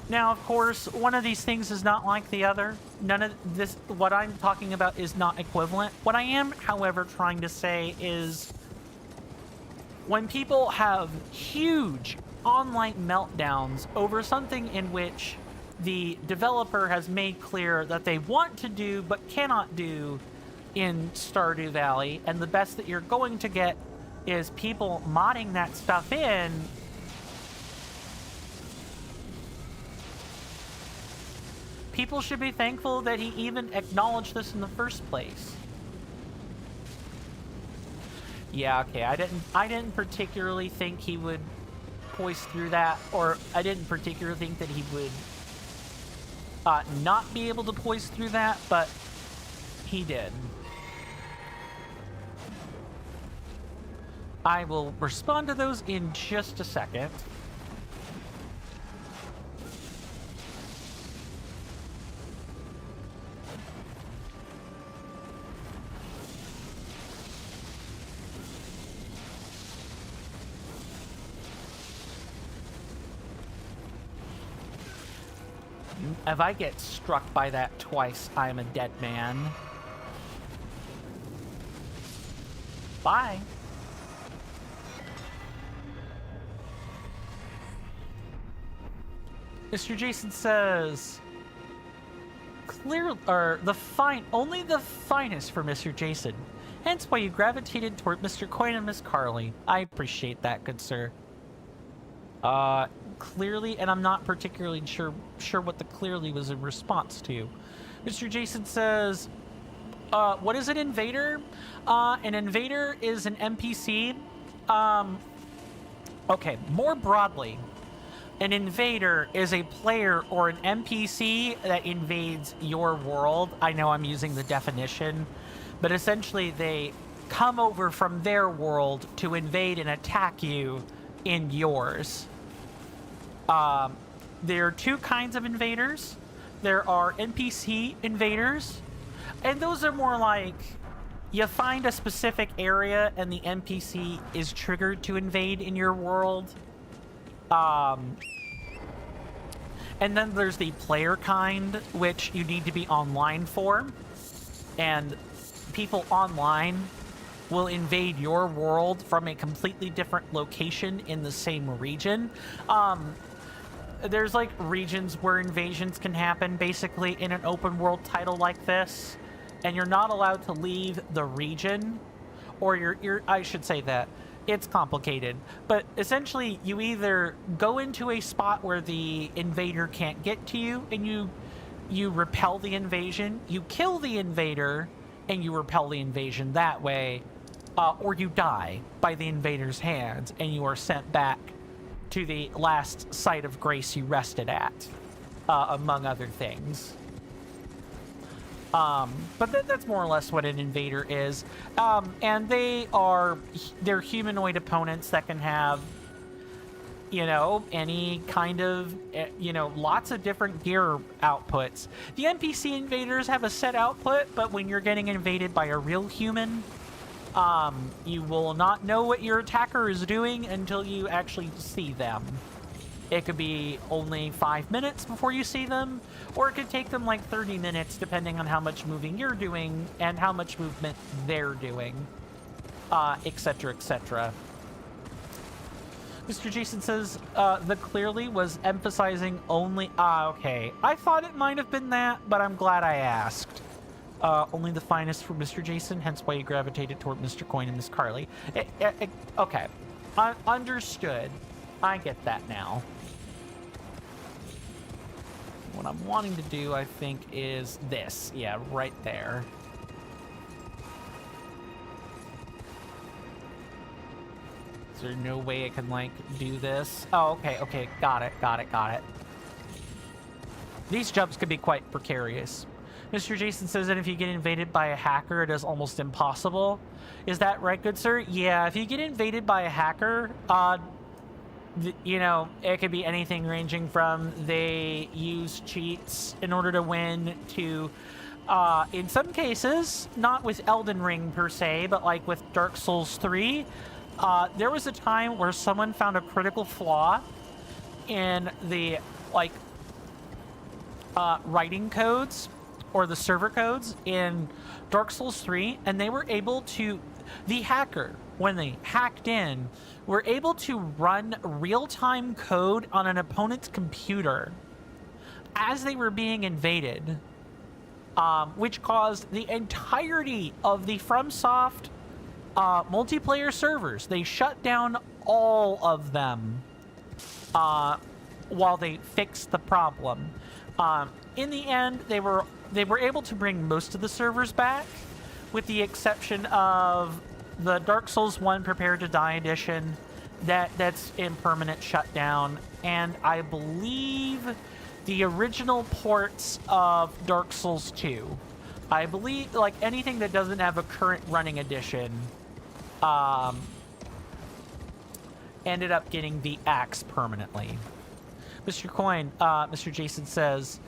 Now, of course, one of these things is not like the other. None of this, what I'm talking about, is not equivalent. What I am, however, trying to say is when people have huge online meltdowns over something in which the developer has made clear that they want to do but cannot do in Stardew Valley, and the best that you're going to get is people modding that stuff in, people should be thankful that he even acknowledged this in the first place. Yeah, okay, I didn't particularly think he would poise through that, or I didn't particularly think that he would not be able to poise through that, but he did. I will respond to those in just a second. If I get struck by that twice, I'm a dead man. Bye. Mr. Jason says, only the finest for Mr. Jason. Hence why you gravitated toward Mr. Coin and Miss Carly. I appreciate that, good sir. Clearly, and I'm not particularly sure what the clearly was in response to. Mr. Jason says, what is an invader? An invader is an NPC. Okay, more broadly, an invader is a player or an NPC that invades your world. I know I'm using the definition, but essentially they come over from their world to invade and attack you in yours. There are two kinds of invaders. There are NPC invaders, and those are more like you find a specific area and the NPC is triggered to invade in your world. And then there's the player kind, which you need to be online for. And people online will invade your world from a completely different location in the same region. There's like regions where invasions can happen basically in an open world title like this, and you're not allowed to leave the region, or I should say that it's complicated, but essentially you either go into a spot where the invader can't get to you and you repel the invasion, you kill the invader and you repel the invasion that way, or you die by the invader's hands and you are sent back to the last site of grace you rested at, among other things. But that's more or less what an invader is. And they're humanoid opponents that can have, any kind of, lots of different gear outputs. The NPC invaders have a set output, but when you're getting invaded by a real human, you will not know what your attacker is doing until you actually see them. It could be only 5 minutes before you see them, or it could take them like 30 minutes depending on how much moving you're doing and how much movement they're doing, etc., etc. Mr. Jason says, the clearly was emphasizing only... okay. I thought it might have been that, but I'm glad I asked. Only the finest for Mr. Jason, hence why you gravitated toward Mr. Coin and Miss Carly. Okay. Understood. I get that now. What I'm wanting to do, I think, is this. Yeah, right there. Is there no way it can, like, do this? Oh, okay, okay. Got it. These jumps could be quite precarious. Mr. Jason says that if you get invaded by a hacker, it is almost impossible. Is that right, good sir? Yeah, if you get invaded by a hacker, it could be anything ranging from they use cheats in order to win to, in some cases, not with Elden Ring per se, but like with Dark Souls 3, there was a time where someone found a critical flaw in the, writing codes or the server codes in Dark Souls 3, and they were able to, the hacker, when they hacked in, were able to run real-time code on an opponent's computer as they were being invaded, which caused the entirety of the FromSoft multiplayer servers. They shut down all of them while they fixed the problem. In the end, they were able to bring most of the servers back, with the exception of the Dark Souls 1 Prepare to Die edition that's in permanent shutdown, and I believe the original ports of Dark Souls 2. I believe, like, anything that doesn't have a current running edition ended up getting the axe permanently. Mr. Coin, Mr. Jason says,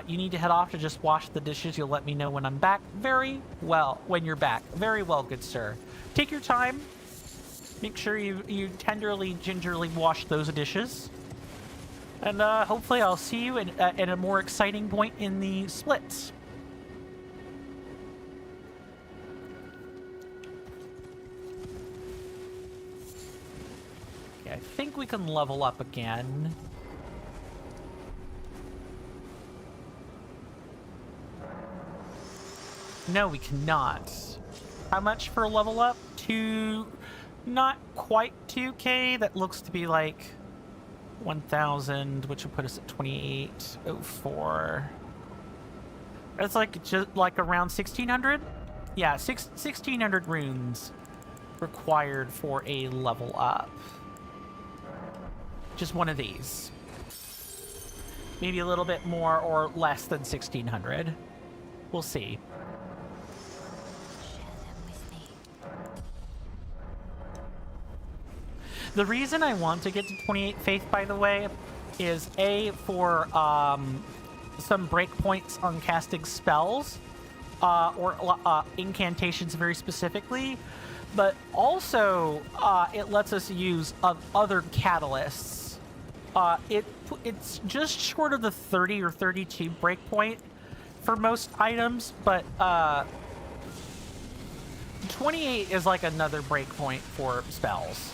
you need to head off to just wash the dishes. You'll let me know when I'm back. Very well, when you're back. Very well, good sir. Take your time. Make sure you tenderly, gingerly wash those dishes. And hopefully I'll see you at a more exciting point in the splits. Okay, I think we can level up again. No, we cannot. How much for a level up? Not quite 2K. That looks to be like 1,000, which will put us at 2804. It's like just like around 1,600. Yeah, 1,600 runes required for a level up. just one of these. Maybe a little bit more or less than 1600. We'll see. Share them with me. The reason I want to get to 28 Faith, by the way, is A, for some breakpoints on casting spells, or incantations very specifically, but also it lets us use other catalysts. It's just short of the 30 or 32 breakpoint for most items, but 28 is like another breakpoint for spells.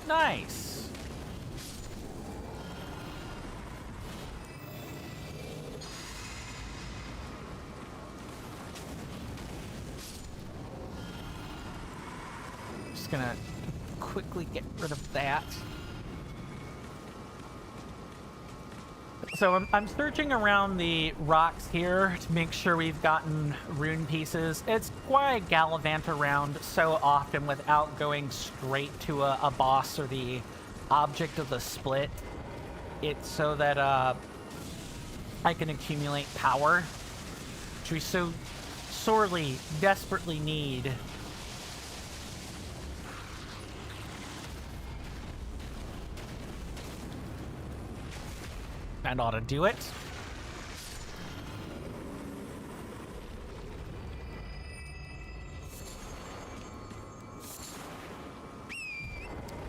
Nice. Just gonna quickly get rid of that. So I'm searching around the rocks here to make sure we've gotten rune pieces. It's why I gallivant around so often without going straight to a boss or the object of the split. It's so that I can accumulate power, which we so sorely, desperately need. And ought to do it.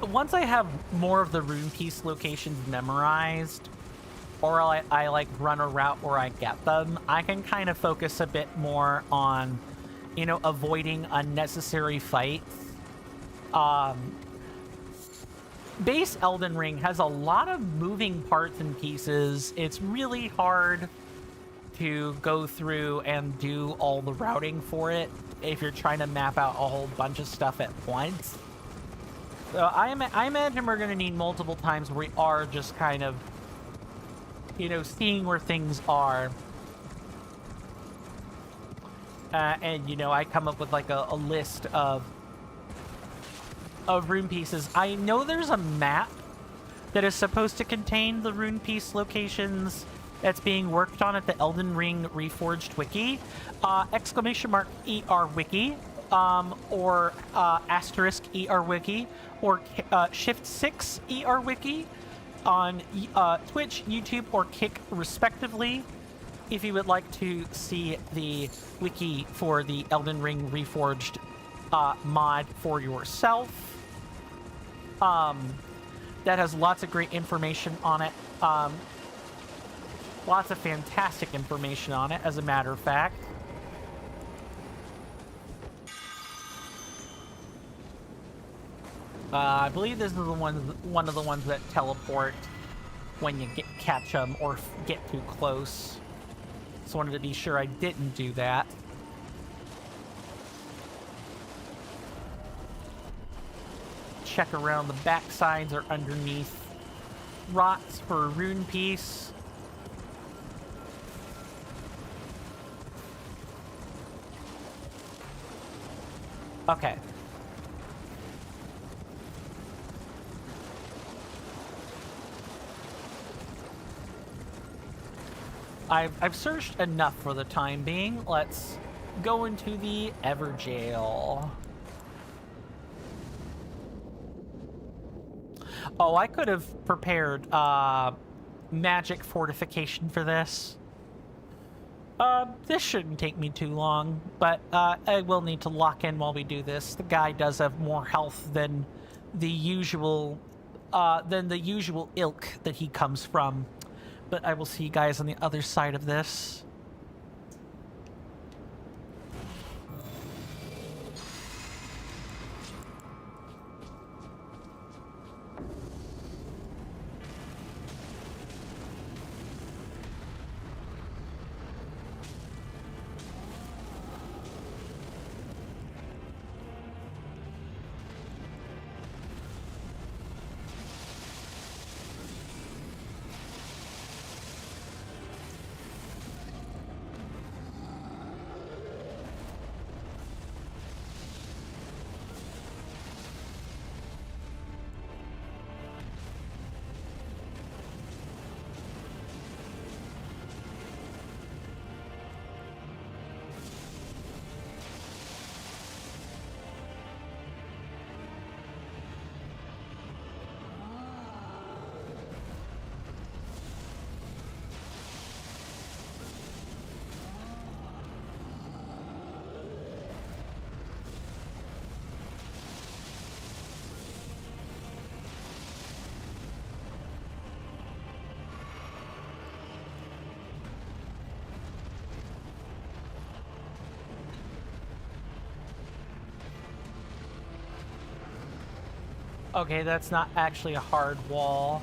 Once I have more of the rune piece locations memorized, or I like run a route where I get them, I can kind of focus a bit more on, you know, avoiding unnecessary fights. Base Elden Ring has a lot of moving parts and pieces. It's really hard to go through and do all the routing for it if you're trying to map out a whole bunch of stuff at once. So I imagine we're going to need multiple times where we are just kind of, you know, seeing where things are. And, you know, I come up with like a list of rune pieces. I know there's a map that is supposed to contain the rune piece locations that's being worked on at the Elden Ring Reforged wiki. Exclamation mark ER wiki, or asterisk ER wiki, or shift 6 ER wiki on Twitch, YouTube, or Kick respectively, if you would like to see the wiki for the Elden Ring Reforged mod for yourself. That has lots of great information on it. Lots of fantastic information on it, as a matter of fact. I believe this is one of the ones that teleport when you catch them or get too close. Just wanted to be sure I didn't do that. Check around the backsides or underneath rocks for a rune piece. Okay. I've searched enough for the time being. Let's go into the Everjail. Oh, I could have prepared magic fortification for this. This shouldn't take me too long, but I will need to lock in while we do this. The guy does have more health than the usual ilk that he comes from. But I will see you guys on the other side of this. Okay, that's not actually a hard wall.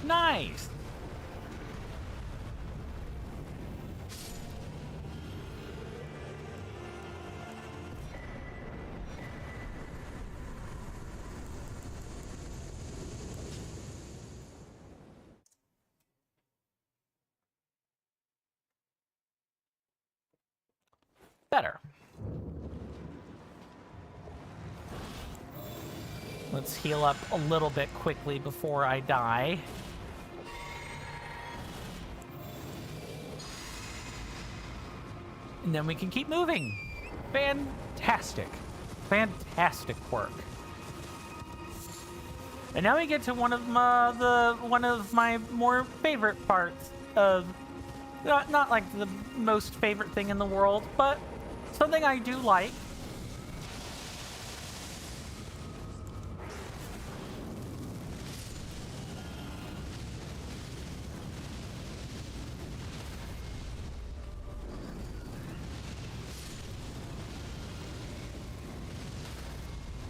Nice. Better. Let's heal up a little bit quickly before I die. And then we can keep moving. Fantastic. Fantastic work. And now we get to one of my more favorite parts of not like the most favorite thing in the world, but something I do like.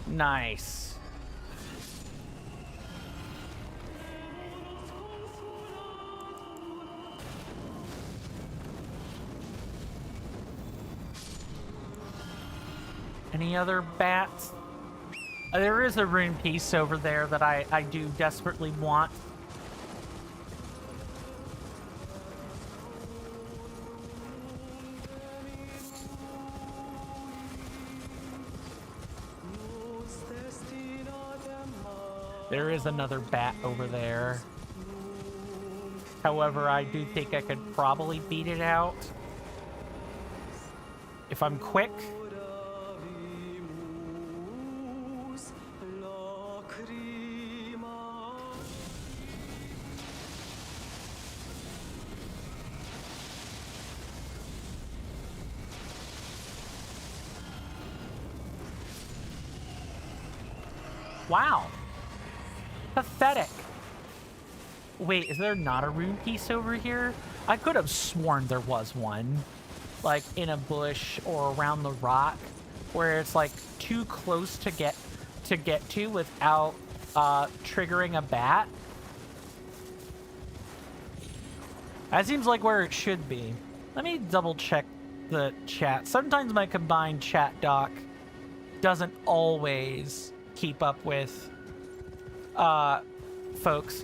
Nice. Any other bats? There is a rune piece over there that I do desperately want. There is another bat over there. However, I do think I could probably beat it out if I'm quick. Wow. Pathetic. Wait, is there not a rune piece over here? I could have sworn there was one. Like in a bush or around the rock where it's like too close to get to without triggering a bat. That seems like where it should be. Let me double check the chat. Sometimes my combined chat doc doesn't always keep up with folks.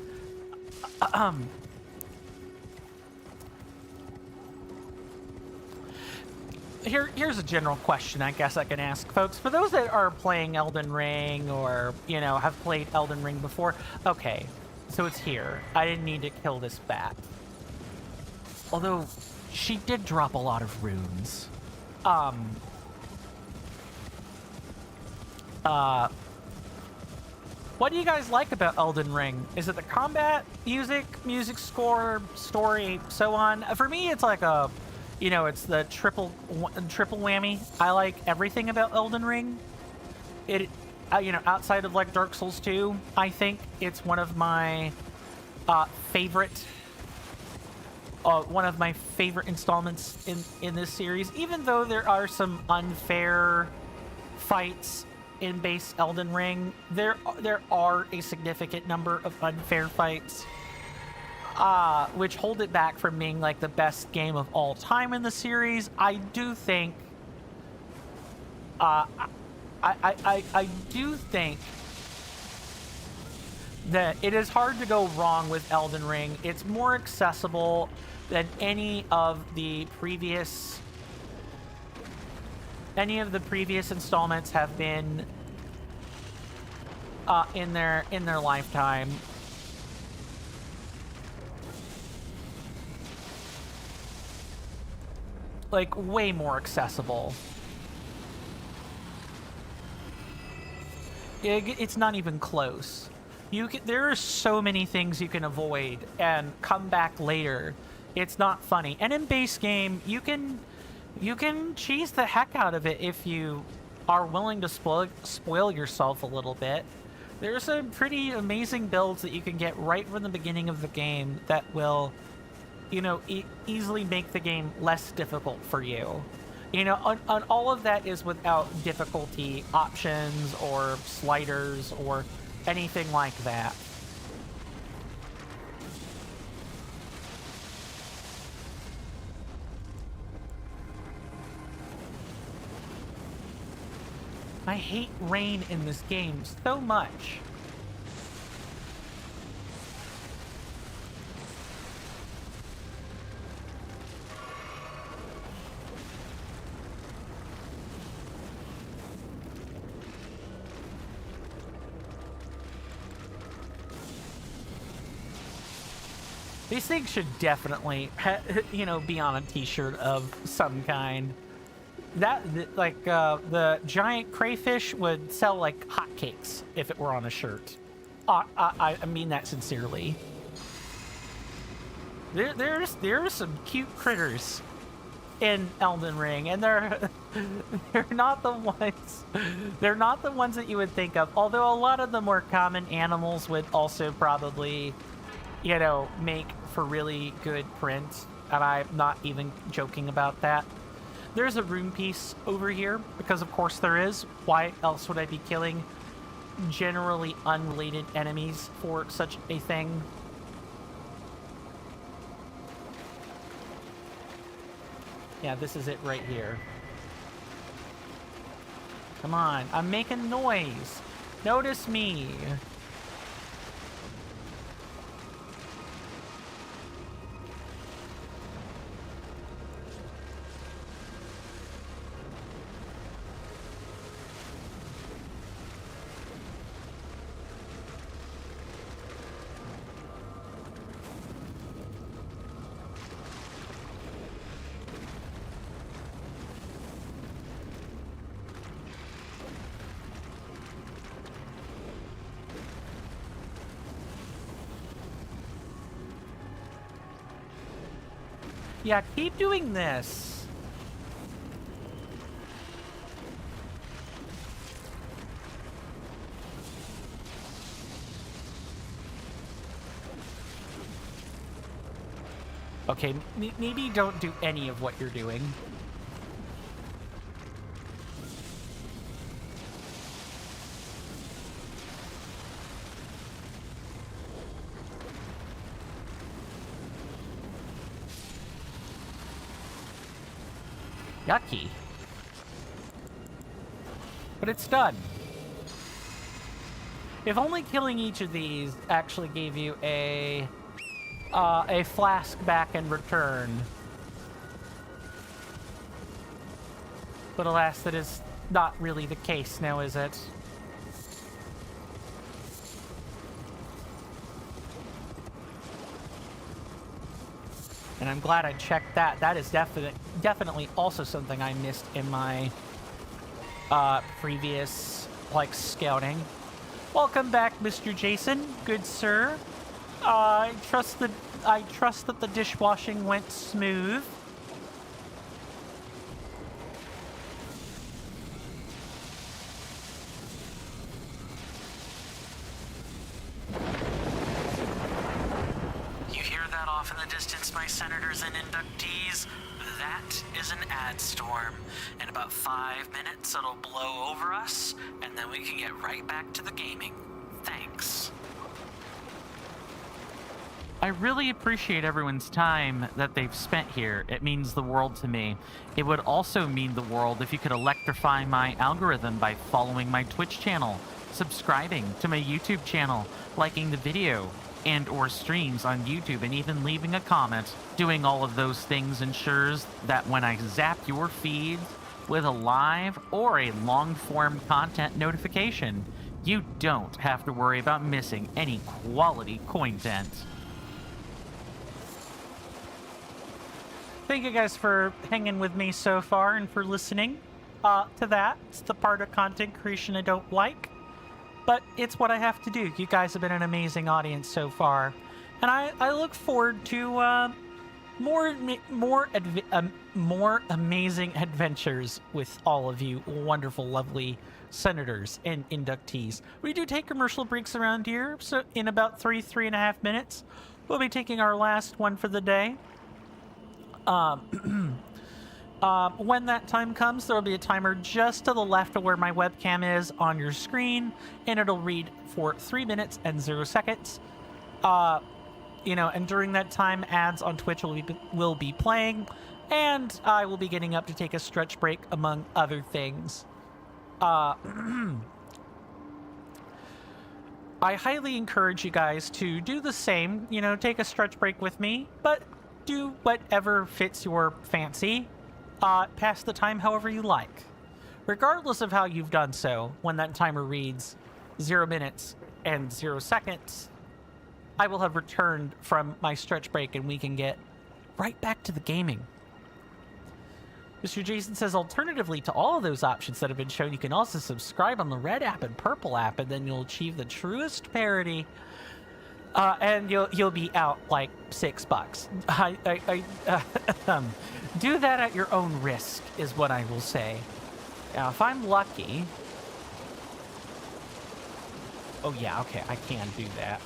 Here's a general question I guess I can ask folks. For those that are playing Elden Ring or, you know, have played Elden Ring before, okay, so it's here. I didn't need to kill this bat. Although, she did drop a lot of runes. What do you guys like about Elden Ring? Is it the combat, music score, story, so on? For me, it's like a, you know, it's the triple whammy. I like everything about Elden Ring. It, you know, outside of like Dark Souls 2, I think it's one of my favorite installments in this series. Even though there are some unfair fights in base Elden Ring, there are a significant number of unfair fights, which hold it back from being like the best game of all time in the series. I do think, I do think that it is hard to go wrong with Elden Ring. It's more accessible than any of the previous installments have been in their lifetime. Like, way more accessible. It's not even close. There are so many things you can avoid and come back later It's not funny. And in base game, you can cheese the heck out of it if you are willing to spoil yourself a little bit. There's some pretty amazing builds that you can get right from the beginning of the game that will, you know, easily make the game less difficult for you. You know, and all of that is without difficulty options or sliders or anything like that. I hate rain in this game so much. These things should definitely, you know, be on a t-shirt of some kind. The giant crayfish would sell like hotcakes if it were on a shirt. I mean that sincerely. There are some cute critters in Elden Ring, and they're not the ones that you would think of. Although a lot of the more common animals would also probably, you know, make for really good prints, and I'm not even joking about that. There's a rune piece over here, because of course there is. Why else would I be killing generally unrelated enemies for such a thing? Yeah, this is it right here. Come on, I'm making noise. Notice me. Yeah, keep doing this. Okay, maybe don't do any of what you're doing. Yucky. But it's done. If only killing each of these actually gave you a flask back in return. But alas, that is not really the case now, is it? And I'm glad I checked that. That is definitely also something I missed in my previous, like, scouting. Welcome back, Mr. Jason. Good sir. I trust that the dishwashing went smooth. You hear that off in the distance, my senators and inductees? That is an ad storm. In about 5 minutes, it'll blow over us, and then we can get right back to the gaming. Thanks. I really appreciate everyone's time that they've spent here. It means the world to me. It would also mean the world if you could electrify my algorithm by following my Twitch channel, subscribing to my YouTube channel, liking the video and or streams on YouTube, and even leaving a comment. Doing all of those things ensures that when I zap your feed with a live or a long-form content notification, you don't have to worry about missing any quality content. Thank you guys for hanging with me so far and for listening to that. It's the part of content creation I don't like, but it's what I have to do. You guys have been an amazing audience so far, and I look forward to more amazing adventures with all of you wonderful, lovely senators and inductees. We do take commercial breaks around here, so in about 3.5 minutes, we'll be taking our last one for the day. When that time comes, there will be a timer just to the left of where my webcam is on your screen, and it'll read for 3 minutes and 0 seconds. And during that time, ads on Twitch will be playing, and I will be getting up to take a stretch break, among other things. I highly encourage you guys to do the same, take a stretch break with me, but do whatever fits your fancy. Pass the time however you like. Regardless of how you've done so, when that timer reads 0 minutes and 0 seconds, I will have returned from my stretch break and we can get right back to the gaming. Mr. Jason says, alternatively to all of those options that have been shown, you can also subscribe on the red app and purple app, and then you'll achieve the truest parity. And you'll be out like $6. Do that at your own risk, is what I will say. Now, if I'm lucky... Oh, yeah, okay, I can do that.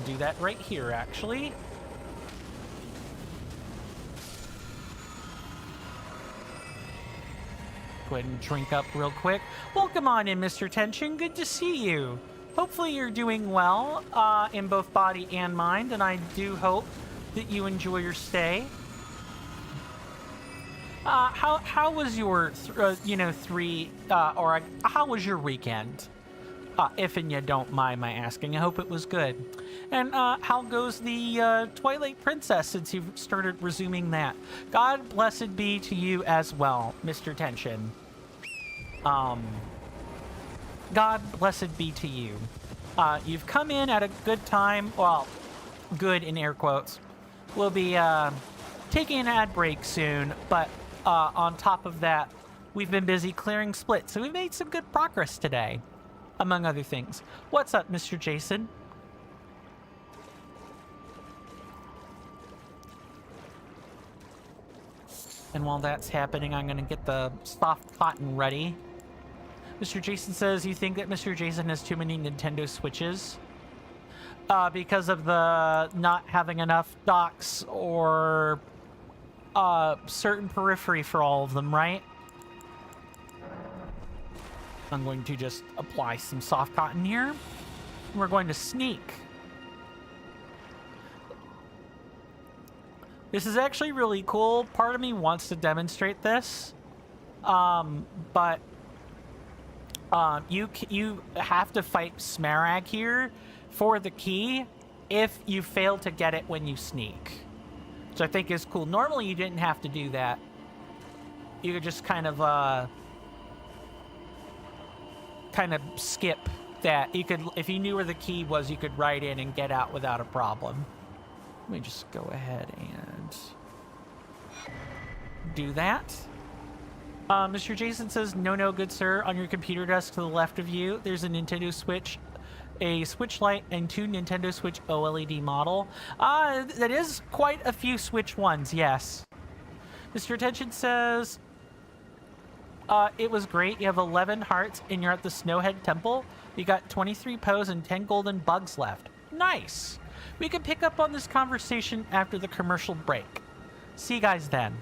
Do that right here, actually. Go ahead and drink up real quick. Welcome on in, Mr. Tension. Good to see you. Hopefully you're doing well in both body and mind, and I do hope that you enjoy your stay. How was your, how was your weekend? If and you don't mind my asking, I hope it was good. And how goes the Twilight Princess since you've started resuming that? God blessed be to you as well, Mr. Tension. God blessed be to you. You've come in at a good time. Well, good in air quotes. We'll be taking an ad break soon, but on top of that, we've been busy clearing splits, so we've made some good progress today, among other things. What's up, Mr. Jason? And while that's happening, I'm going to get the soft cotton ready. Mr. Jason says, you think that Mr. Jason has too many Nintendo Switches? Because of the not having enough docks or certain periphery for all of them, right? I'm going to just apply some soft cotton here. We're going to sneak. This is actually really cool. Part of me wants to demonstrate this, but you have to fight Smarag here for the key if you fail to get it when you sneak, which I think is cool. Normally you didn't have to do that. You could just kind of skip that. You could, if you knew where the key was, you could ride in and get out without a problem. Let me just go ahead and do that. Mr. Jason says, no, good sir. On your computer desk to the left of you, there's a Nintendo Switch, a Switch Lite, and 2 Nintendo Switch OLED model. That is quite a few Switch ones, yes. Mr. Attention says, it was great. You have 11 hearts, and you're at the Snowhead Temple. You got 23 Poes and 10 golden bugs left. Nice. We can pick up on this conversation after the commercial break. See you guys then.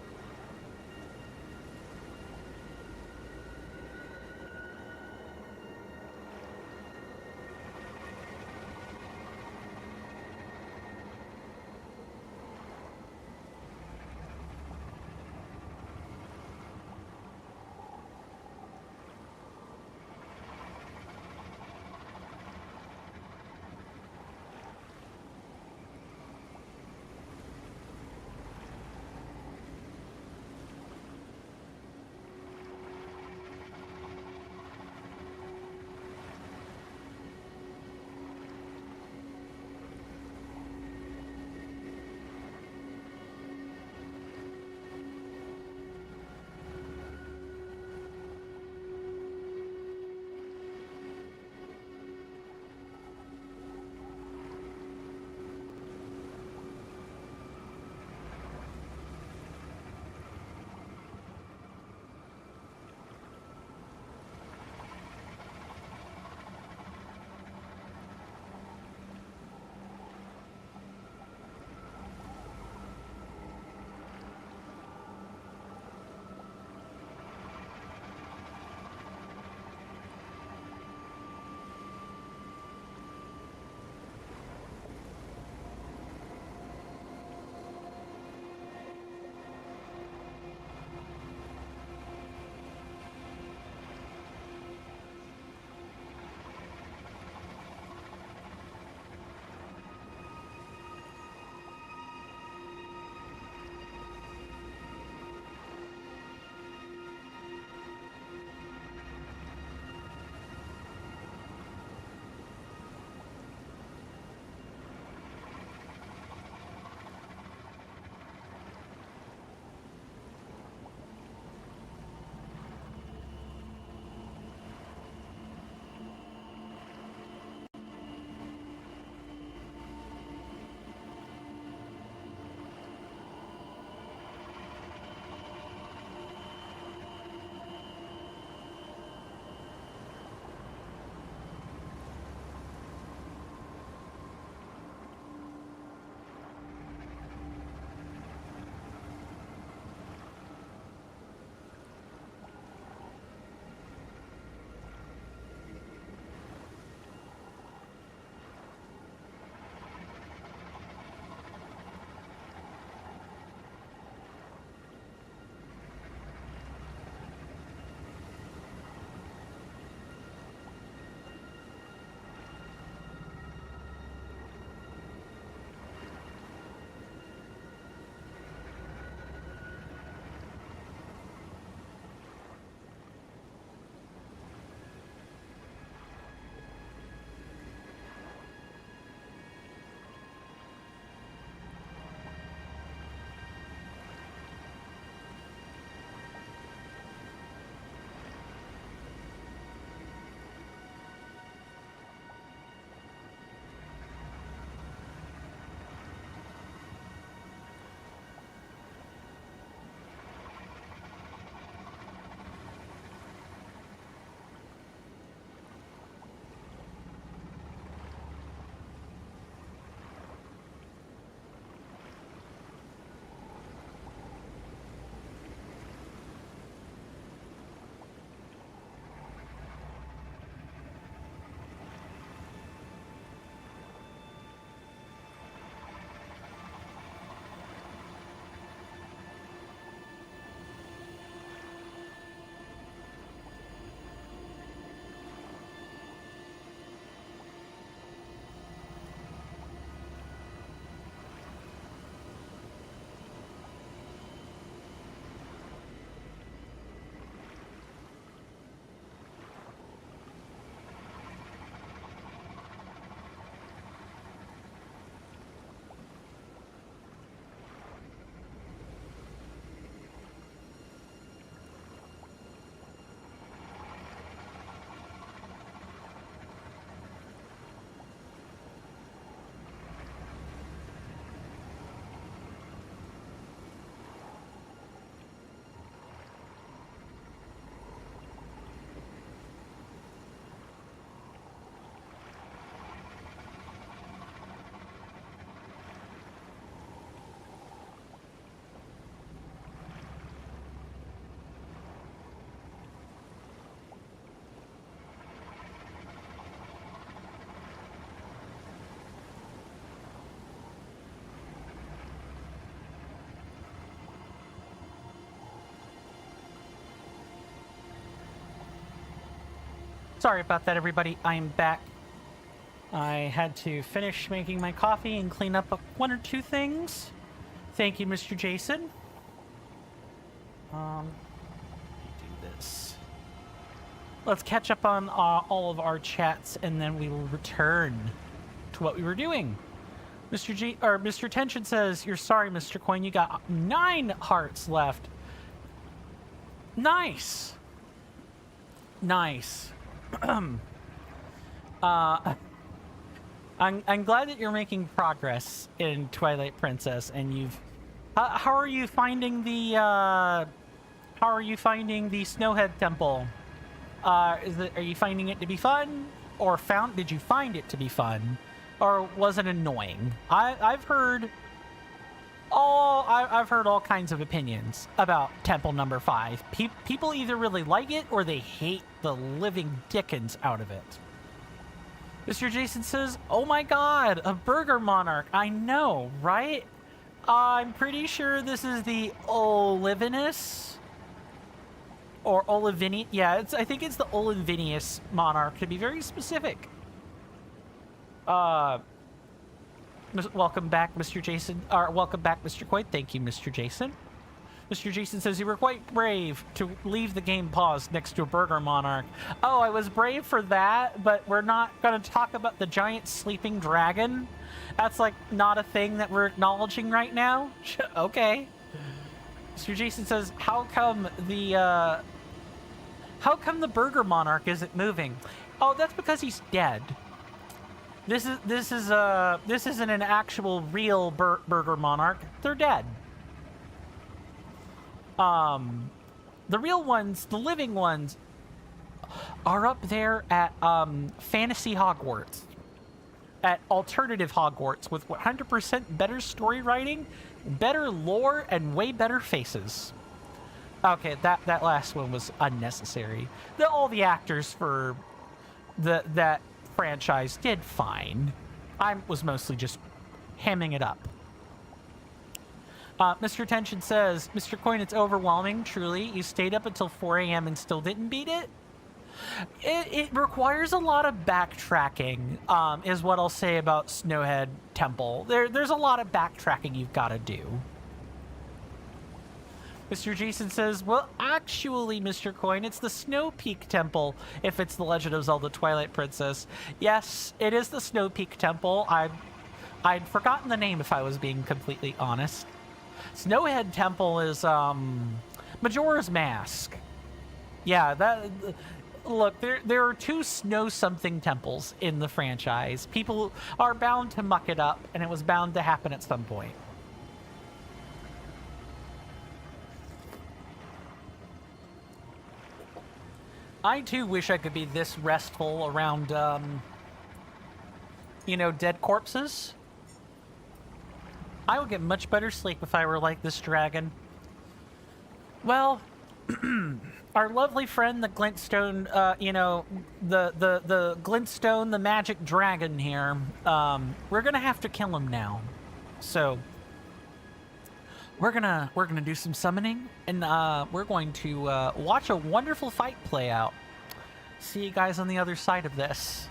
Sorry about that, everybody. I'm back. I had to finish making my coffee and clean up one or two things. Thank you, Mr. Jason. Let me do this. Let's catch up on all of our chats, and then we will return to what we were doing. Mr. Tension says, "You're sorry, Mr. Coin. You got 9 hearts left." Nice. Nice. I'm glad that you're making progress in Twilight Princess, and you've. How are you finding the? How are you finding the Snowhead Temple? Are you finding it to be fun, or did you find it to be fun, or was it annoying? I've heard all kinds of opinions about Temple Number 5. People either really like it or they hate the living dickens out of it. Mr. Jason says, "Oh my god, a burger monarch." I know, right? I'm pretty sure this is the Olivinus or Olivinius. Yeah, I think it's the Olivinius monarch, to be very specific. Welcome back, Mr. Jason. Welcome back, Mr. Quaid. Thank you, Mr. Jason. Mr. Jason says, "You were quite brave to leave the game paused next to a burger monarch." Oh, I was brave for that, but we're not going to talk about the giant sleeping dragon. That's, like, not a thing that we're acknowledging right now. Okay. Mr. Jason says, how come the burger monarch isn't moving?" Oh, that's because he's dead. This isn't an actual real burger monarch. They're dead. The real ones, the living ones, are up there at Fantasy Hogwarts, at alternative Hogwarts, with 100% better story writing, better lore, and way better faces. Okay, that last one was unnecessary. All the actors for that franchise did fine. I was mostly just hamming it up. Mr. Tension says, "Mr. Coin, it's overwhelming, truly. You stayed up until 4 a.m. and still didn't beat it?" It requires a lot of backtracking, is what I'll say about Snowhead Temple. There's a lot of backtracking you've got to do. Mr. Jason says, "Well, actually, Mr. Coin, it's the Snow Peak Temple, if it's the Legend of Zelda Twilight Princess." Yes, it is the Snow Peak Temple. I'd forgotten the name, if I was being completely honest. Snowhead Temple is Majora's Mask. Yeah, look, there are 2 snow something temples in the franchise. People are bound to muck it up, and it was bound to happen at some point. I too wish I could be this restful around dead corpses. I would get much better sleep if I were like this dragon. Well, our lovely friend, the Glintstone, the Glintstone, the magic dragon here, we're gonna have to kill him now. So we're gonna do some summoning, and we're going to watch a wonderful fight play out. See you guys on the other side of this.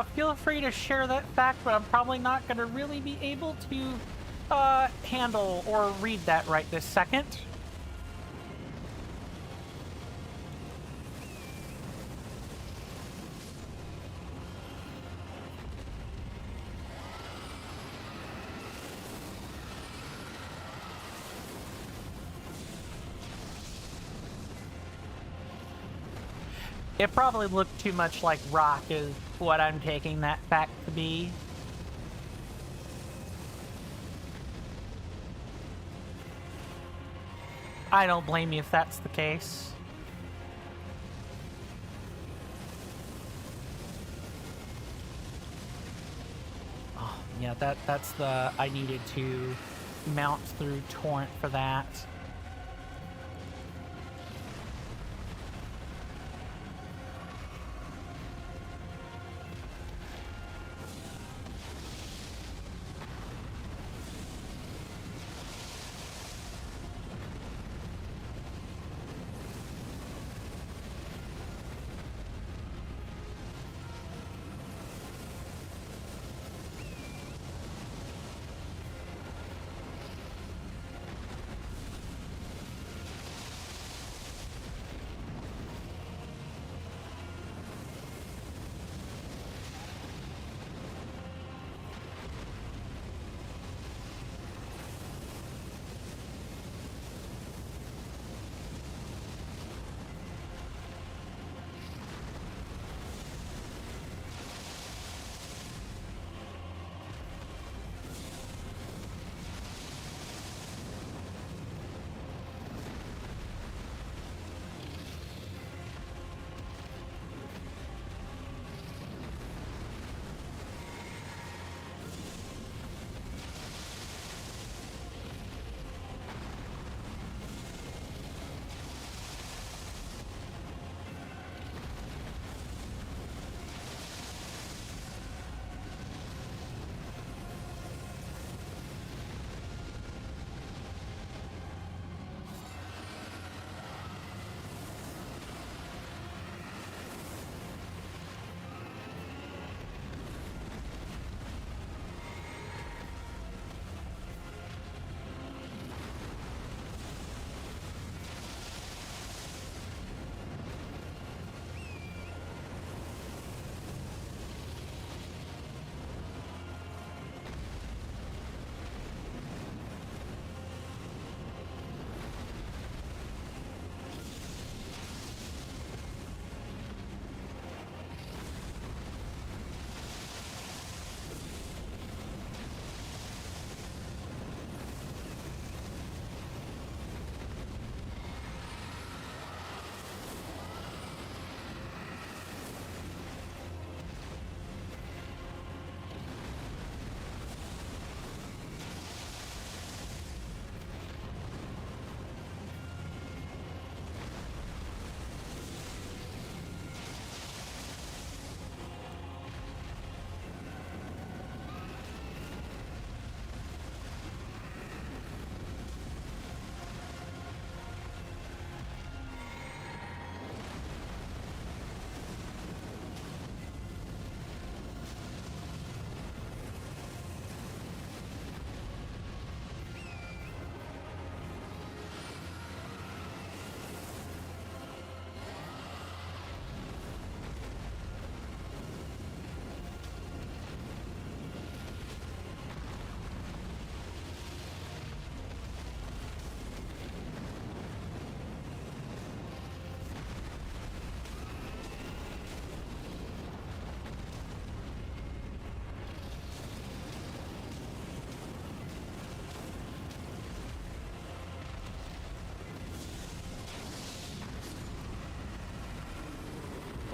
feel free to share that fact, but I'm probably not going to really be able to handle or read that right this second. It probably looked too much like rock is what I'm taking that fact to be. I don't blame you if that's the case. Oh, yeah, that's the... I needed to mount through Torrent for that.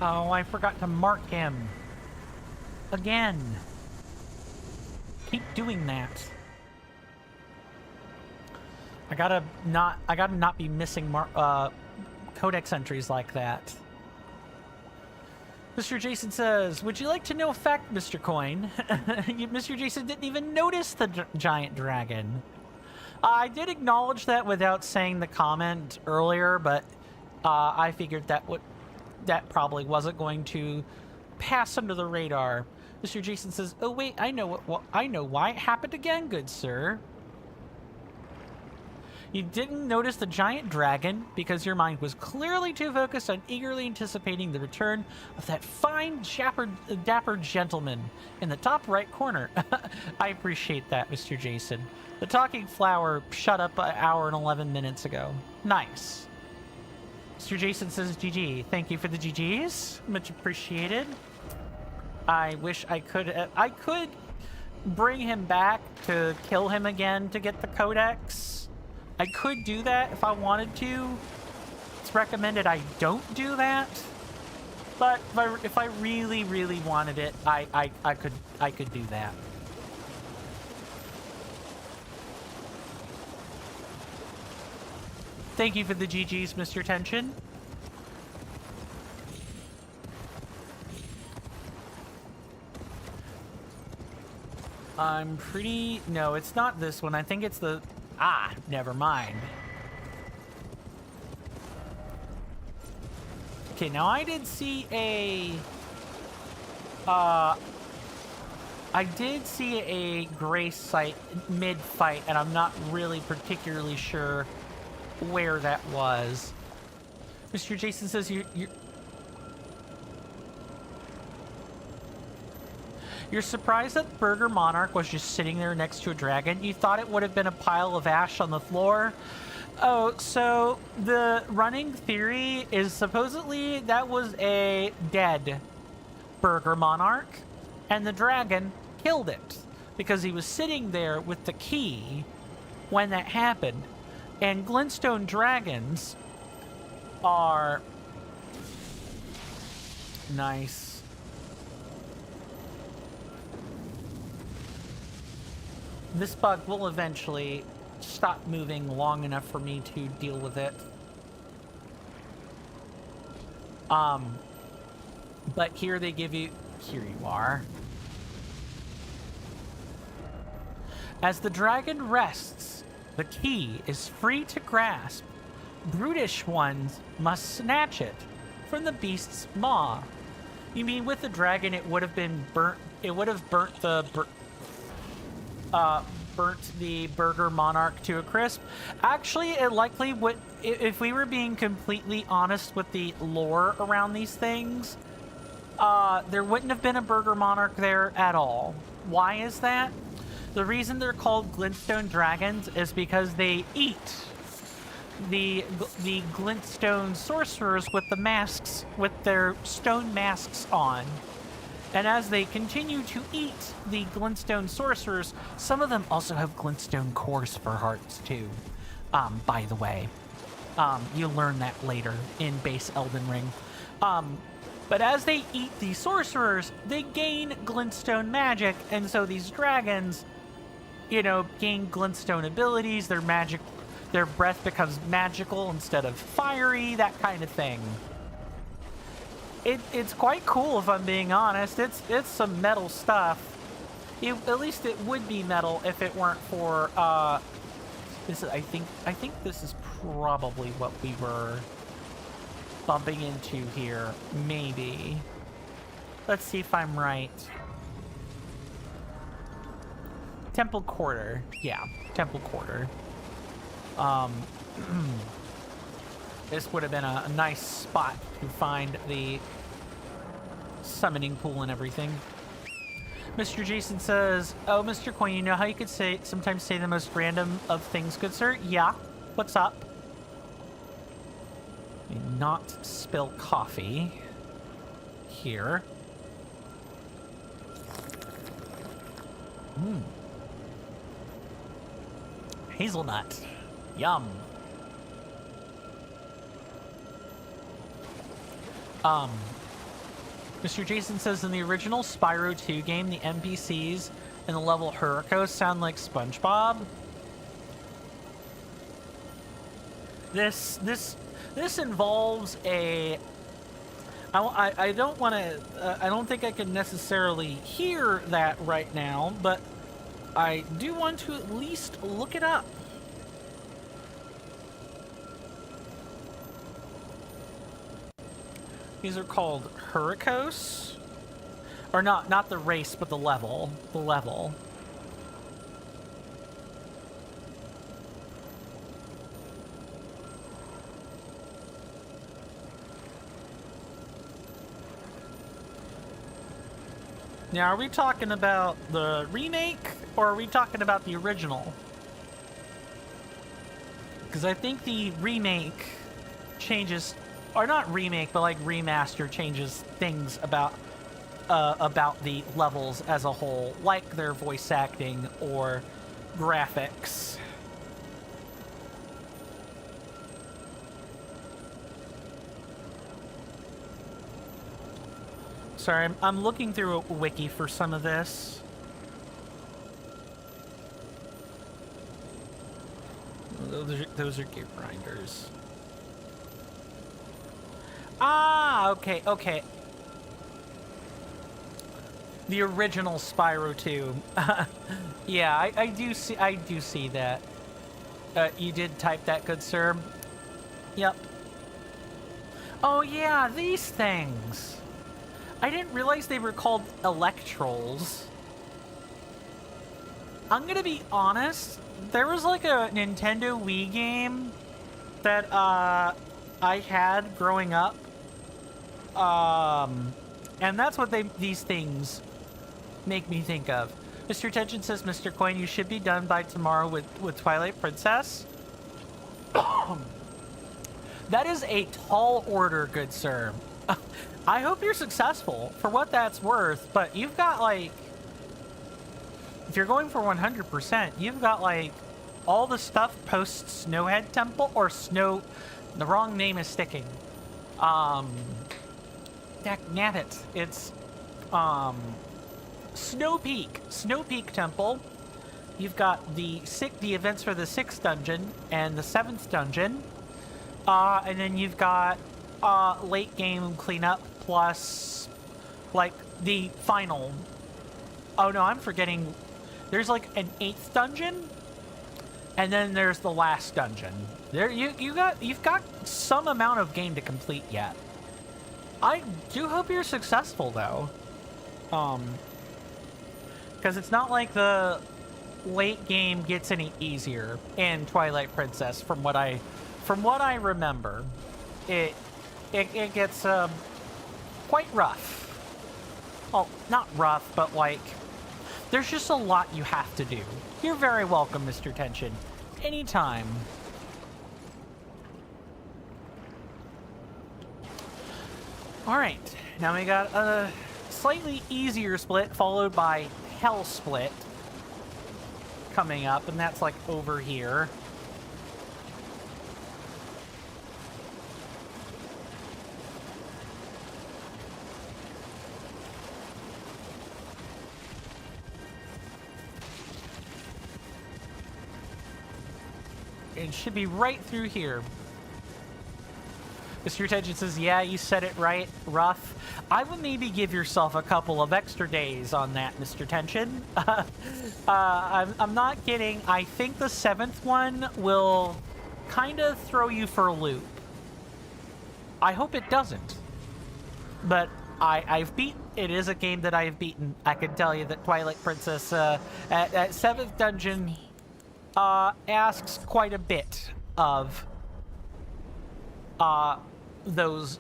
Oh, I forgot to mark him. Again. Keep doing that. I gotta not be missing codex entries like that. Mr. Jason says, would you like to know a fact, Mr. Coin? Mr. Jason didn't even notice the giant dragon. I did acknowledge that without saying the comment earlier, but I figured that probably wasn't going to pass under the radar. Mr. Jason says, "Oh wait, I know I know why it happened again, good sir. You didn't notice the giant dragon because your mind was clearly too focused on eagerly anticipating the return of that fine dapper gentleman in the top right corner." I appreciate that, Mr. Jason. The talking flower shut up an hour and 11 minutes ago. Nice. Mr. Jason says, "GG. Thank you for the GGs. Much appreciated." I wish I could bring him back to kill him again to get the codex. I could do that if I wanted to. It's recommended I don't do that. But if I really, really wanted it, I could do that. Thank you for the GGs, Mr. Tension. I'm pretty... No, it's not this one. I think it's the... Ah, never mind. Okay, now I did see a... I did see a Grace site mid-fight, and I'm not really particularly sure where that was. Mr. Jason says you're surprised that Burger Monarch was just sitting there next to a dragon? You thought it would have been a pile of ash on the floor? Oh, so the running theory is supposedly that was a dead Burger Monarch, and the dragon killed it because he was sitting there with the key when that happened. And glintstone dragons are nice. This bug will eventually stop moving long enough for me to deal with it. But here they give you... Here you are. As the dragon rests, the key is free to grasp. Brutish ones must snatch it from the beast's maw. You mean with the dragon it would have been burnt... It would have burnt the... burnt the Burger Monarch to a crisp. Actually, it likely would, if we were being completely honest with the lore around these things, there wouldn't have been a Burger Monarch there at all. Why is that? The reason they're called glintstone dragons is because they eat the glintstone sorcerers with the masks, with their stone masks on. And as they continue to eat the glintstone sorcerers, some of them also have glintstone cores for hearts too, by the way. You'll learn that later in base Elden Ring. But as they eat these sorcerers, they gain glintstone magic, and so these dragons, you know, gain glintstone abilities, their breath becomes magical instead of fiery, that kind of thing. It's quite cool, if I'm being honest. It's some metal stuff. At least it would be metal if it weren't for this is, I think this is probably what we were bumping into here. Maybe. Let's see if I'm right. Temple Quarter. Yeah, Temple Quarter. This would have been a nice spot to find the summoning pool and everything. Mr. Jason says, "Oh, Mr. Coin, you know how you could sometimes say the most random of things, good sir?" Yeah. What's up? Not spill coffee here. Hazelnut. Yum. Mr. Jason says, in the original Spyro 2 game, the NPCs in the level Hurricane sound like SpongeBob. This involves a... I don't want to... I don't think I can necessarily hear that right now, but I do want to at least look it up. These are called Hurricanes. Or not the race, but the level. The level. Now, are we talking about the remake, or are we talking about the original? Because I think the remake changes, or not remake, but like remaster changes things about the levels as a whole, like their voice acting or graphics. Sorry, I'm looking through a wiki for some of this. Those are gear grinders. Ah, okay. The original Spyro 2. Yeah, I do see that. You did type that, good sir. Yep. Oh yeah, these things. I didn't realize they were called Electrols. I'm gonna be honest, there was like a Nintendo Wii game that I had growing up. And that's what these things make me think of. Mr. Tension says, Mr. Coin, you should be done by tomorrow with Twilight Princess. That is a tall order, good sir. I hope you're successful for what that's worth, but you've got like, if you're going for 100%, you've got like all the stuff post Snowhead Temple or Snow, the wrong name is sticking. Nabbit. It's Snow Peak Temple. You've got the events for the 6th dungeon and the 7th dungeon. And then you've got late game cleanup plus like the final. Oh no, I'm forgetting. There's like an 8th dungeon, and then there's the last dungeon. There you've got some amount of game to complete yet. I do hope you're successful though, because it's not like the late game gets any easier in Twilight Princess. From what I remember, it gets quite rough. Well, not rough, but like there's just a lot you have to do. You're very welcome, Mr. Tension. Anytime. Alright, now we got a slightly easier split followed by Hell Split coming up, and that's like over here. It should be right through here. Mr. Tension says, yeah, you said it right, rough. I would maybe give yourself a couple of extra days on that, Mr. Tension. I'm not kidding. I think the 7th one will kind of throw you for a loop. I hope it doesn't. But I've beaten. It is a game that I've beaten. I can tell you that Twilight Princess at 7th dungeon asks quite a bit of those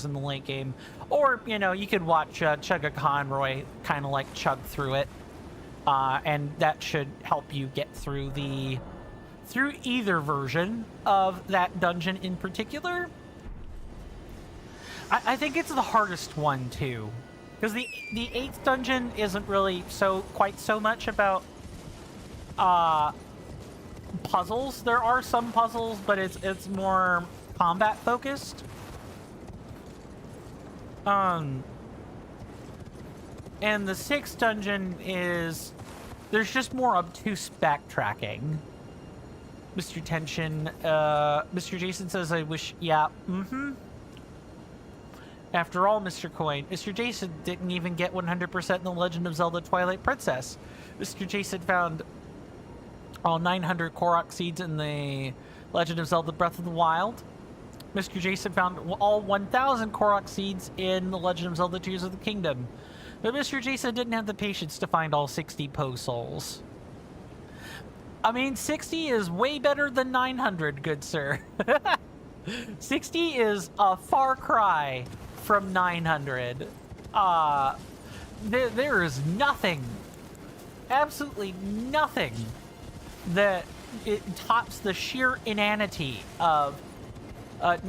in the late game, or you know, you could watch Chugga Conroy kind of like chug through it, and that should help you get through either version of that dungeon in particular. I think it's the hardest one too, because the 8th dungeon isn't really quite so much about puzzles. There are some puzzles, but it's more combat focused. And the 6th dungeon there's just more obtuse backtracking. Mr. Tension, Mr. Jason says, I wish, yeah, After all, Mr. Coin, Mr. Jason didn't even get 100% in The Legend of Zelda Twilight Princess. Mr. Jason found all 900 Korok seeds in the Legend of Zelda Breath of the Wild. Mr. Jason found all 1,000 Korok seeds in The Legend of Zelda Tears of the Kingdom. But Mr. Jason didn't have the patience to find all 60 Poe souls. I mean, 60 is way better than 900, good sir. 60 is a far cry from 900. There is nothing, absolutely nothing, that it tops the sheer inanity of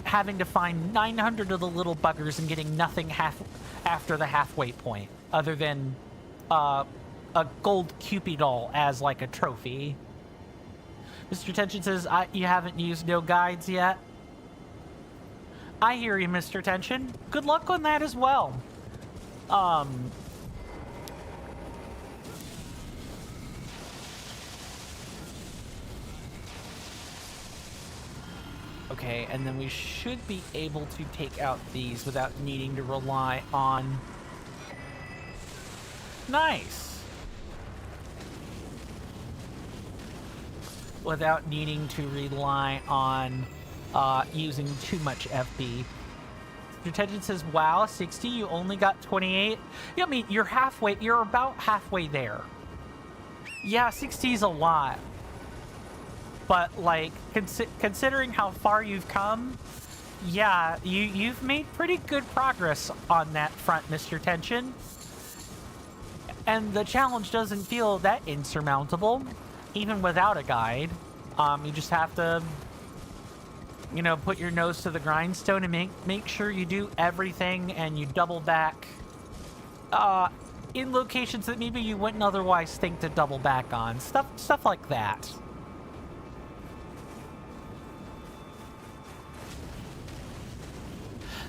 having to find 900 of the little buggers and getting nothing after the halfway point, other than a gold Cupid doll as like a trophy. Mr. Tension says, you haven't used no guides yet? I hear you, Mr. Tension. Good luck on that as well. Okay, and then we should be able to take out these without needing to rely on... Nice! Without needing to rely on using too much FB. Detention says, wow, 60, you only got 28? Yeah, I mean, you're about halfway there. Yeah, 60 is a lot. But, like, considering how far you've come, yeah, you've made pretty good progress on that front, Mr. Tension. And the challenge doesn't feel that insurmountable, even without a guide. You just have to, you know, put your nose to the grindstone and make sure you do everything, and you double back in locations that maybe you wouldn't otherwise think to double back on. Stuff like that.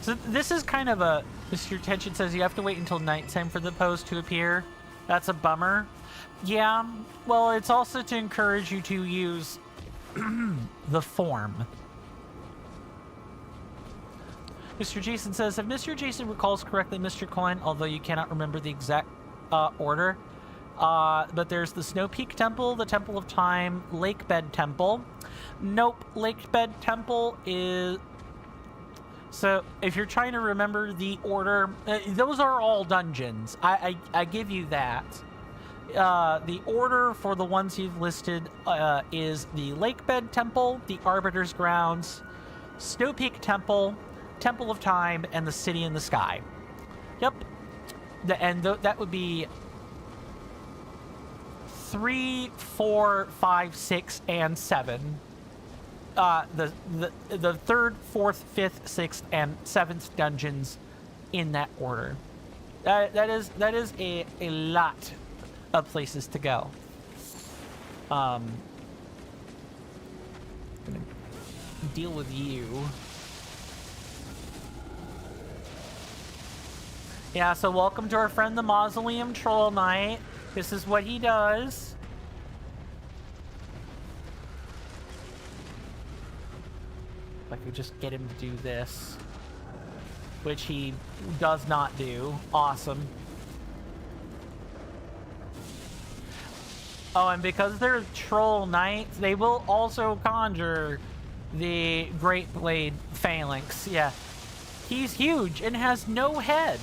So this is kind of a... Mr. Tension says you have to wait until nighttime for the post to appear. That's a bummer. Yeah, well, it's also to encourage you to use the form. Mr. Jason says, if Mr. Jason recalls correctly, Mr. Coin, although you cannot remember the exact order, but there's the Snow Peak Temple, the Temple of Time, Lake Bed Temple. Nope, Lake Bed Temple is... So, if you're trying to remember the order, those are all dungeons. I give you that. The order for the ones you've listed is the Lakebed Temple, the Arbiter's Grounds, Snow Peak Temple, Temple of Time, and the City in the Sky. Yep. That would be 3, 4, 5, 6, and 7. The third, fourth, fifth, sixth, and seventh dungeons in that order. That is a lot of places to go. Gonna deal with you. Yeah, so welcome to our friend the Mausoleum Troll Knight. This is what he does. If I could just get him to do this, which he does not do. Awesome. Oh, and because they're troll knights, they will also conjure the Great Blade Phalanx. Yeah. He's huge and has no head.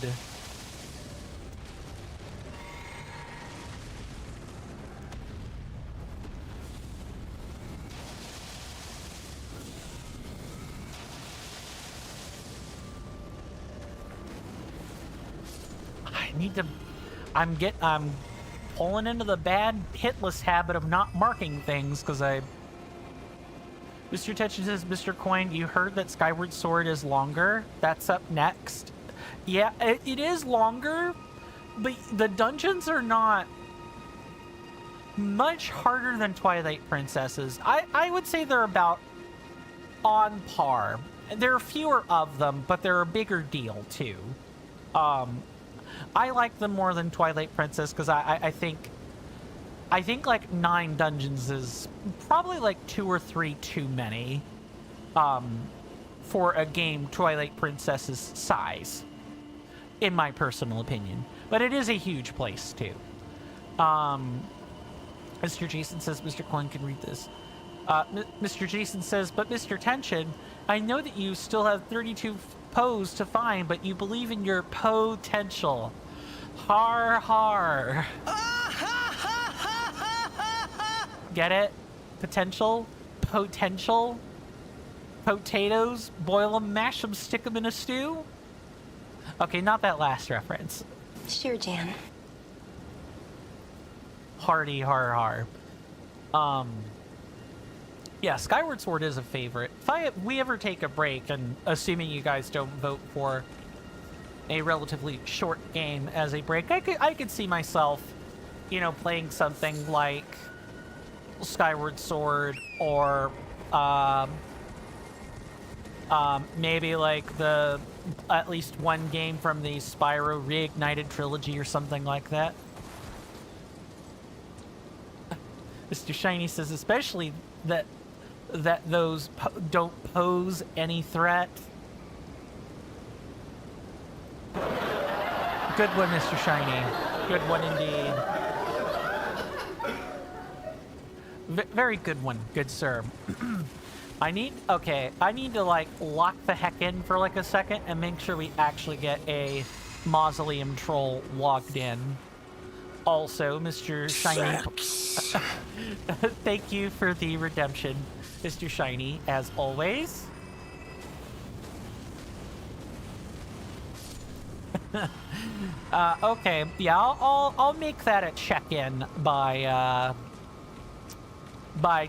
I'm pulling into the bad hitless habit of not marking things because Mr. Tension says, Mr. Coin, you heard that Skyward Sword is longer? That's up next. Yeah, it is longer, but the dungeons are not much harder than Twilight Princess's. I would say they're about on par. There are fewer of them, but they're a bigger deal too. I like them more than Twilight Princess because I think like 9 dungeons is probably like 2 or 3 too many for a game Twilight Princess's size, in my personal opinion. But it is a huge place too. Mr. Jason says Mr. Coin can read this. Mr. Jason says, but Mr. Tension, I know that you still have 32 Poes to find, but you believe in your potential. Har har. Get it? Potential? Potential? Potatoes? Boil them, mash them, stick them in a stew? Okay, not that last reference. Sure, Jan. Hardy har har. Yeah, Skyward Sword is a favorite. If we ever take a break, and assuming you guys don't vote for a relatively short game as a break, I could see myself, you know, playing something like Skyward Sword, or maybe like the at least one game from the Spyro Reignited trilogy or something like that. Mr. Shiny says especially that those don't pose any threat. Good one, Mr. Shiny. Good one indeed. Very good one, good sir. I need to like lock the heck in for like a second and make sure we actually get a mausoleum troll logged in. Also, Mr. Shiny, thank you for the redemption, Mr. Shiny, as always. Okay, yeah, I'll make that a check-in by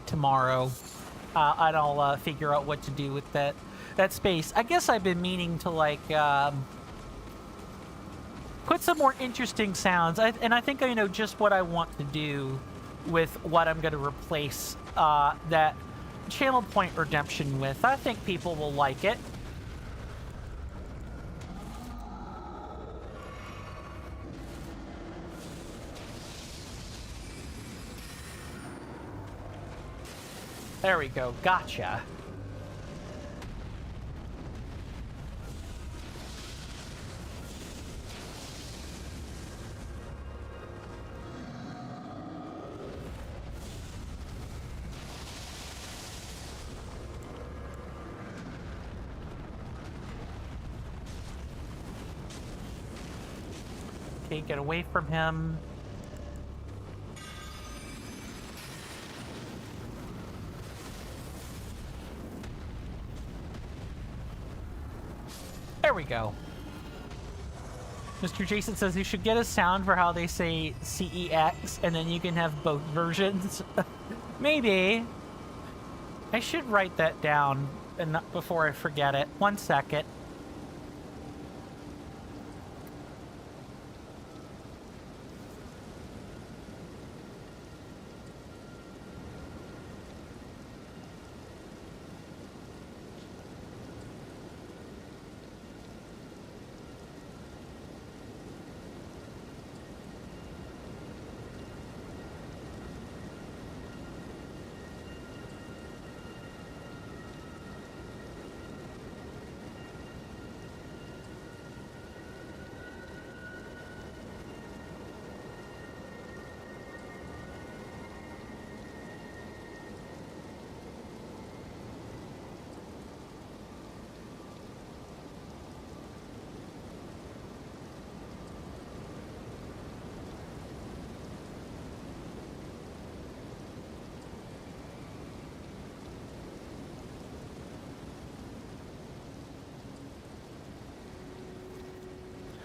tomorrow, and I'll figure out what to do with that space. I guess I've been meaning to like put some more interesting sounds, and I think I know just what I want to do with what I'm going to replace that channel point redemption with. I think people will like it. There we go. Gotcha. Okay, get away from him. There we go. Mr. Jason says you should get a sound for how they say CEX, and then you can have both versions. Maybe. I should write that down and not before I forget it. 1 second.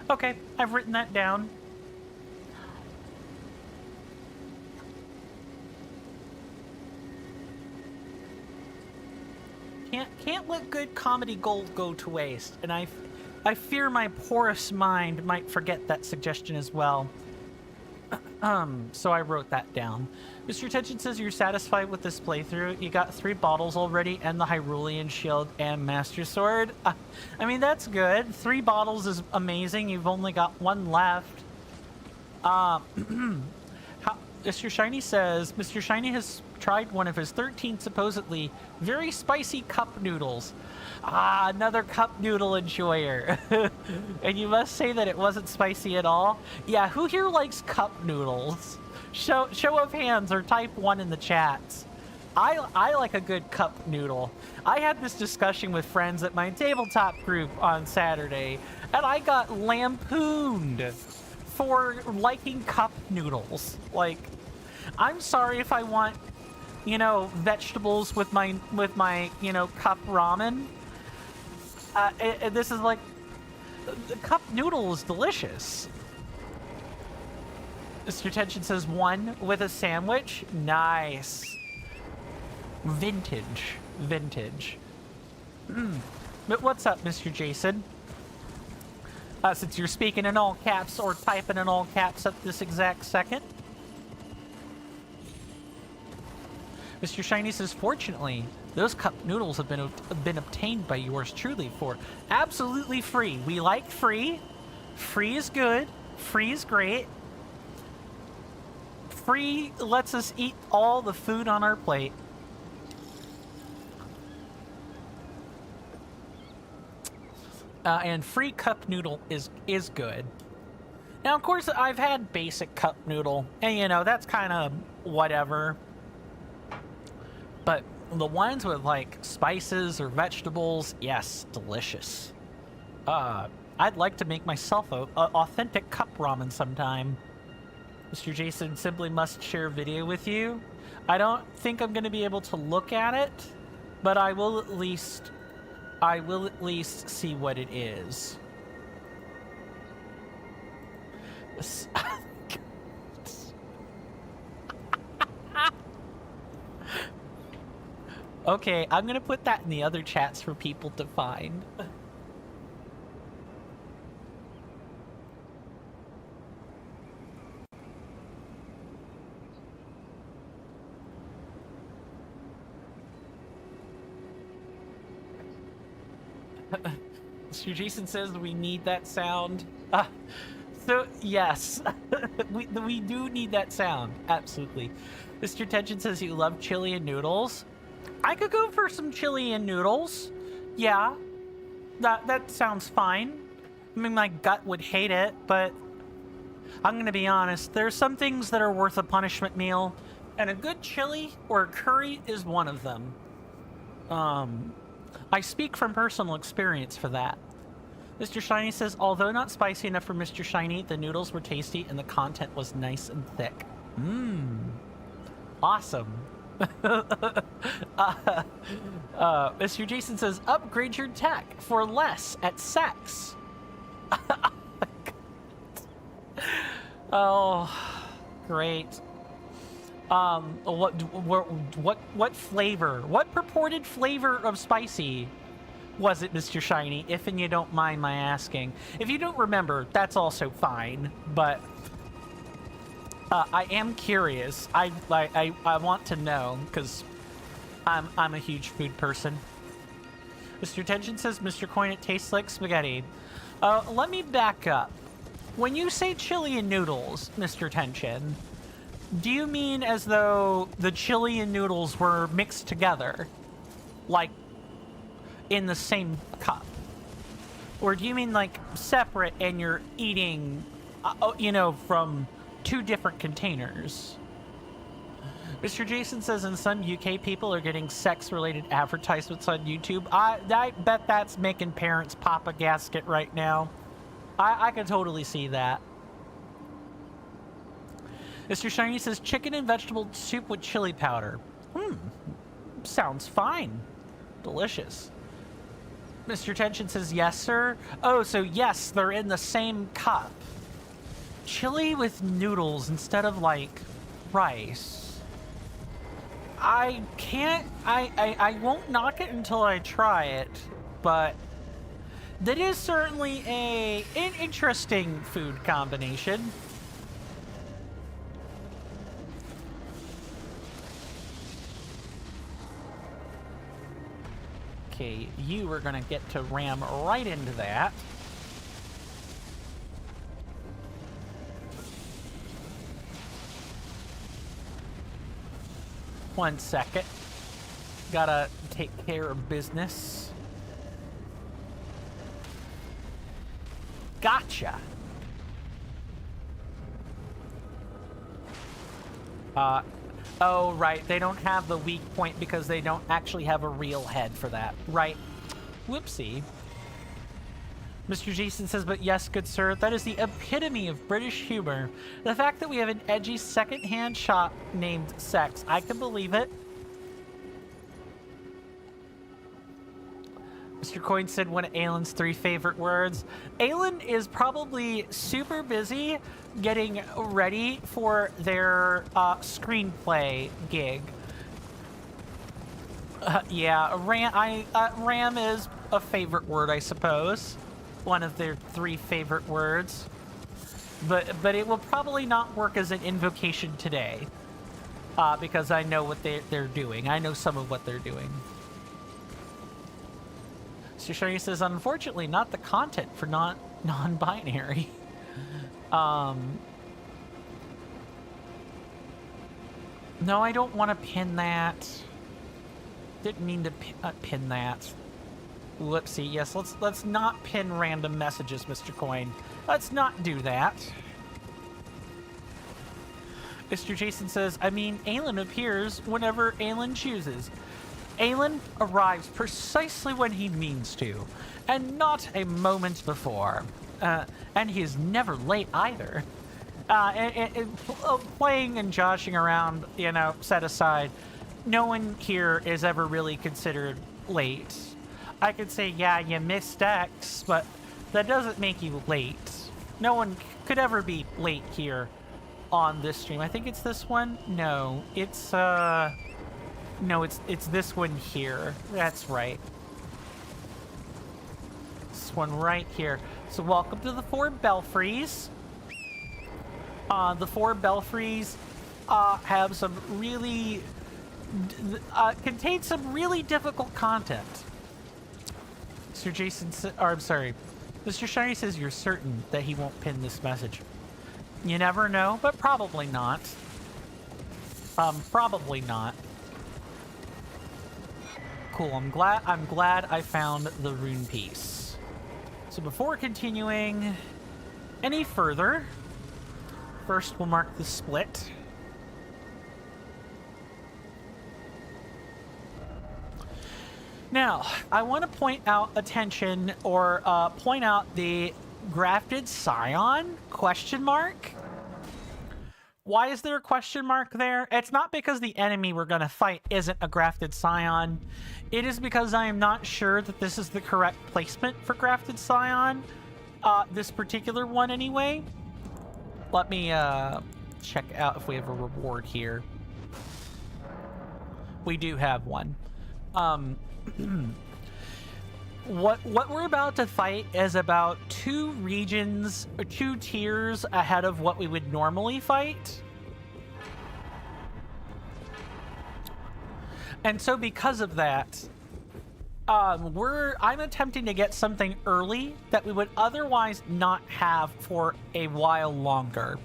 Okay, I've written that down. Can't let good comedy gold go to waste, and I fear my porous mind might forget that suggestion as well. So I wrote that down. Mr. Tension says you're satisfied with this playthrough. You got 3 bottles already, and the Hyrulean Shield and Master Sword. I mean, that's good. 3 bottles is amazing. You've only got 1 left. Mr. Shiny says, Mr. Shiny has tried one of his 13 supposedly very spicy cup noodles. Ah, another cup noodle enjoyer. And you must say that it wasn't spicy at all? Yeah, who here likes cup noodles? Show of hands or type 1 in the chats. I like a good cup noodle. I had this discussion with friends at my tabletop group on Saturday, and I got lampooned for liking cup noodles. Like, I'm sorry if I want, you know, vegetables with my you know, cup ramen. This is like, the cup noodle is delicious. Mr. Tension says 1 with a sandwich. Nice. Vintage. Vintage. But what's up, Mr. Jason? Since you're speaking in all caps or typing in all caps at this exact second. Mr. Shiny says, fortunately, those cup noodles have been obtained by yours truly for absolutely free. We like free. Free is good. Free is great. Free lets us eat all the food on our plate. And free cup noodle is good. Now, of course, I've had basic cup noodle, and you know, that's kind of whatever. But the ones with like spices or vegetables, yes, delicious. I'd like to make myself a authentic cup ramen sometime. Mr. Jason simply must share a video with you. I don't think I'm going to be able to look at it, but I will at least see what it is. Okay, I'm gonna put that in the other chats for people to find. Mr. Jason says we need that sound. So yes, we do need that sound. Absolutely. Mr. Tension says you love chili and noodles. I could go for some chili and noodles. Yeah, that sounds fine. I mean, my gut would hate it, but I'm gonna be honest. There's some things that are worth a punishment meal, and a good chili or a curry is one of them. I speak from personal experience for that. Mr. Shiny says, although not spicy enough for Mr. Shiny, the noodles were tasty and the content was nice and thick. Awesome. Mr. Jason says, upgrade your tech for less at sex. Oh, great. What flavor? What purported flavor of spicy was it, Mr. Shiny? If and you don't mind my asking. If you don't remember, that's also fine. But I am curious. I want to know because I'm a huge food person. Mr. Tension says, Mr. Coin, it tastes like spaghetti. Let me back up. When you say chili and noodles, Mr. Tension, do you mean as though the chili and noodles were mixed together? Like, in the same cup? Or do you mean, like, separate and you're eating, you know, from 2 different containers? Mr. Jason says, and some UK people are getting sex-related advertisements on YouTube. I bet that's making parents pop a gasket right now. I can totally see that. Mr. Shiny says, chicken and vegetable soup with chili powder. Sounds fine. Delicious. Mr. Tension says, yes, sir. Oh, so yes, they're in the same cup. Chili with noodles instead of, like, rice. I won't knock it until I try it, but that is certainly an interesting food combination. Okay, you are gonna get to ram right into that. One second. Gotta take care of business. Gotcha. Oh, right. They don't have the weak point because they don't actually have a real head for that. Right. Whoopsie. Mr. Jason says, but yes, good sir, that is the epitome of British humor. The fact that we have an edgy second-hand shop named Sex. I can believe it. Mr. Coin said one of Aylin's 3 favorite words. Aylin is probably super busy getting ready for their screenplay gig. Yeah, ram is a favorite word, I suppose. One of their 3 favorite words. But it will probably not work as an invocation today. Because I know what they're doing. I know some of what they're doing. So Shari says, unfortunately, not the content for non-binary. No, I don't want to pin that. Didn't mean to pin that. Whoopsie. Yes, let's not pin random messages, Mr. Coin. Let's not do that. Mr. Jason says, I mean, Aylin appears whenever Aylin chooses. Aylin arrives precisely when he means to, and not a moment before. And he is never late either. Playing and joshing around, you know, set aside, no one here is ever really considered late. I could say, yeah, you missed X, but that doesn't make you late. No one could ever be late here on this stream. I think it's this one. No, it's no, it's this one here. That's right. This one right here. So welcome to the 4 Belfries. The 4 Belfries have some really contain some really difficult content. Mr. Jason, or I'm sorry, Mr. Shiny says you're certain that he won't pin this message. You never know, but probably not. Probably not. Cool. I'm glad I found the rune piece. So before continuing any further, first we'll mark the split. Now, I want to point out attention, or point out the grafted scion question mark. Why is there a question mark there? It's not because the enemy we're going to fight isn't a grafted scion. It is because I am not sure that this is the correct placement for grafted scion. This particular one anyway. Let me check out if we have a reward here. We do have one. What we're about to fight is about 2 regions, or 2 tiers ahead of what we would normally fight. And so because of that, I'm attempting to get something early that we would otherwise not have for a while longer.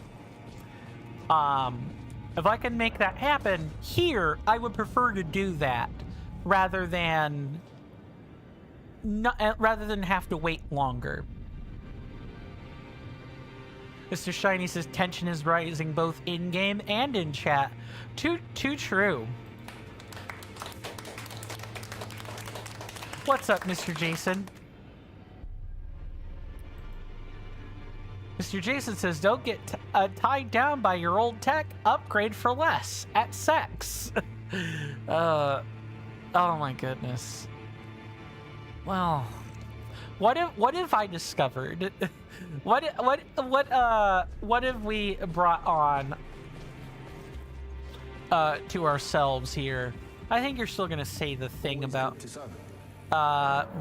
If I can make that happen here, I would prefer to do that rather than have to wait longer. Mr. Shiny says tension is rising both in-game and in chat. Too true. What's up, Mr. Jason? Mr. Jason says, don't get tied down by your old tech. Upgrade for less at Sex. Oh my goodness. Well, what if I discovered? What have we brought on to ourselves here? I think you're still gonna say the thing about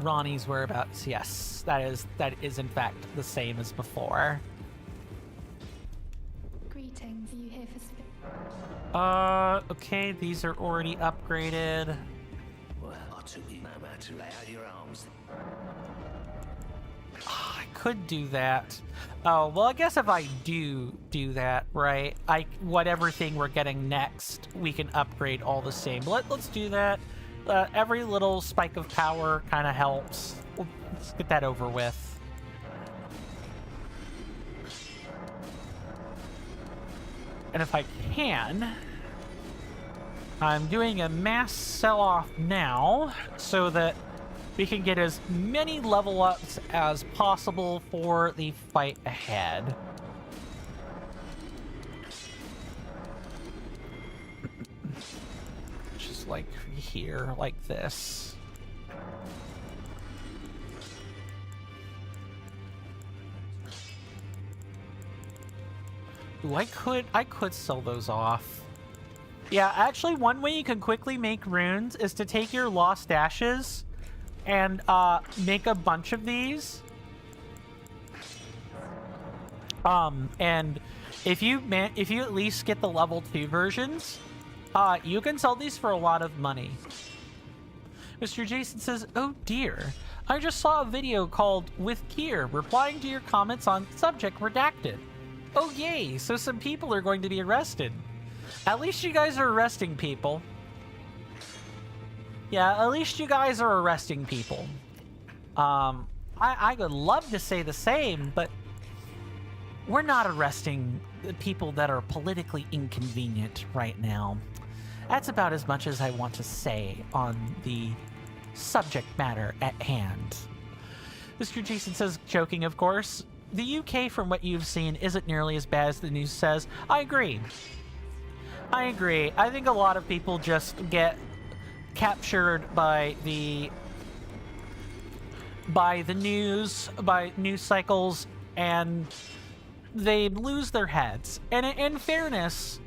Ronnie's whereabouts. Yes, that is in fact the same as before. Greetings, are you here for okay, these are already upgraded. Well, I took you no man to lay out your arms. I could do that. Oh, well, I guess if I do that, right, whatever thing we're getting next, we can upgrade all the same. Let's do that. Every little spike of power kind of helps. Let's get that over with. And if I can, I'm doing a mass sell-off now so that we can get as many level ups as possible for the fight ahead. Just like here, like this. Ooh, I could sell those off. Yeah, actually, one way you can quickly make runes is to take your lost ashes and make a bunch of these. And if you at least get the level 2 versions, you can sell these for a lot of money. Mr. Jason says, "Oh dear, I just saw a video called With Gear, replying to your comments on subject redacted. Oh yay, so some people are going to be arrested. At least you guys are arresting people. Yeah, at least you guys are arresting people. I would love to say the same, but we're not arresting the people that are politically inconvenient right now. That's about as much as I want to say on the subject matter at hand." Mr. Jason says, joking of course, "The UK, from what you've seen, isn't nearly as bad as the news says." I agree. I agree. I think a lot of people just get captured by the news, by news cycles, and they lose their heads. And in fairness,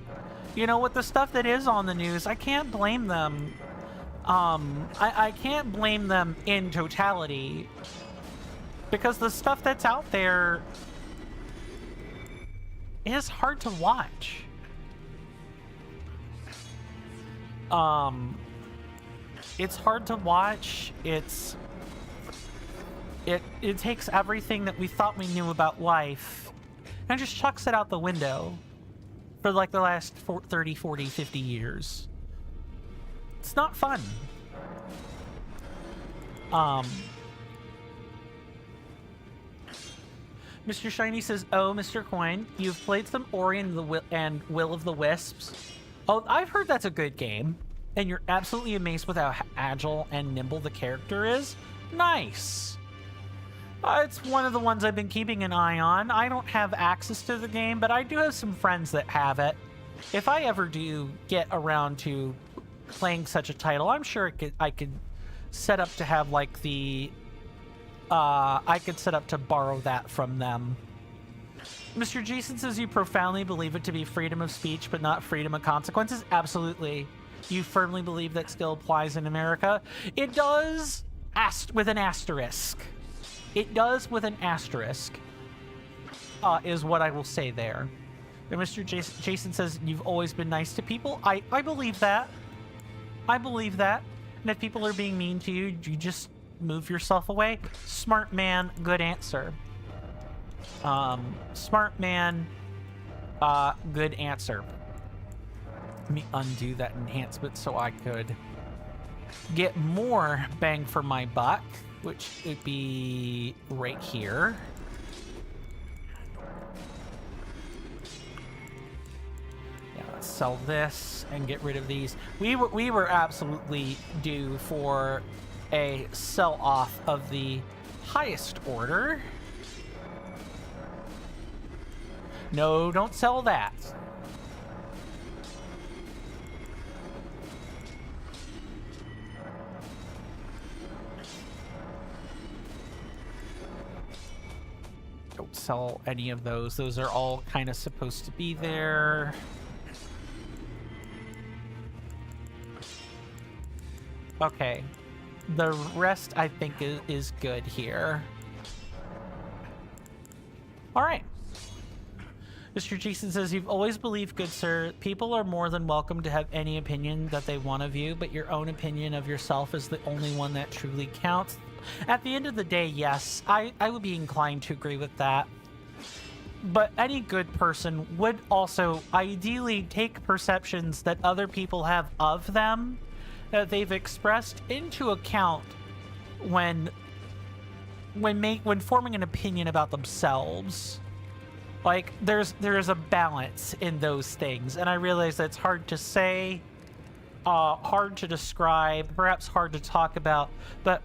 you know, with the stuff that is on the news, I can't blame them. I can't blame them in totality, because the stuff that's out there is hard to watch. It's hard to watch. It takes everything that we thought we knew about life and just chucks it out the window for like the last 30, 40, 50 years. It's not fun. Mr. Shiny says, "Oh, Mr. Coin, you've played some Ori and Will of the Wisps. Oh, I've heard that's a good game, and you're absolutely amazed with how agile and nimble the character is. Nice. It's one of the ones I've been keeping an eye on. I don't have access to the game, but I do have some friends that have it. If I ever do get around to playing such a title, I'm sure I could set up to have like the... I could set up to borrow that from them." Mr. Jason says, "You profoundly believe it to be freedom of speech, but not freedom of consequences." Absolutely. You firmly believe that still applies in America. It does, with an asterisk. It does with an asterisk, is what I will say there. And Mr. Jason says, "You've always been nice to people." I believe that. I believe that. And if people are being mean to you, you just move yourself away. Smart man, good answer. Smart man, good answer. Let me undo that enhancement so I could get more bang for my buck, which would be right here. Yeah, let's sell this and get rid of these. We were absolutely due for a sell-off of the highest order. No, don't sell that. Don't sell any of those. Those are all kind of supposed to be there. Okay. The rest, I think, is good here. All right. Mr. Jason says, "You've always believed, good sir, people are more than welcome to have any opinion that they want of you, but your own opinion of yourself is the only one that truly counts." At the end of the day, yes, I would be inclined to agree with that. But any good person would also ideally take perceptions that other people have of them, that they've expressed, into account when forming an opinion about themselves. Like, there's a balance in those things, and I realize that's hard to say, hard to describe, perhaps hard to talk about, but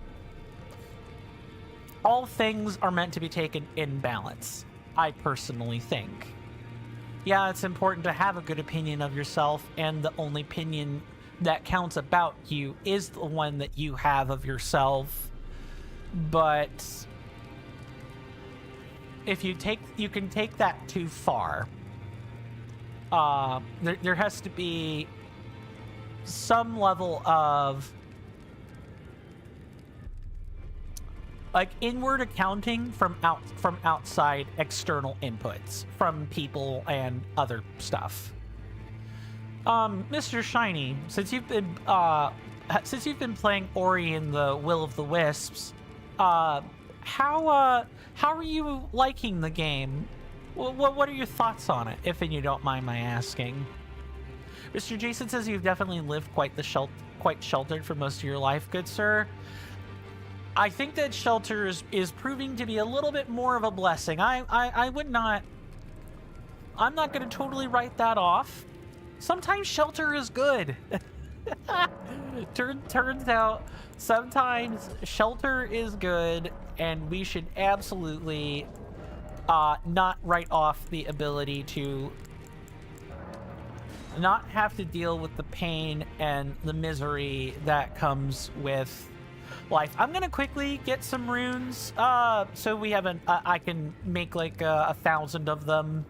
all things are meant to be taken in balance, I personally think. Yeah, it's important to have a good opinion of yourself, and the only opinion that counts about you is the one that you have of yourself. But if you can take that too far. There has to be some level of like inward accounting from outside external inputs from people and other stuff. Mr. Shiny, since you've been playing Ori and the Will of the Wisps, how are you liking the game? What are your thoughts on it, if you don't mind my asking? Mr. Jason says you've definitely lived quite sheltered for most of your life, good sir. I think that shelter is proving to be a little bit more of a blessing. I would not... I'm not going to totally write that off. Sometimes shelter is good. Turns out sometimes shelter is good, and we should absolutely not write off the ability to not have to deal with the pain and the misery that comes with life. I'm gonna quickly get some runes, so we have I can make like 1,000 of them.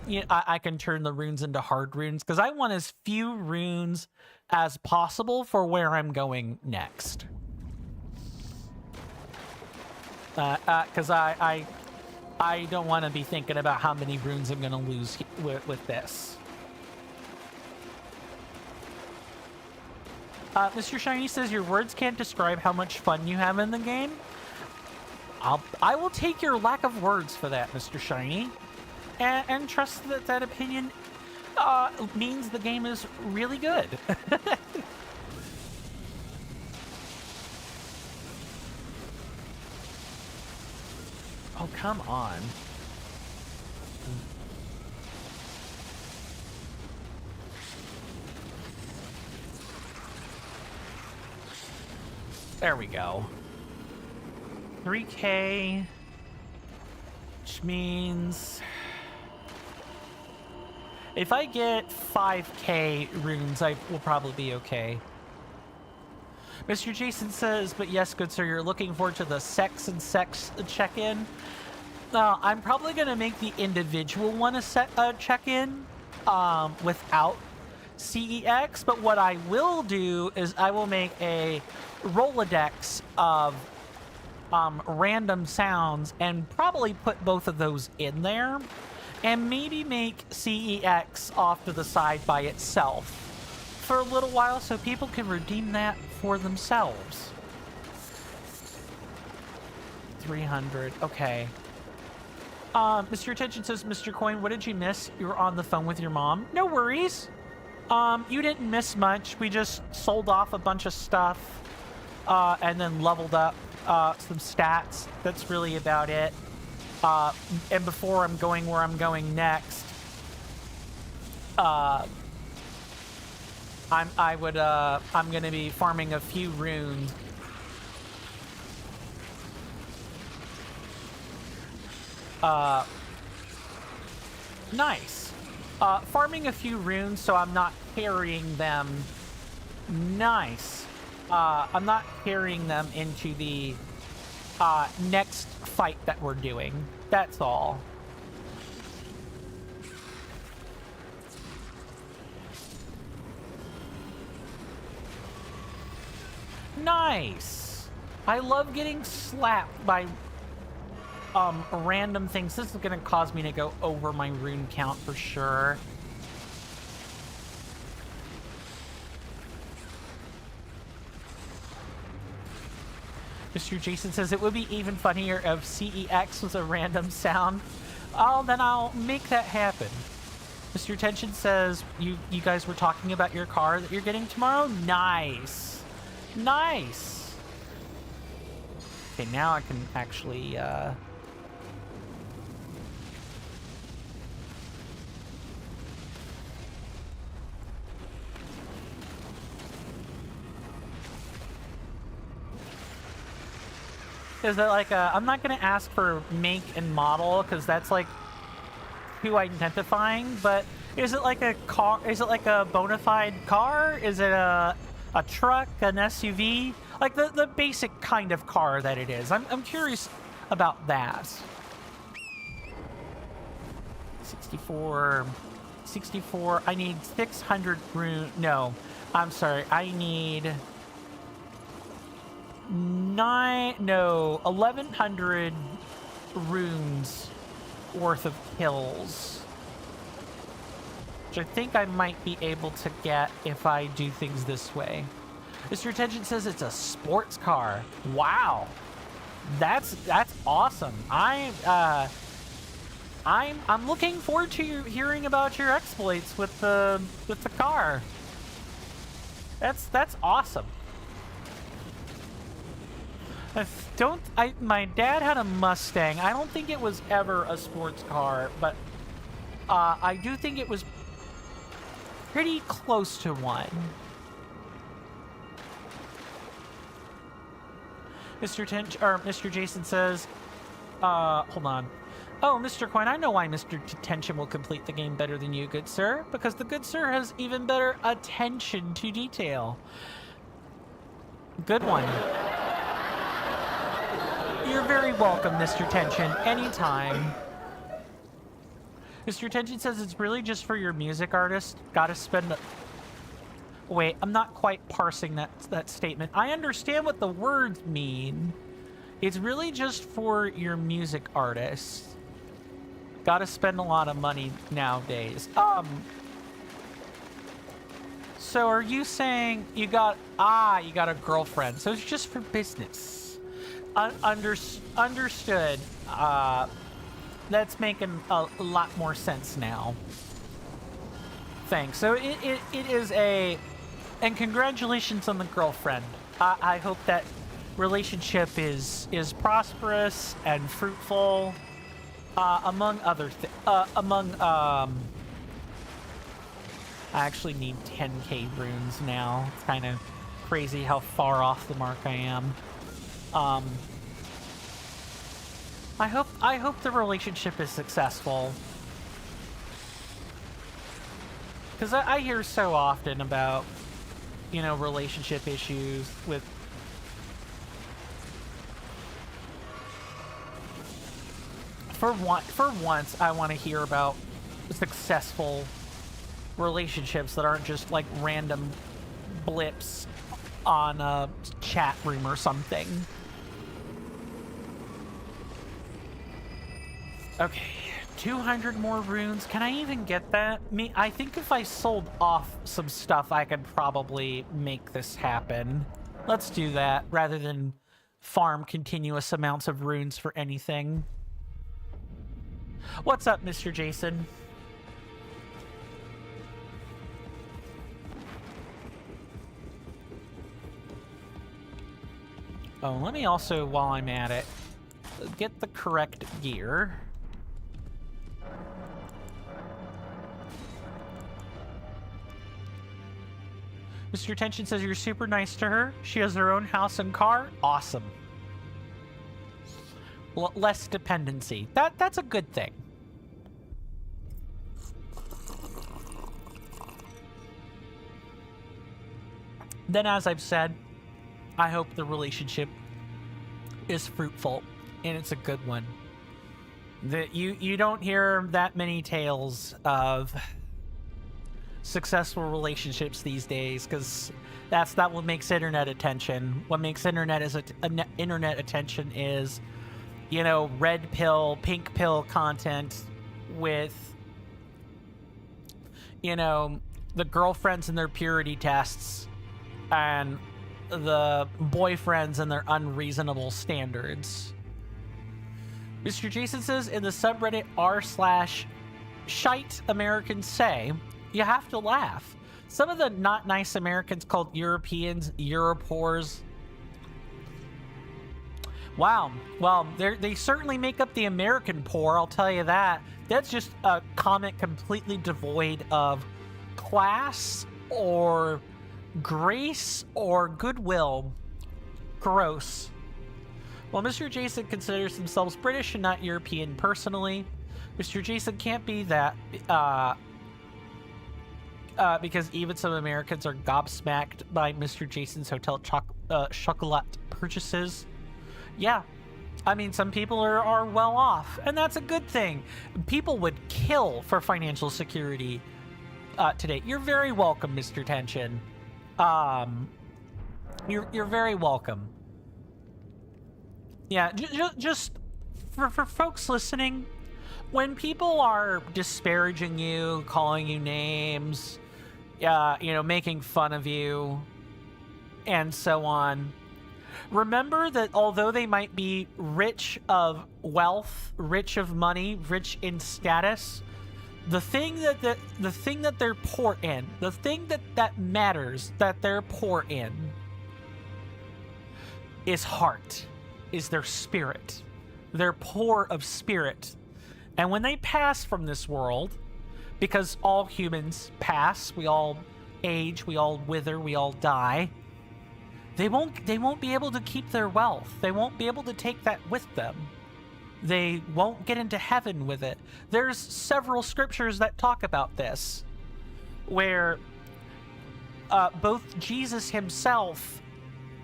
You know, I can turn the runes into hard runes because I want as few runes as possible for where I'm going next. Because I don't want to be thinking about how many runes I'm gonna lose with this. Mr. Shiny says your words can't describe how much fun you have in the game. I will take your lack of words for that, Mr. Shiny, and trust that that opinion means the game is really good. Oh, come on. There we go. 3K, which means if I get 5K runes, I will probably be okay. Mr. Jason says, but yes, good sir, you're looking forward to the sex check-in. I'm probably going to make the individual one a check-in without CEX, but what I will do is I will make a Rolodex of random sounds and probably put both of those in there and maybe make CEX off to the side by itself for a little while so people can redeem that for themselves. 300, okay. Mr. Attention says, Mr. Coin, what did you miss? You were on the phone with your mom. No worries. You didn't miss much. We just sold off a bunch of stuff and then leveled up some stats. That's really about it. And before I'm going where I'm going next, I'm gonna be farming a few runes. Nice. Farming a few runes so I'm not carrying them. Nice. I'm not carrying them into the next fight that we're doing. That's all. Nice. I love getting slapped by random things. This is gonna cause me to go over my rune count for sure. Mr. Jason says it would be even funnier if CEX was a random sound. Oh, then I'll make that happen. Mr. Tension says you guys were talking about your car that you're getting tomorrow? Nice. Nice. Okay, now I can actually Is it like a... I'm not going to ask for make and model, because that's like too identifying, but is it like a car? Is it like a bona fide car? Is it a truck, an SUV? Like the basic kind of car that it is. I'm curious about that. 64. I need 600 rune. No, I'm sorry. I need 1,100 runes worth of kills, which I think I might be able to get if I do things this way. Mr. Attention says it's a sports car. Wow, that's awesome. I'm looking forward to hearing about your exploits with the car. That's awesome. My dad had a Mustang. I don't think it was ever a sports car, but I do think it was pretty close to one. Mr. Jason says, hold on. Oh, Mr. Coin, I know why Mr. Tension will complete the game better than you, good sir. Because the good sir has even better attention to detail. Good one. You're very welcome, Mr. Tension. Anytime. Mr. Tension says it's really just for your music artist. Gotta spend... Wait, I'm not quite parsing that statement. I understand what the words mean. It's really just for your music artist. Gotta spend a lot of money nowadays. So are you saying you got a girlfriend, so it's just for business? Understood. That's making a lot more sense now. Thanks. So it is a... And congratulations on the girlfriend. I hope that relationship is prosperous and fruitful, among other things. I actually need 10k runes now. It's kind of crazy how far off the mark I am. I hope the relationship is successful. Because I hear so often about, you know, relationship issues with... For once, I want to hear about successful relationships that aren't just like random blips on a chat room or something. Okay, 200 more runes. Can I even get that? I think if I sold off some stuff, I could probably make this happen. Let's do that rather than farm continuous amounts of runes for anything. What's up, Mr. Jason? Oh, let me also, while I'm at it, get the correct gear. Mr. Tension says you're super nice to her. She has her own house and car. Awesome. Less dependency. That's a good thing. Then, as I've said, I hope the relationship is fruitful, and it's a good one. That you don't hear that many tales of successful relationships these days, because that's not what makes internet attention. What makes internet attention is, you know, red pill, pink pill content with, you know, the girlfriends and their purity tests and the boyfriends and their unreasonable standards. Mr. Jason says in the subreddit r/shite Americans say, you have to laugh. Some of the not nice Americans called Europeans Europors. Wow. Well, they certainly make up the American poor, I'll tell you that. That's just a comment completely devoid of class or grace or goodwill. Gross. Well, Mr. Jason considers themselves British and not European personally. Mr. Jason can't be that because even some Americans are gobsmacked by Mr. Jason's hotel chocolate purchases. Yeah, I mean, some people are well off, and that's a good thing. People would kill for financial security today. You're very welcome, Mr. Tension. You're very welcome. Yeah, just for folks listening, when people are disparaging you, calling you names, making fun of you, and so on, remember that although they might be rich of wealth, rich of money, rich in status, the thing that they're poor in, the thing that matters that they're poor in, is heart, is their spirit. They're poor of spirit. And when they pass from this world, because all humans pass, we all age, we all wither, we all die, they won't be able to keep their wealth. They won't be able to take that with them. They won't get into heaven with it. There's several scriptures that talk about this, where both Jesus himself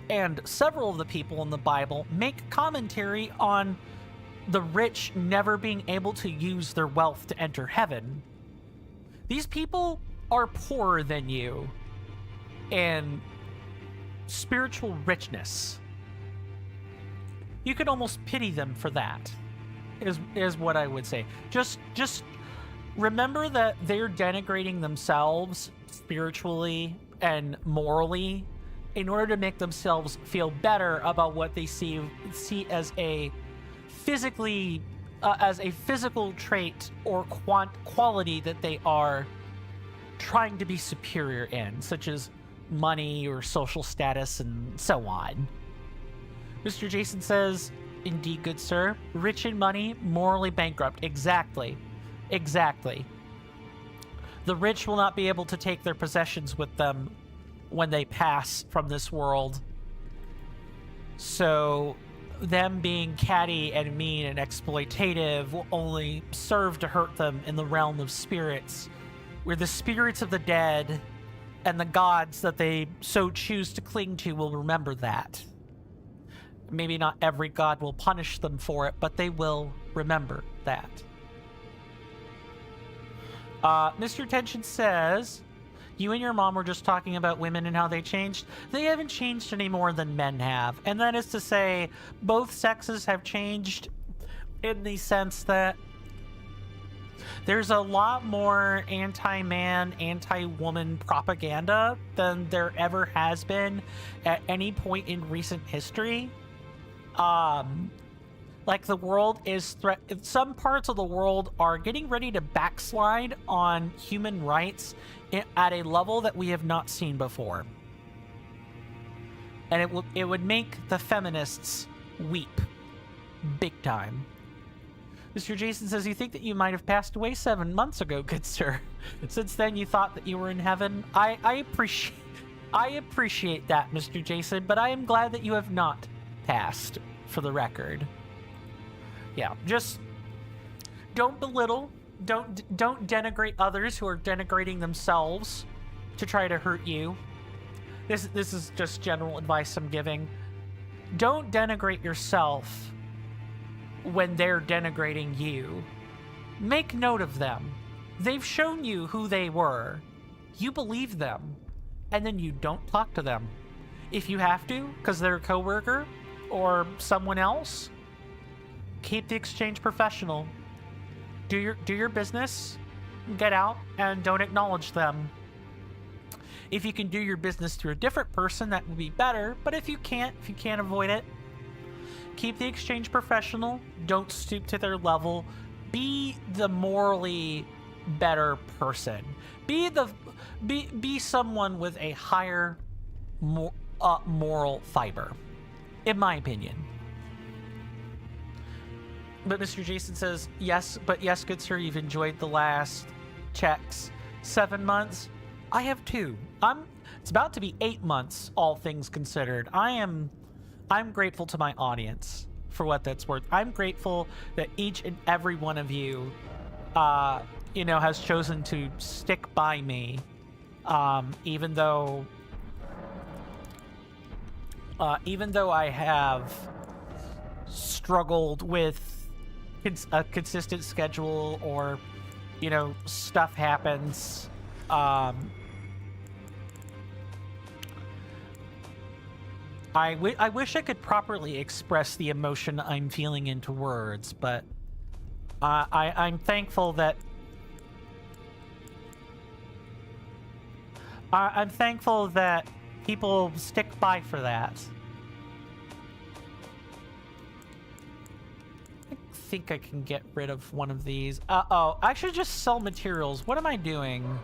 and several of the people in the Bible make commentary on the rich never being able to use their wealth to enter heaven. These people are poorer than you in spiritual richness. You could almost pity them for that, is what I would say. Just remember that they're denigrating themselves spiritually and morally in order to make themselves feel better about what they see as a physical trait or quality that they are trying to be superior in, such as money or social status and so on. Mr. Jason says, "Indeed, good sir. Rich in money, morally bankrupt." Exactly. The rich will not be able to take their possessions with them when they pass from this world. So them being catty and mean and exploitative will only serve to hurt them in the realm of spirits, where the spirits of the dead and the gods that they so choose to cling to will remember that. Maybe not every god will punish them for it, but they will remember that. Mr. Tension says, "You and your mom were just talking about women and how they changed. They haven't changed any more than men have." And that is to say, both sexes have changed in the sense that there's a lot more anti-man, anti-woman propaganda than there ever has been at any point in recent history. Like the world is some parts of the world are getting ready to backslide on human rights at a level that we have not seen before. And it would make the feminists weep big time. Mr. Jason says, "You think that you might have passed away 7 months ago, good sir. Since then you thought that you were in heaven." I appreciate that, Mr. Jason, but I am glad that you have not passed, for the record. Yeah, just don't belittle, don't denigrate others who are denigrating themselves to try to hurt you. This is just general advice I'm giving. Don't denigrate yourself when they're denigrating you. Make note of them. They've shown you who they were. You believe them, and then you don't talk to them. If you have to, because they're a coworker or someone else, keep the exchange professional. Do your business, get out, and don't acknowledge them. If you can do your business through a different person, that would be better. But if you can't avoid it, keep the exchange professional. Don't stoop to their level. Be the morally better person. Be someone with a higher moral fiber, in my opinion. But Mr. Jason says, yes, good sir, you've enjoyed the last checks. 7 months? I have 2. It's about to be 8 months, all things considered. I'm grateful to my audience. for what that's worth. I'm grateful that each and every one of you, you know, has chosen to stick by me, even though I have struggled with a consistent schedule, or, you know, stuff happens. I wish I could properly express the emotion I'm feeling into words, but I'm thankful that I'm thankful that people stick by for that. I think I can get rid of one of these. Oh, I should just sell materials. What am I doing?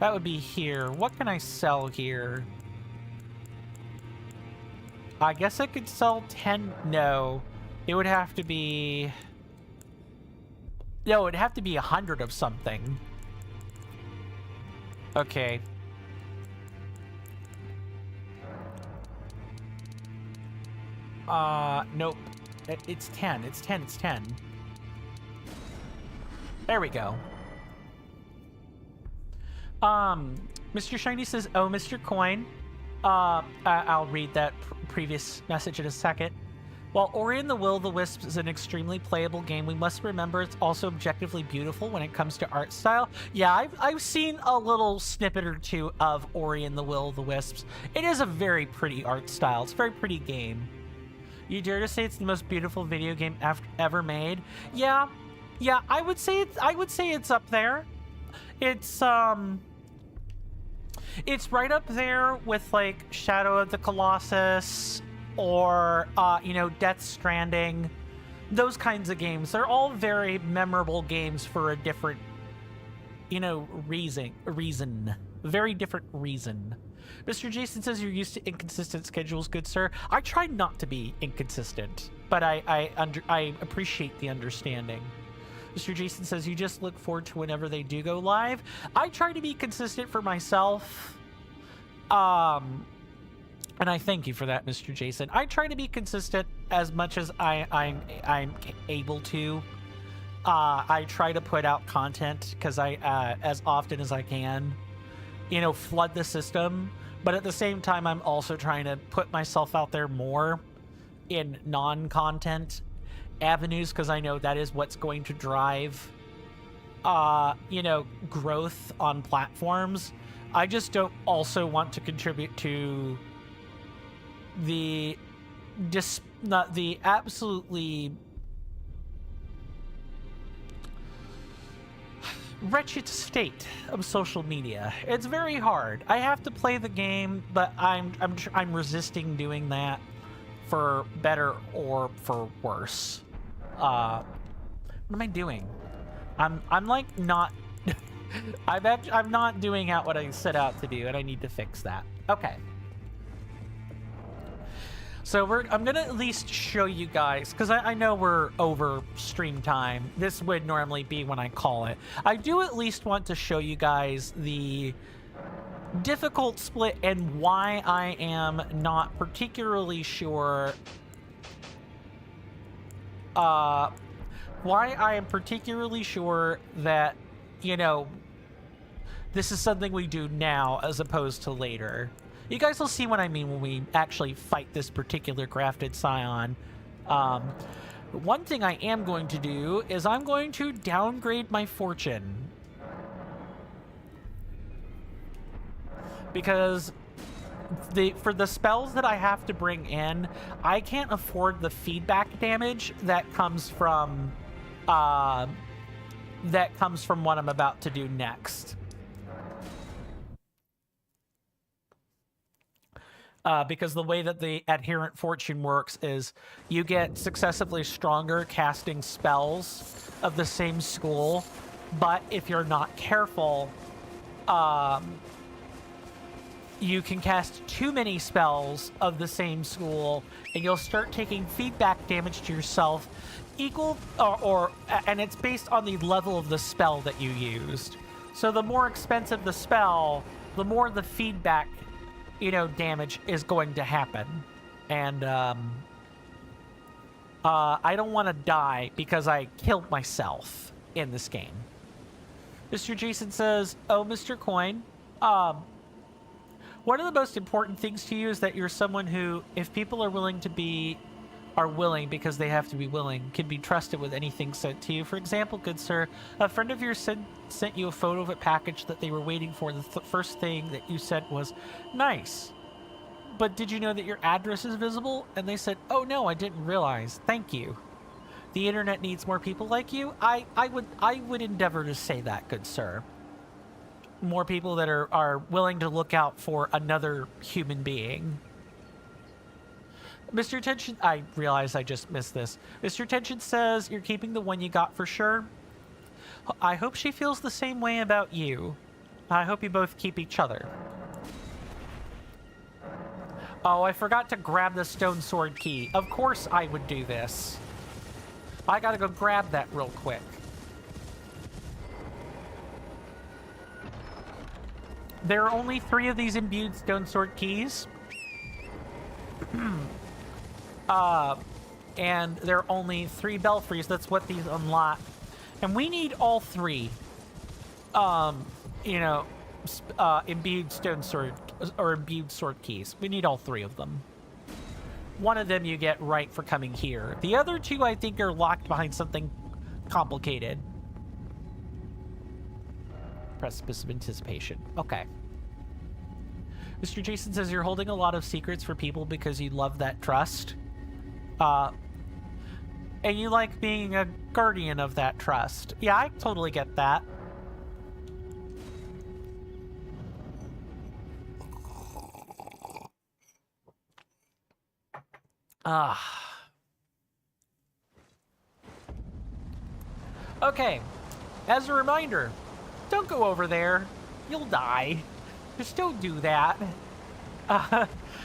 That would be here. What can I sell here? I guess I could sell 10. No, it would have to be. No, it'd have to be 100 of something. Okay. Nope. It's 10. It's 10. It's 10. There we go. Mr. Shiny says, "Oh, Mr. Coin." I'll read that previous message in a second. While Ori and the Will of the Wisps is an extremely playable game, we must remember it's also objectively beautiful when it comes to art style. Yeah, I've seen a little snippet or two of Ori and the Will of the Wisps. It is a very pretty art style. It's a very pretty game. You dare to say it's the most beautiful video game ever made? Yeah, I would say it's up there. It's right up there with, like, Shadow of the Colossus, or, you know, Death Stranding. Those kinds of games. They're all very memorable games for a different, you know, reason. Very different reason. Mr. Jason says, "You're used to inconsistent schedules, good sir." I try not to be inconsistent, but I appreciate the understanding. Mr. Jason says, "You just look forward to whenever they do go live." I try to be consistent for myself. And I thank you for that, Mr. Jason. I try to be consistent as much as I'm able to. I try to put out content because as often as I can, you know, flood the system. But at the same time, I'm also trying to put myself out there more in non-content avenues, because I know that is what's going to drive, you know, growth on platforms. I just don't also want to contribute to the absolutely wretched state of social media. It's very hard. I have to play the game, but I'm resisting doing that, for better or for worse. What am I doing? I'm like not. I'm not doing out what I set out to do, and I need to fix that. Okay. So I'm gonna at least show you guys, because I know we're over stream time. This would normally be when I call it. I do at least want to show you guys the difficult split and why I am not particularly sure. Why I am particularly sure that, you know, this is something we do now as opposed to later. You guys will see what I mean when we actually fight this particular crafted scion. One thing I am going to do is I'm going to downgrade my fortune. Because for the spells that I have to bring in, I can't afford the feedback damage that comes from what I'm about to do next. Because the way that the adherent fortune works is you get successively stronger casting spells of the same school, but if you're not careful, you can cast too many spells of the same school, and you'll start taking feedback damage to yourself equal, and it's based on the level of the spell that you used. So the more expensive the spell, the more the feedback, you know, damage is going to happen. And I don't want to die because I killed myself in this game. Mr. Jason says, oh, Mr. Coin, one of the most important things to you is that you're someone who, if people are willing because they have to be willing, can be trusted with anything sent to you. For example, good sir, a friend of yours sent you a photo of a package that they were waiting for. The first thing that you sent was, nice. But did you know that your address is visible? And they said, oh no, I didn't realize. Thank you. The internet needs more people like you. I would endeavor to say that, good sir. More people that are willing to look out for another human being. Mr. Tension, I realize I just missed this. Mr. Tension says, you're keeping the one you got for sure. I hope she feels the same way about you. I hope you both keep each other. Oh, I forgot to grab the stone sword key. Of course I would do this. I gotta go grab that real quick. There are only 3 of these imbued stone sword keys. And there are only 3 belfries. That's what these unlock. And we need all 3. Imbued stone sword or imbued sword keys. We need all 3 of them. One of them you get right for coming here. The other 2 I think are locked behind something complicated. Precipice of anticipation. Okay. Mr. Jason says you're holding a lot of secrets for people because you love that trust. And you like being a guardian of that trust. Yeah, I totally get that. Okay. As a reminder, don't go over there. You'll die. Just don't do that.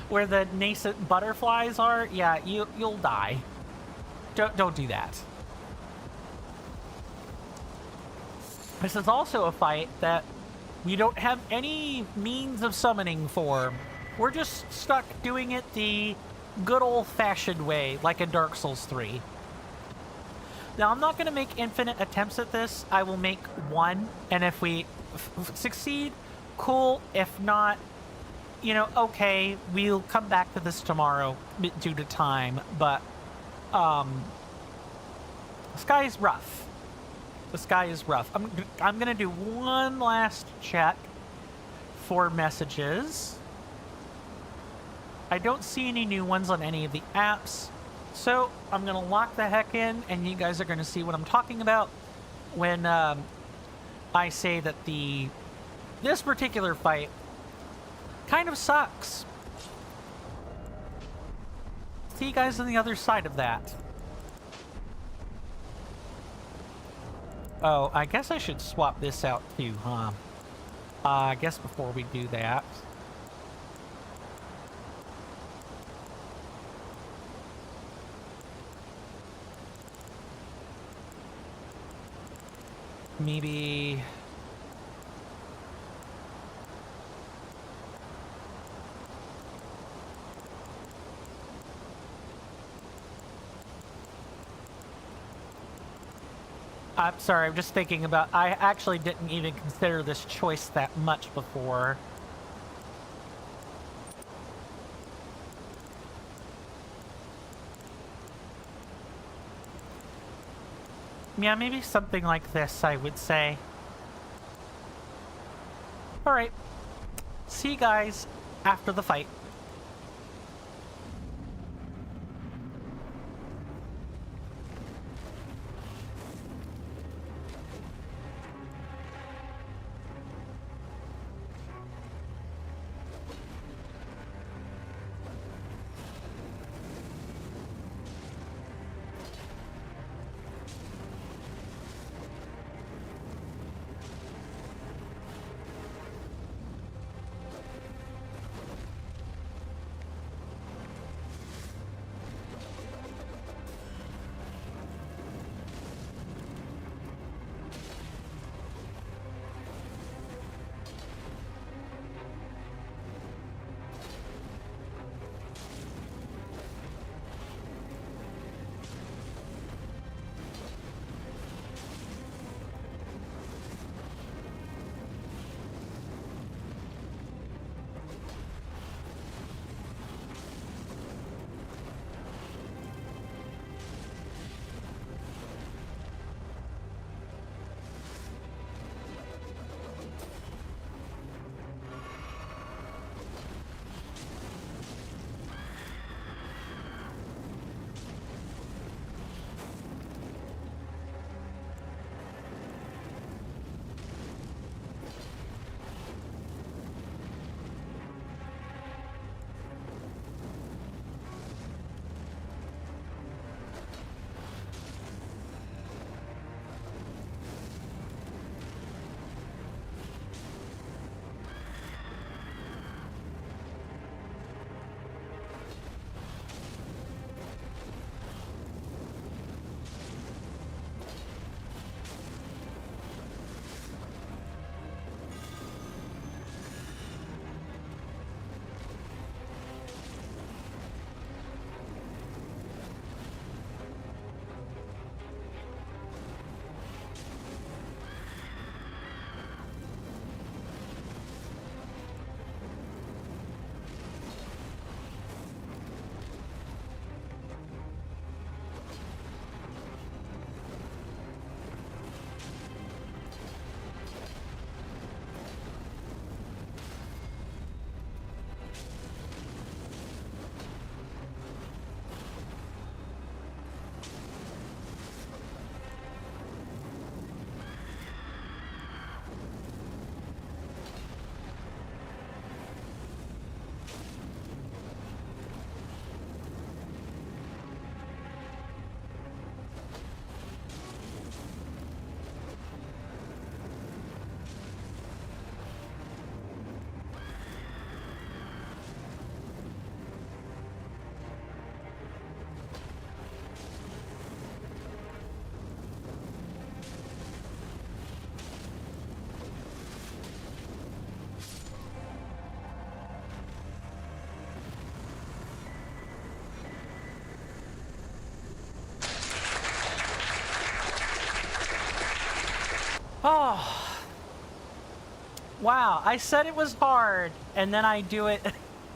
Where the nascent butterflies are, yeah, you'll die. Don't do that. This is also a fight that we don't have any means of summoning for. We're just stuck doing it the good old-fashioned way, like in Dark Souls 3. Now, I'm not going to make infinite attempts at this. I will make one, and if we succeed, cool. If not, okay, we'll come back to this tomorrow due to time, but the sky is rough. The sky is rough. I'm gonna do one last check for messages. I don't see any new ones on any of the apps, so I'm gonna lock the heck in, and you guys are gonna see what I'm talking about when I say that this particular fight kind of sucks. See you guys on the other side of that. Oh, I guess I should swap this out too, huh? I guess before we do that. Maybe... I'm sorry, I'm just thinking about... I actually didn't even consider this choice that much before. Yeah, maybe something like this, I would say. Alright. See you guys after the fight. Oh. Wow, I said it was hard, and then I do it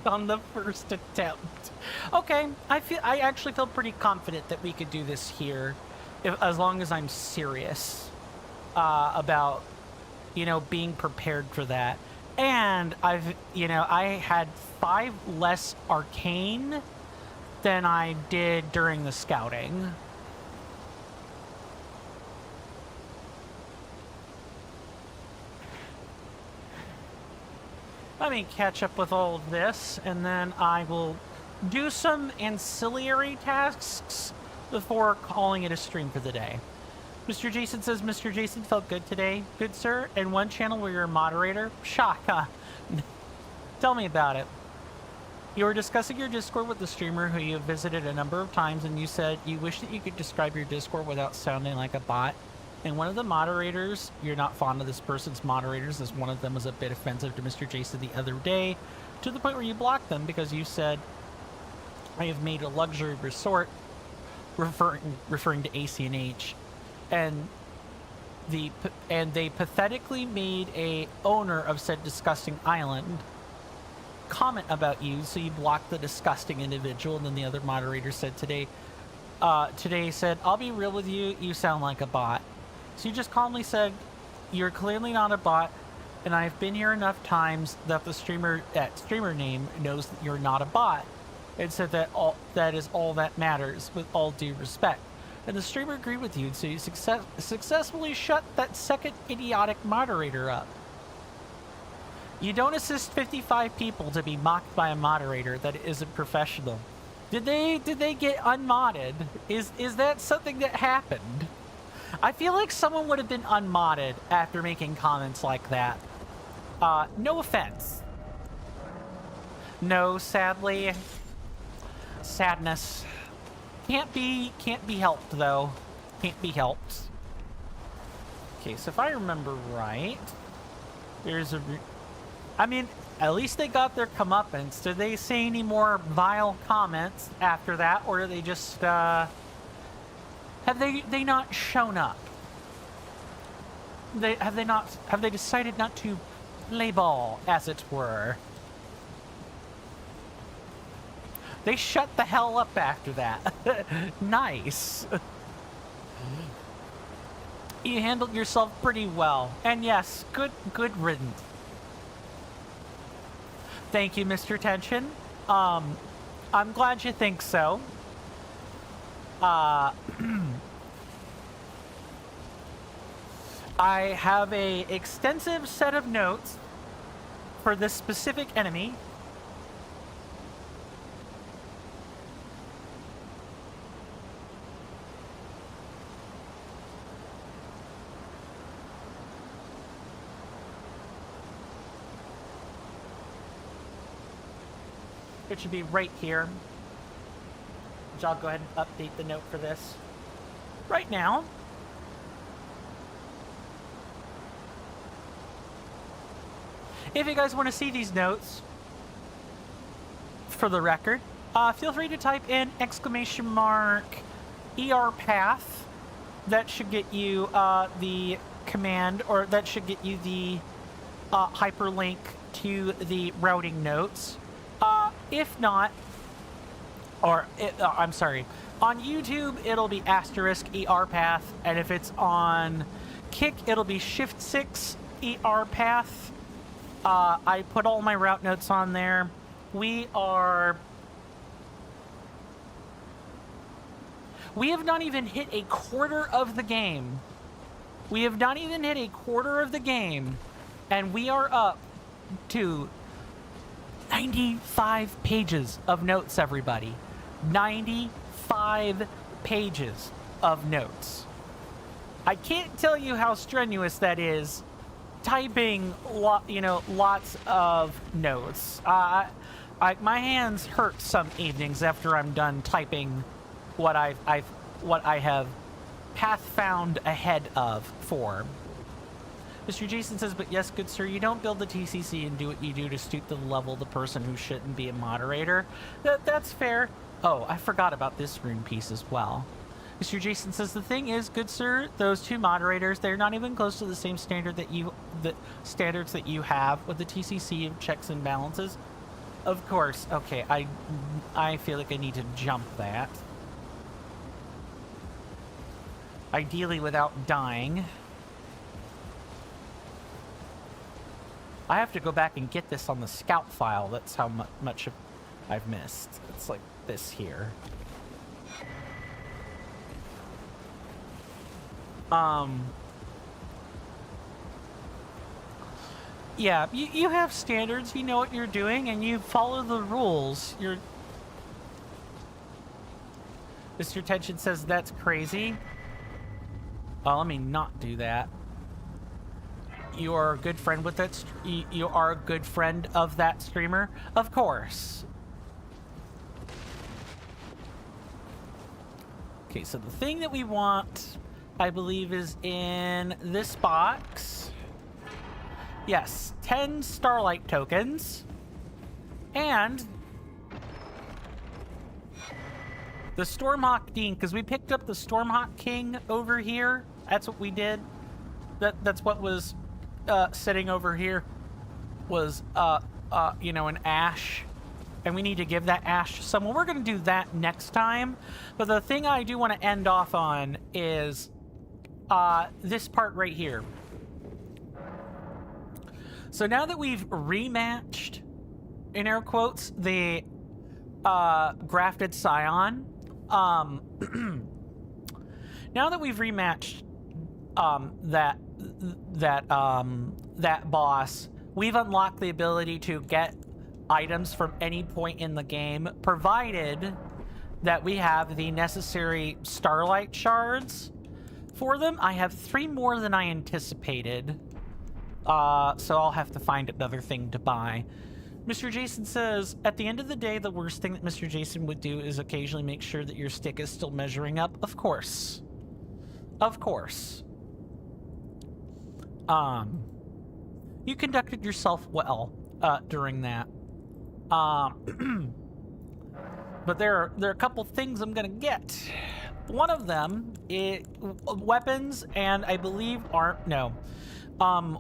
on the first attempt. Okay, I actually feel pretty confident that we could do this here, as long as I'm serious about, you know, being prepared for that. And I had 5 less arcane than I did during the scouting. Let me catch up with all of this, and then I will do some ancillary tasks before calling it a stream for the day. Mr. Jason says, Mr. Jason felt good today. Good, sir. And one channel where you're a moderator? Shaka. Tell me about it. You were discussing your Discord with the streamer who you have visited a number of times, and you said you wish that you could describe your Discord without sounding like a bot. And one of the moderators, you're not fond of this person's moderators, as one of them was a bit offensive to Mr. Jason the other day, to the point where you blocked them because you said, I have made a luxury resort, referring to ACNH, and they pathetically made a owner of said disgusting island comment about you, so you blocked the disgusting individual. And then the other moderator said today said, I'll be real with you, you sound like a bot. So you just calmly said, you're clearly not a bot, and I've been here enough times that the streamer name knows that you're not a bot. And said that is all that matters, with all due respect. And the streamer agreed with you, so you successfully shut that second idiotic moderator up. You don't assist 55 people to be mocked by a moderator that isn't professional. Did they get unmodded? Is that something that happened? I feel like someone would have been unmodded after making comments like that. No offense. No, sadly. Sadness. Can't be helped, though. Can't be helped. Okay, so if I remember right, there's I mean, at least they got their comeuppance. Did they say any more vile comments after that, or are they just, have they not shown up? Have they decided not to play ball, as it were? They shut the hell up after that. Nice. You handled yourself pretty well. And yes, good riddance. Thank you, Mr. Tension. I'm glad you think so. I have a extensive set of notes for this specific enemy. It should be right here. So I'll go ahead and update the note for this right now. If you guys want to see these notes, for the record, feel free to type in !ERPath. That should get you the command, or that should get you the hyperlink to the routing notes. If not, I'm sorry, on YouTube it'll be *ERPath, and if it's on Kick it'll be Shift6 ERPath. I put all my route notes on there. We have not even hit a quarter of the game. We have not even hit a quarter of the game, and we are up to 95 pages of notes, everybody. 95 pages of notes. I can't tell you how strenuous that is, typing lots of notes. My hands hurt some evenings after I'm done typing what I have path found ahead of for. Mr. Jason says, but yes, good sir, you don't build the TCC and do what you do to stoop to the level of the person who shouldn't be a moderator. That's fair. Oh, I forgot about this rune piece as well. Mr. Jason says, the thing is, good sir, those two moderators, they're not even close to the same standard the standards that you have with the TCC of checks and balances. Of course. Okay, I feel like I need to jump that. Ideally without dying. I have to go back and get this on the scout file. That's how much I've missed. It's like this here. Yeah, you have standards, you know what you're doing, and you follow the rules. Mr. Tension says that's crazy. Oh, let me not do that. You are a good friend with that. You are a good friend of that streamer, of course. Okay, so the thing that we want, I believe, is in this box. Yes, 10 Starlight tokens. And the Stormhawk Dean, because we picked up the Stormhawk King over here. That's what we did. That's what was sitting over here. Was, you know, an ash. And we need to give that ash to someone. We're going to do that next time. But the thing I do want to end off on is this part right here. So now that we've rematched, in air quotes, the grafted scion, now that we've rematched that boss, we've unlocked the ability to get items from any point in the game, provided that we have the necessary starlight shards for them. I have 3 more than I anticipated. So I'll have to find another thing to buy. Mr. Jason says, at the end of the day, the worst thing that Mr. Jason would do is occasionally make sure that your stick is still measuring up. Of course. Of course. You conducted yourself well, during that. But there are a couple things I'm gonna get. One of them is weapons, and I believe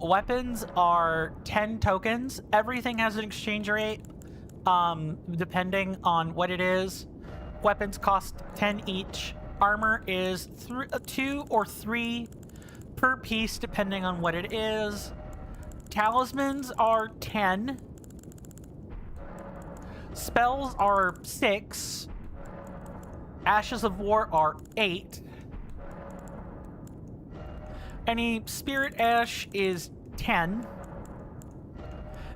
weapons are 10 tokens. Everything has an exchange rate, depending on what it is. Weapons cost 10 each. Armor is 2 or 3 per piece, depending on what it is. Talismans are 10. Spells are 6. Ashes of War are 8. Any Spirit Ash is 10.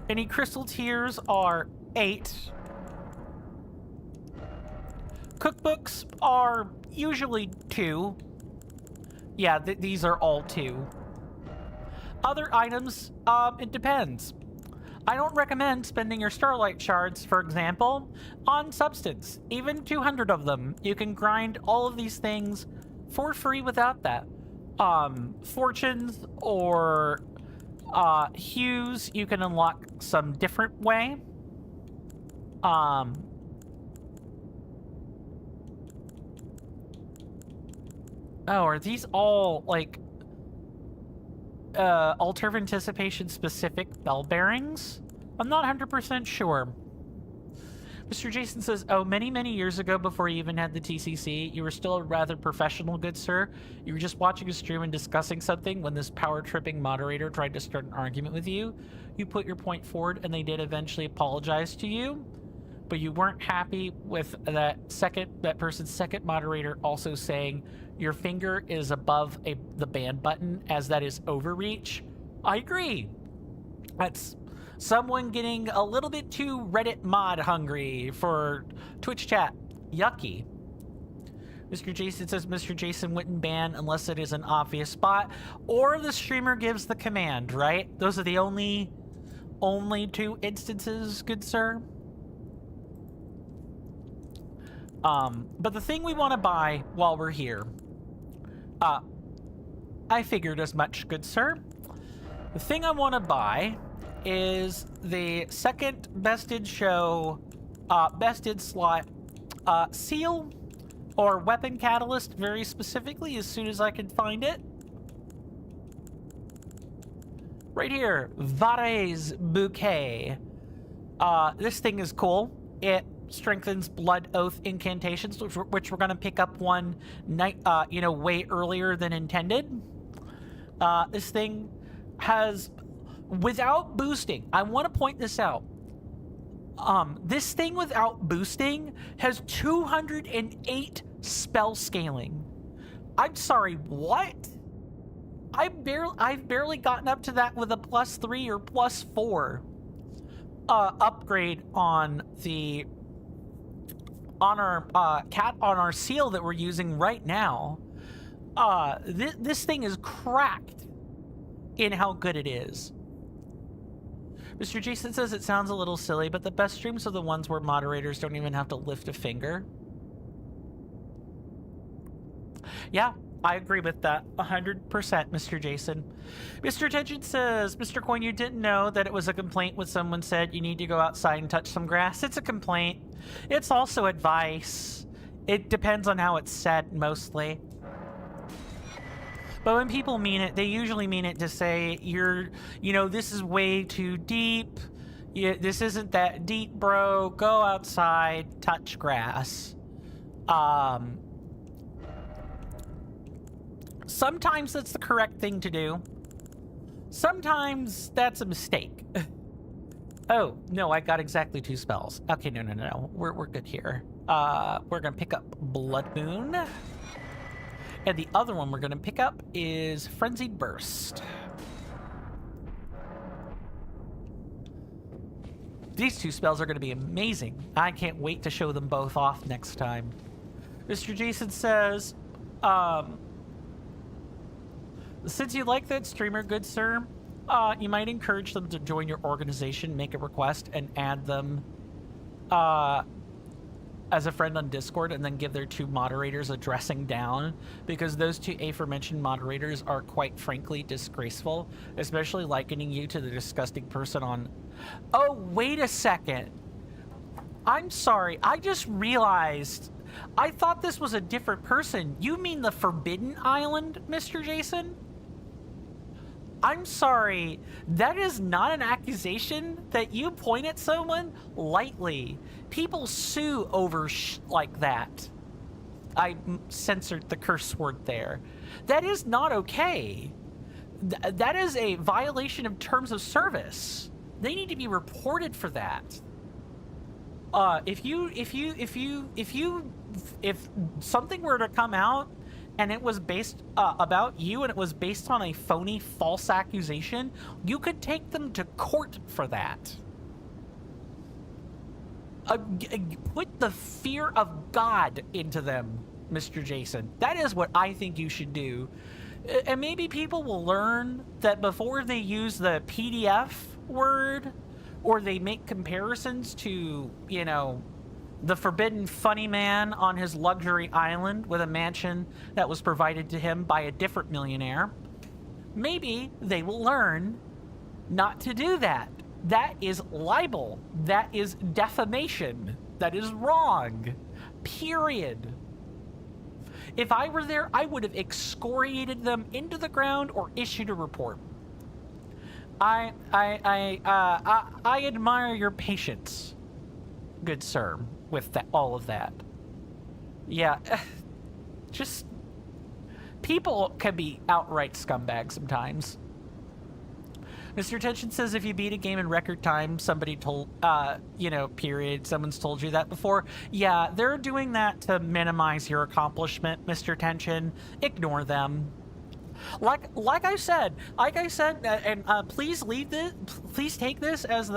Any Crystal Tears are 8. Cookbooks are usually 2. Yeah, these are all 2. Other items, it depends. I don't recommend spending your Starlight Shards, for example, on Substance. Even 200 of them. You can grind all of these things for free without that. Fortunes or hues you can unlock some different way. Oh, are these all like Altar of Anticipation specific bell bearings? I'm not 100% sure. Mr. Jason says, oh, many, many years ago, before you even had the TCC, you were still a rather professional, good sir. You were just watching a stream and discussing something when this power-tripping moderator tried to start an argument with you. You put your point forward, and they did eventually apologize to you. But you weren't happy with that person's second moderator also saying your finger is above the ban button, as that is overreach. I agree. That's someone getting a little bit too Reddit mod hungry for Twitch chat. Yucky. Mr. Jason says Mr. Jason wouldn't ban unless it is an obvious spot, or the streamer gives the command, right? Those are the only 2 instances, good sir. But the thing we want to buy while we're here, I figured as much, good sir. The thing I want to buy is the second bested show, bested slot seal or weapon catalyst very specifically as soon as I can find it. Right here, Vare's Bouquet. This thing is cool. It strengthens Blood Oath incantations, which we're gonna pick up one night, way earlier than intended. This thing has, without boosting, I want to point this out. This thing without boosting has 208 spell scaling. I'm sorry, what? I've barely gotten up to that with a +3 or +4 upgrade on our seal that we're using right now. This thing is cracked in how good it is. Mr. Jason says it sounds a little silly, but the best streams are the ones where moderators don't even have to lift a finger. Yeah, I agree with that 100%, Mr. Jason. Mr. Tension says, Mr. Coin, you didn't know that it was a complaint when someone said you need to go outside and touch some grass. It's a complaint. It's also advice. It depends on how it's said, mostly. But when people mean it, they usually mean it to say, this is way too deep. This isn't that deep, bro. Go outside, touch grass. Sometimes that's the correct thing to do. Sometimes that's a mistake. Oh, no, I got exactly 2 spells. Okay, no. We're good here. We're gonna pick up Blood Moon. And the other one we're gonna pick up is Frenzied Burst. These 2 spells are gonna be amazing. I can't wait to show them both off next time. Mr. Jason says, since you like that streamer, good sir, you might encourage them to join your organization, make a request, and add them as a friend on Discord, and then give their 2 moderators a dressing down, because those 2 aforementioned moderators are quite frankly disgraceful, especially likening you to the disgusting person on... Oh, wait a second. I'm sorry, I just realized... I thought this was a different person. You mean the Forbidden Island, Mr. Jason? I'm sorry, that is not an accusation that you point at someone lightly. People sue over like that. I censored the curse word there. That is not okay. That is a violation of terms of service. They need to be reported for that. If something were to come out and it was based about you, and it was based on a phony, false accusation, you could take them to court for that. Put the fear of God into them, Mr. Jason. That is what I think you should do. And maybe people will learn that before they use the PDF word, or they make comparisons to, the forbidden funny man on his luxury island with a mansion that was provided to him by a different millionaire, maybe they will learn not to do that. That is libel. That is defamation. That is wrong. Period. If I were there, I would have excoriated them into the ground or issued a report. I admire your patience, good sir, with that, all of that. Yeah, just people can be outright scumbags sometimes. Mr. Tension says if you beat a game in record time, somebody told, period, someone's told you that before. Yeah, they're doing that to minimize your accomplishment, Mr. Tension. Ignore them. Like I said, and please take this as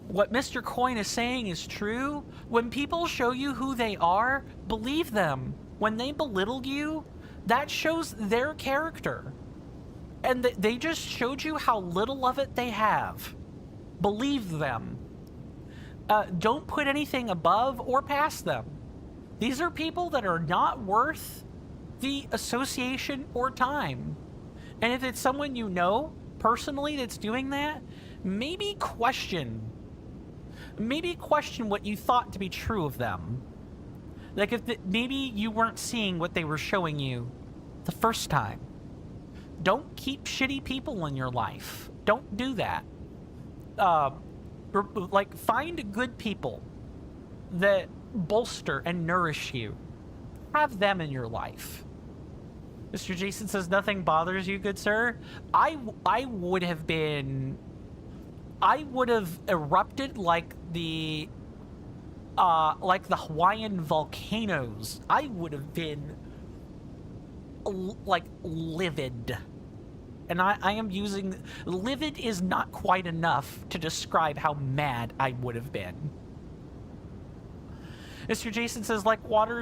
what Mr. Coin is saying is true. When people show you who they are, believe them. When they belittle you, that shows their character. And they just showed you how little of it they have. Believe them. Don't put anything above or past them. These are people that are not worth the association or time. And if it's someone you know personally that's doing that, maybe question what you thought to be true of them. Like, if maybe you weren't seeing what they were showing you the first time. Don't keep shitty people in your life. Don't do that. Like, find good people that bolster and nourish you. Have them in your life. Mr. Jason says, nothing bothers you, good sir. I would have erupted like the Hawaiian volcanoes. I would have been like livid. And I am using livid is not quite enough to describe how mad I would have been. Mr. Jason says, like water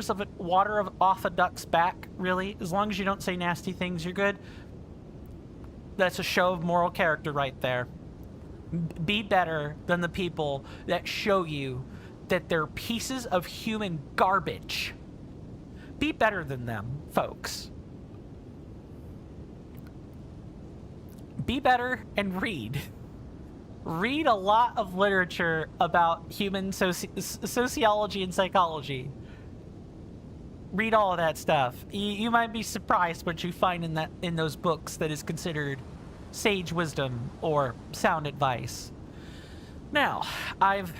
off a duck's back, really? As long as you don't say nasty things, you're good. That's a show of moral character right there. Be better than the people that show you that they're pieces of human garbage. Be better than them, folks. Be better and read. Read a lot of literature about human sociology and psychology. Read all of that stuff. You might be surprised what you find in those books that is considered sage wisdom or sound advice. Now, I've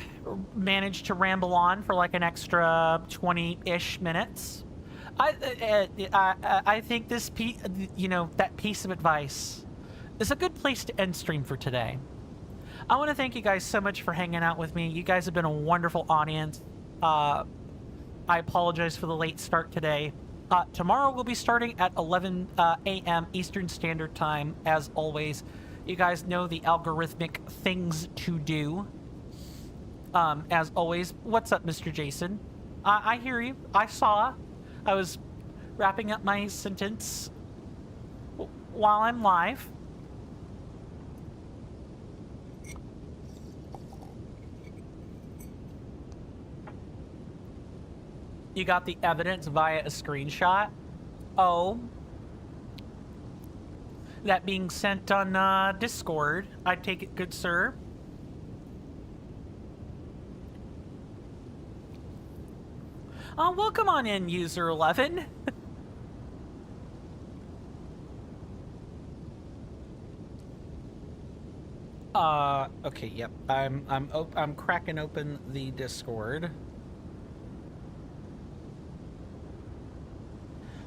managed to ramble on for like an extra 20-ish minutes. I think this that piece of advice is a good place to end stream for today. I want to thank you guys so much for hanging out with me. You guys have been a wonderful audience. I apologize for the late start today. Tomorrow we'll be starting at 11 a.m. Eastern Standard Time, as always. You guys know the algorithmic things to do. As always, what's up, Mr. Jason? I hear you. I was wrapping up my sentence while I'm live. You got the evidence via a screenshot? Oh. That being sent on Discord. I take it, good sir. Welcome on in, user 11. Okay, yep. I'm cracking open the Discord.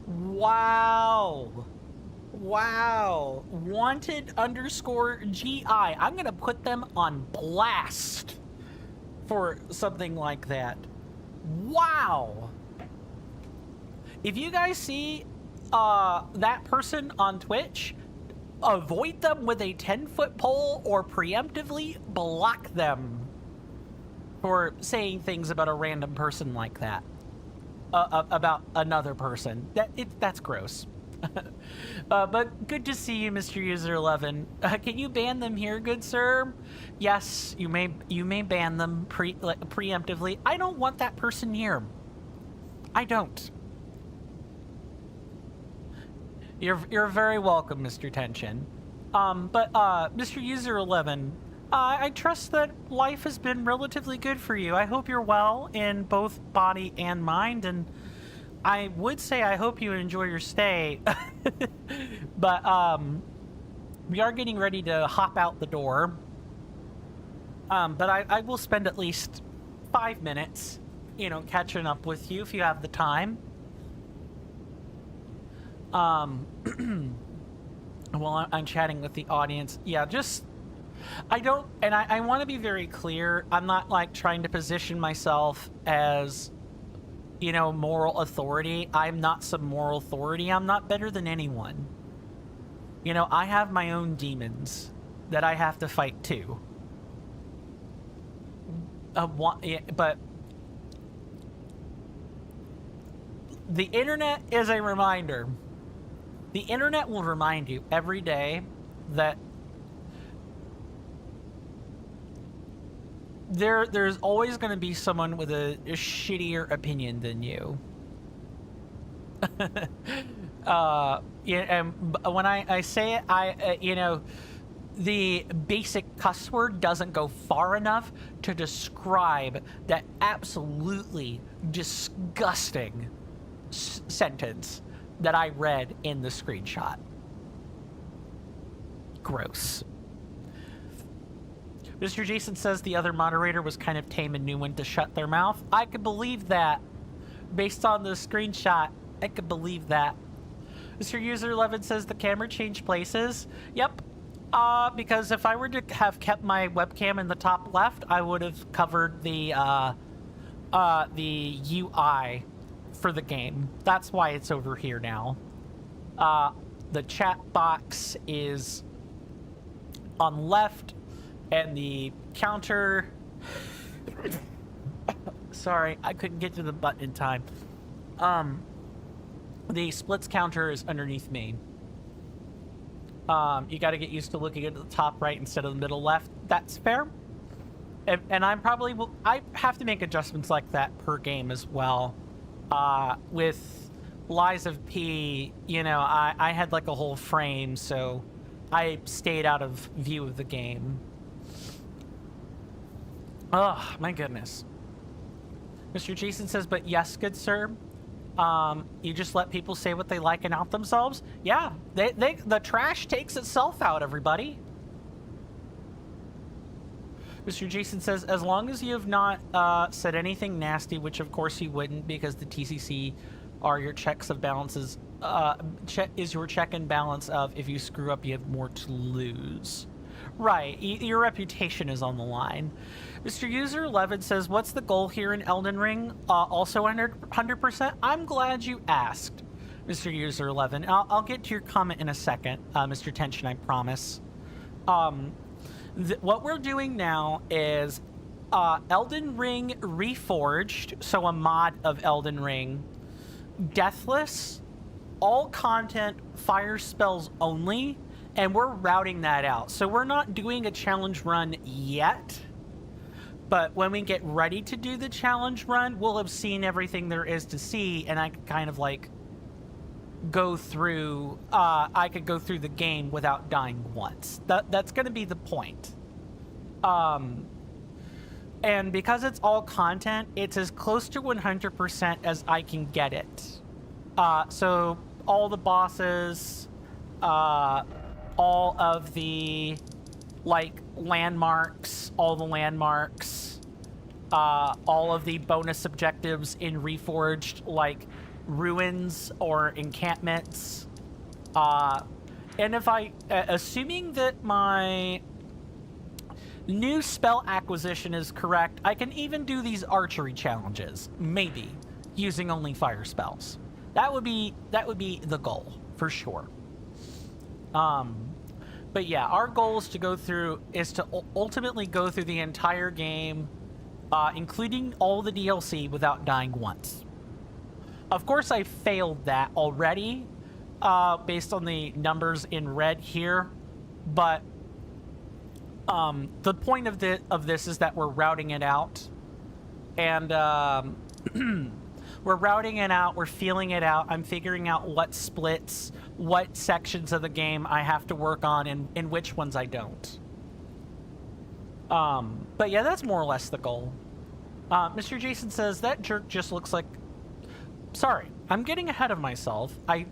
Wow. Wanted _GI. I'm gonna put them on blast for something like that. Wow. If you guys see that person on Twitch, avoid them with a 10-foot pole or preemptively block them for saying things about a random person like that. About another person. That's gross. But good to see you, Mr. User 11. Can you ban them here, good sir? Yes, you may ban them preemptively. I don't want that person here. I don't. You're very welcome, Mr. Tension. But Mr. User 11, I trust that life has been relatively good for you. I hope you're well in both body and mind, and I would say I hope you enjoy your stay. But we are getting ready to hop out the door. But I will spend at least 5 minutes, catching up with you if you have the time. While I'm chatting with the audience, yeah, I want to be very clear. I'm not trying to position myself as, moral authority. I'm not some moral authority. I'm not better than anyone. I have my own demons that I have to fight too. But the internet is a reminder. The internet will remind you every day that there's always going to be someone with a shittier opinion than you. Yeah, and when I say it, the basic cuss word doesn't go far enough to describe that absolutely disgusting sentence that I read in the screenshot. Gross. Mr. Jason says the other moderator was kind of tame and knew when to shut their mouth. I could believe that. Based on the screenshot, I could believe that. Mr. User 11 says the camera changed places. Yep. Because if I were to have kept my webcam in the top left, I would have covered the UI for the game. That's why it's over here now. The chat box is on left, and the counter... Sorry, I couldn't get to the button in time. The splits counter is underneath me. You got to get used to looking at the top right instead of the middle left. That's fair. And I'm probably... I have to make adjustments like that per game as well. With Lies of P, you know, I had like a whole frame, so I stayed out of view of the game. Oh, my goodness. Mr. Jason says, but yes, good sir. You just let people say what they like and out themselves? Yeah, the trash takes itself out, everybody. Mr. Jason says, as long as you have not said anything nasty, which of course you wouldn't, because the TCC are your checks of balances, is your check and balance of if you screw up, you have more to lose. Right, your reputation is on the line. Mr. User 11 says, what's the goal here in Elden Ring? Also 100%? I'm glad you asked, Mr. User 11. I'll get to your comment in a second, Mr. Tension, I promise. What we're doing now is Elden Ring Reforged, so a mod of Elden Ring, Deathless, all content, fire spells only, and we're routing that out. So we're not doing a challenge run yet, but when we get ready to do the challenge run, we'll have seen everything there is to see, and I can kind of like go through, I could go through the game without dying once. That's going to be the point. And because it's all content, it's as close to 100% as I can get it. So all the bosses, all of the like landmarks, all the landmarks, all of the bonus objectives in Reforged, like ruins or encampments, and if I assuming that my new spell acquisition is correct, I can even do these archery challenges, maybe using only fire spells. That would be the goal for sure. But yeah, our goal is to ultimately go through the entire game, including all the DLC, without dying once. Of course, I failed that already, based on the numbers in red here, but the point of this is that we're routing it out, and we're routing it out, we're feeling it out. I'm figuring out what splits, what sections of the game I have to work on, and which ones I don't. But yeah, that's more or less the goal. Mr. Jason says, that jerk just looks like... Sorry, I'm getting ahead of myself. I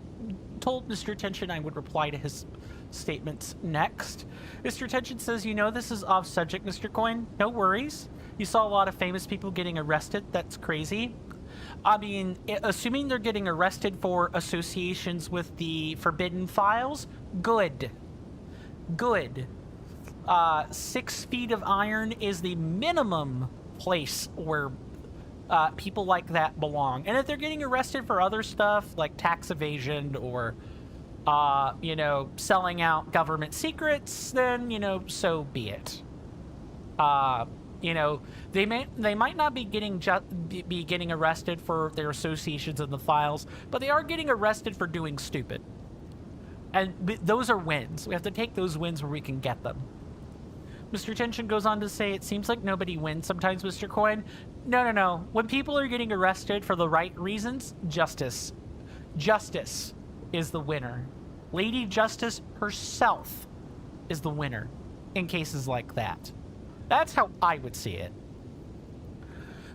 told Mr. Tension I would reply to his statements next. Mr. Tension says, you know this is off subject, Mr. Coin. No worries. You saw a lot of famous people getting arrested. That's crazy. I mean, assuming they're getting arrested for associations with the Forbidden Files, good. Good. 6 feet of iron is the minimum place where people like that belong. And if they're getting arrested for other stuff, like tax evasion or, you know, selling out government secrets, then, you know, so be it. You know, they might not be getting arrested for their associations in the files, but they are getting arrested for doing stupid. And those are wins. We have to take those wins where we can get them. Mr. Tension goes on to say, it seems like nobody wins sometimes, Mr. Coin. No. When people are getting arrested for the right reasons, justice is the winner. Lady Justice herself is the winner in cases like that. That's how I would see it.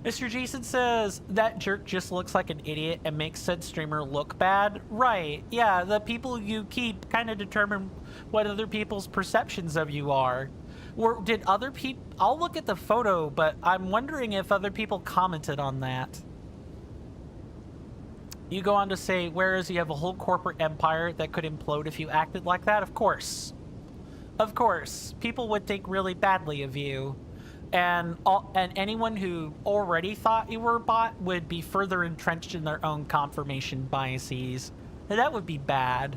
Mr. Jason says, that jerk just looks like an idiot and makes said streamer look bad. Right, yeah, the people you keep kind of determine what other people's perceptions of you are. Or did other people... I'll look at the photo, but I'm wondering if other people commented on that. You go on to say, whereas you have a whole corporate empire that could implode if you acted like that? Of course. Of course. People would think really badly of you. And anyone who already thought you were a bot would be further entrenched in their own confirmation biases. And that would be bad.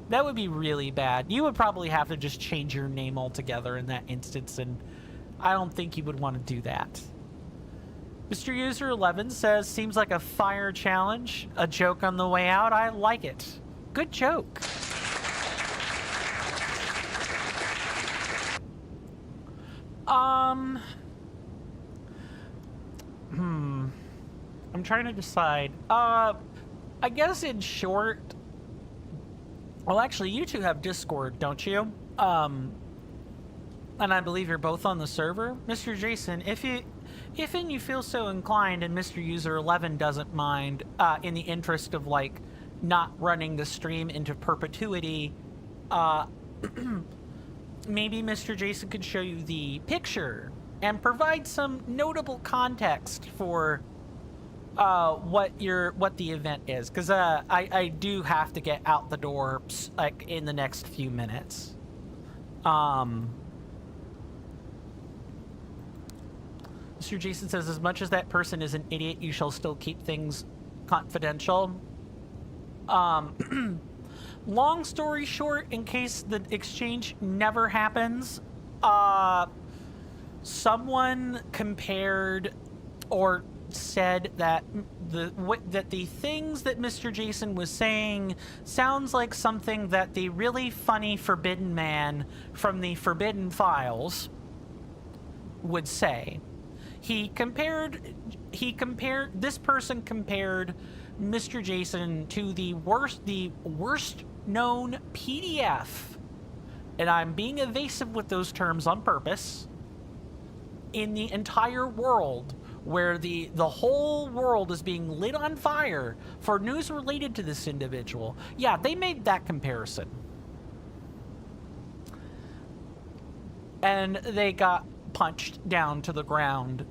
That would be really bad. You would probably have to just change your name altogether in that instance, and I don't think you would want to do that. Mr. User 11 says, seems like a fire challenge. A joke on the way out. I like it. Good joke. I'm trying to decide. I guess in short... Well, actually, you two have Discord, don't you? And I believe you're both on the server. Mr. Jason, if you feel so inclined and Mr. User 11 doesn't mind, in the interest of, like, not running the stream into perpetuity, maybe Mr. Jason could show you the picture and provide some notable context for what the event is, because I do have to get out the door like in the next few minutes. Mr. Jason says, as much as that person is an idiot, you shall still keep things confidential. Long story short, in case the exchange never happens, someone compared or said that the things that Mr. Jason was saying sounds like something that the really funny Forbidden Man from the Forbidden Files would say. This person compared Mr. Jason to the worst known PDF, and I'm being evasive with those terms on purpose, in the entire world, where the whole world is being lit on fire for news related to this individual. Yeah, they made that comparison. And they got punched down to the ground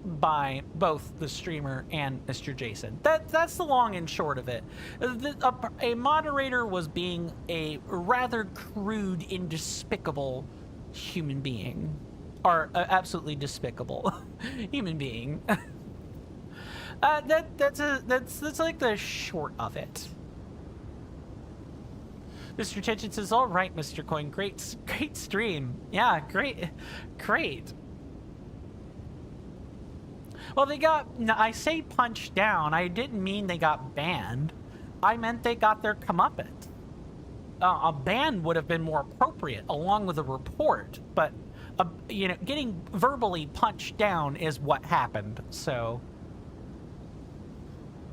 by both the streamer and Mr. Jason. That's the long and short of it. A moderator was being a rather crude and despicable human being. Or absolutely despicable human being. That's like the short of it. Mr. Tension says, all right, Mr. Coin, great stream. Yeah, great. Well, I say punched down. I didn't mean they got banned. I meant they got their comeuppance. A ban would have been more appropriate, along with a report, but getting verbally punched down is what happened. So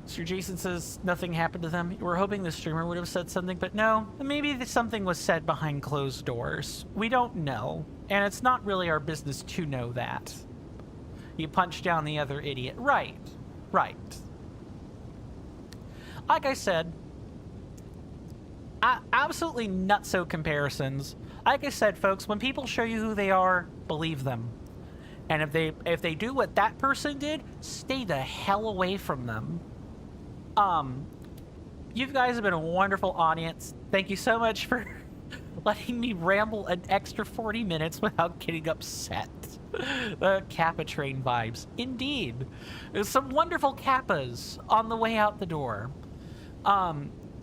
Mr. Jason says nothing happened to them. We're hoping the streamer would have said something, but no, maybe something was said behind closed doors. We don't know, and it's not really our business to know that. You punch down the other idiot. Right. Like I said, absolutely nutso comparisons. Like I said, folks, when people show you who they are, believe them. And if they do what that person did, stay the hell away from them. You guys have been a wonderful audience. Thank you so much for letting me ramble an extra 40 minutes without getting upset. Kappa train vibes. Indeed. There's some wonderful Kappas on the way out the door.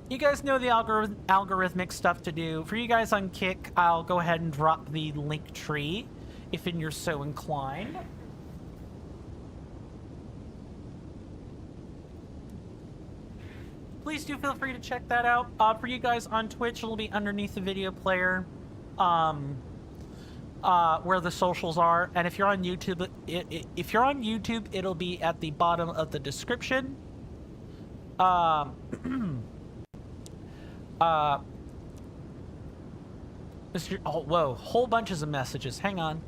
You guys know the algorithmic stuff to do. For you guys on Kick, I'll go ahead and drop the link tree if you're so inclined. Please do feel free to check that out. For you guys on Twitch, it'll be underneath the video player, where the socials are. And if you're on YouTube, it'll be at the bottom of the description. Mr. Oh, whoa, whole bunches of messages. Hang on.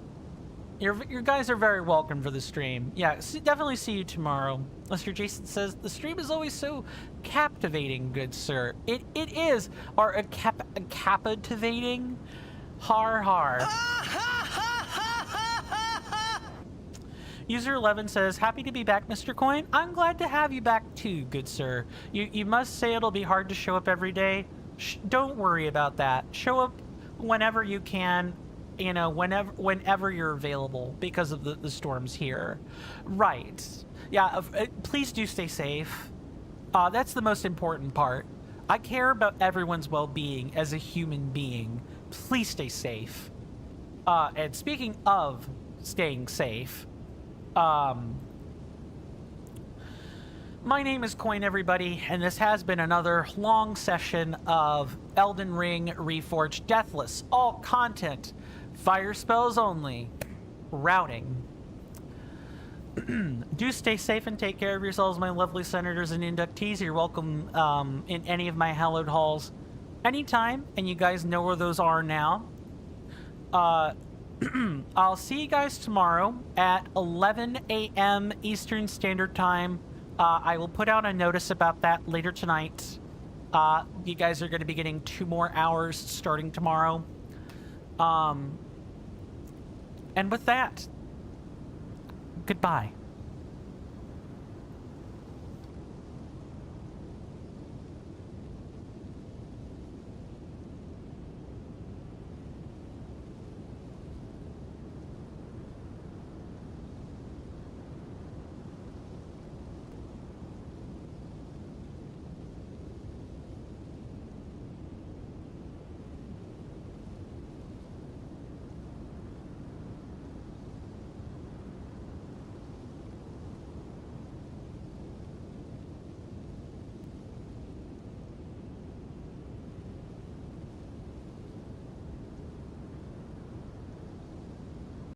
Your guys are very welcome for the stream. Yeah, definitely see you tomorrow. Mr. Jason says, the stream is always so captivating, good sir. It is. Or captivating. Har har. User 11 says, happy to be back, Mr. Coin. I'm glad to have you back too, good sir. You must say it'll be hard to show up every day. Don't worry about that. Show up whenever you can. You know, whenever you're available because of the storms here. Right. Yeah, please do stay safe. That's the most important part. I care about everyone's well-being as a human being. Please stay safe. And speaking of staying safe, my name is Coin, everybody, and this has been another long session of Elden Ring Reforged Deathless. All content, fire spells only, routing. Do stay safe and take care of yourselves, my lovely senators and inductees. You're welcome in any of my hallowed halls anytime, and you guys know where those are now. I'll see you guys tomorrow at 11 a.m. Eastern Standard Time. I will put out a notice about that later tonight. You guys are going to be getting 2 more hours starting tomorrow. And with that, goodbye.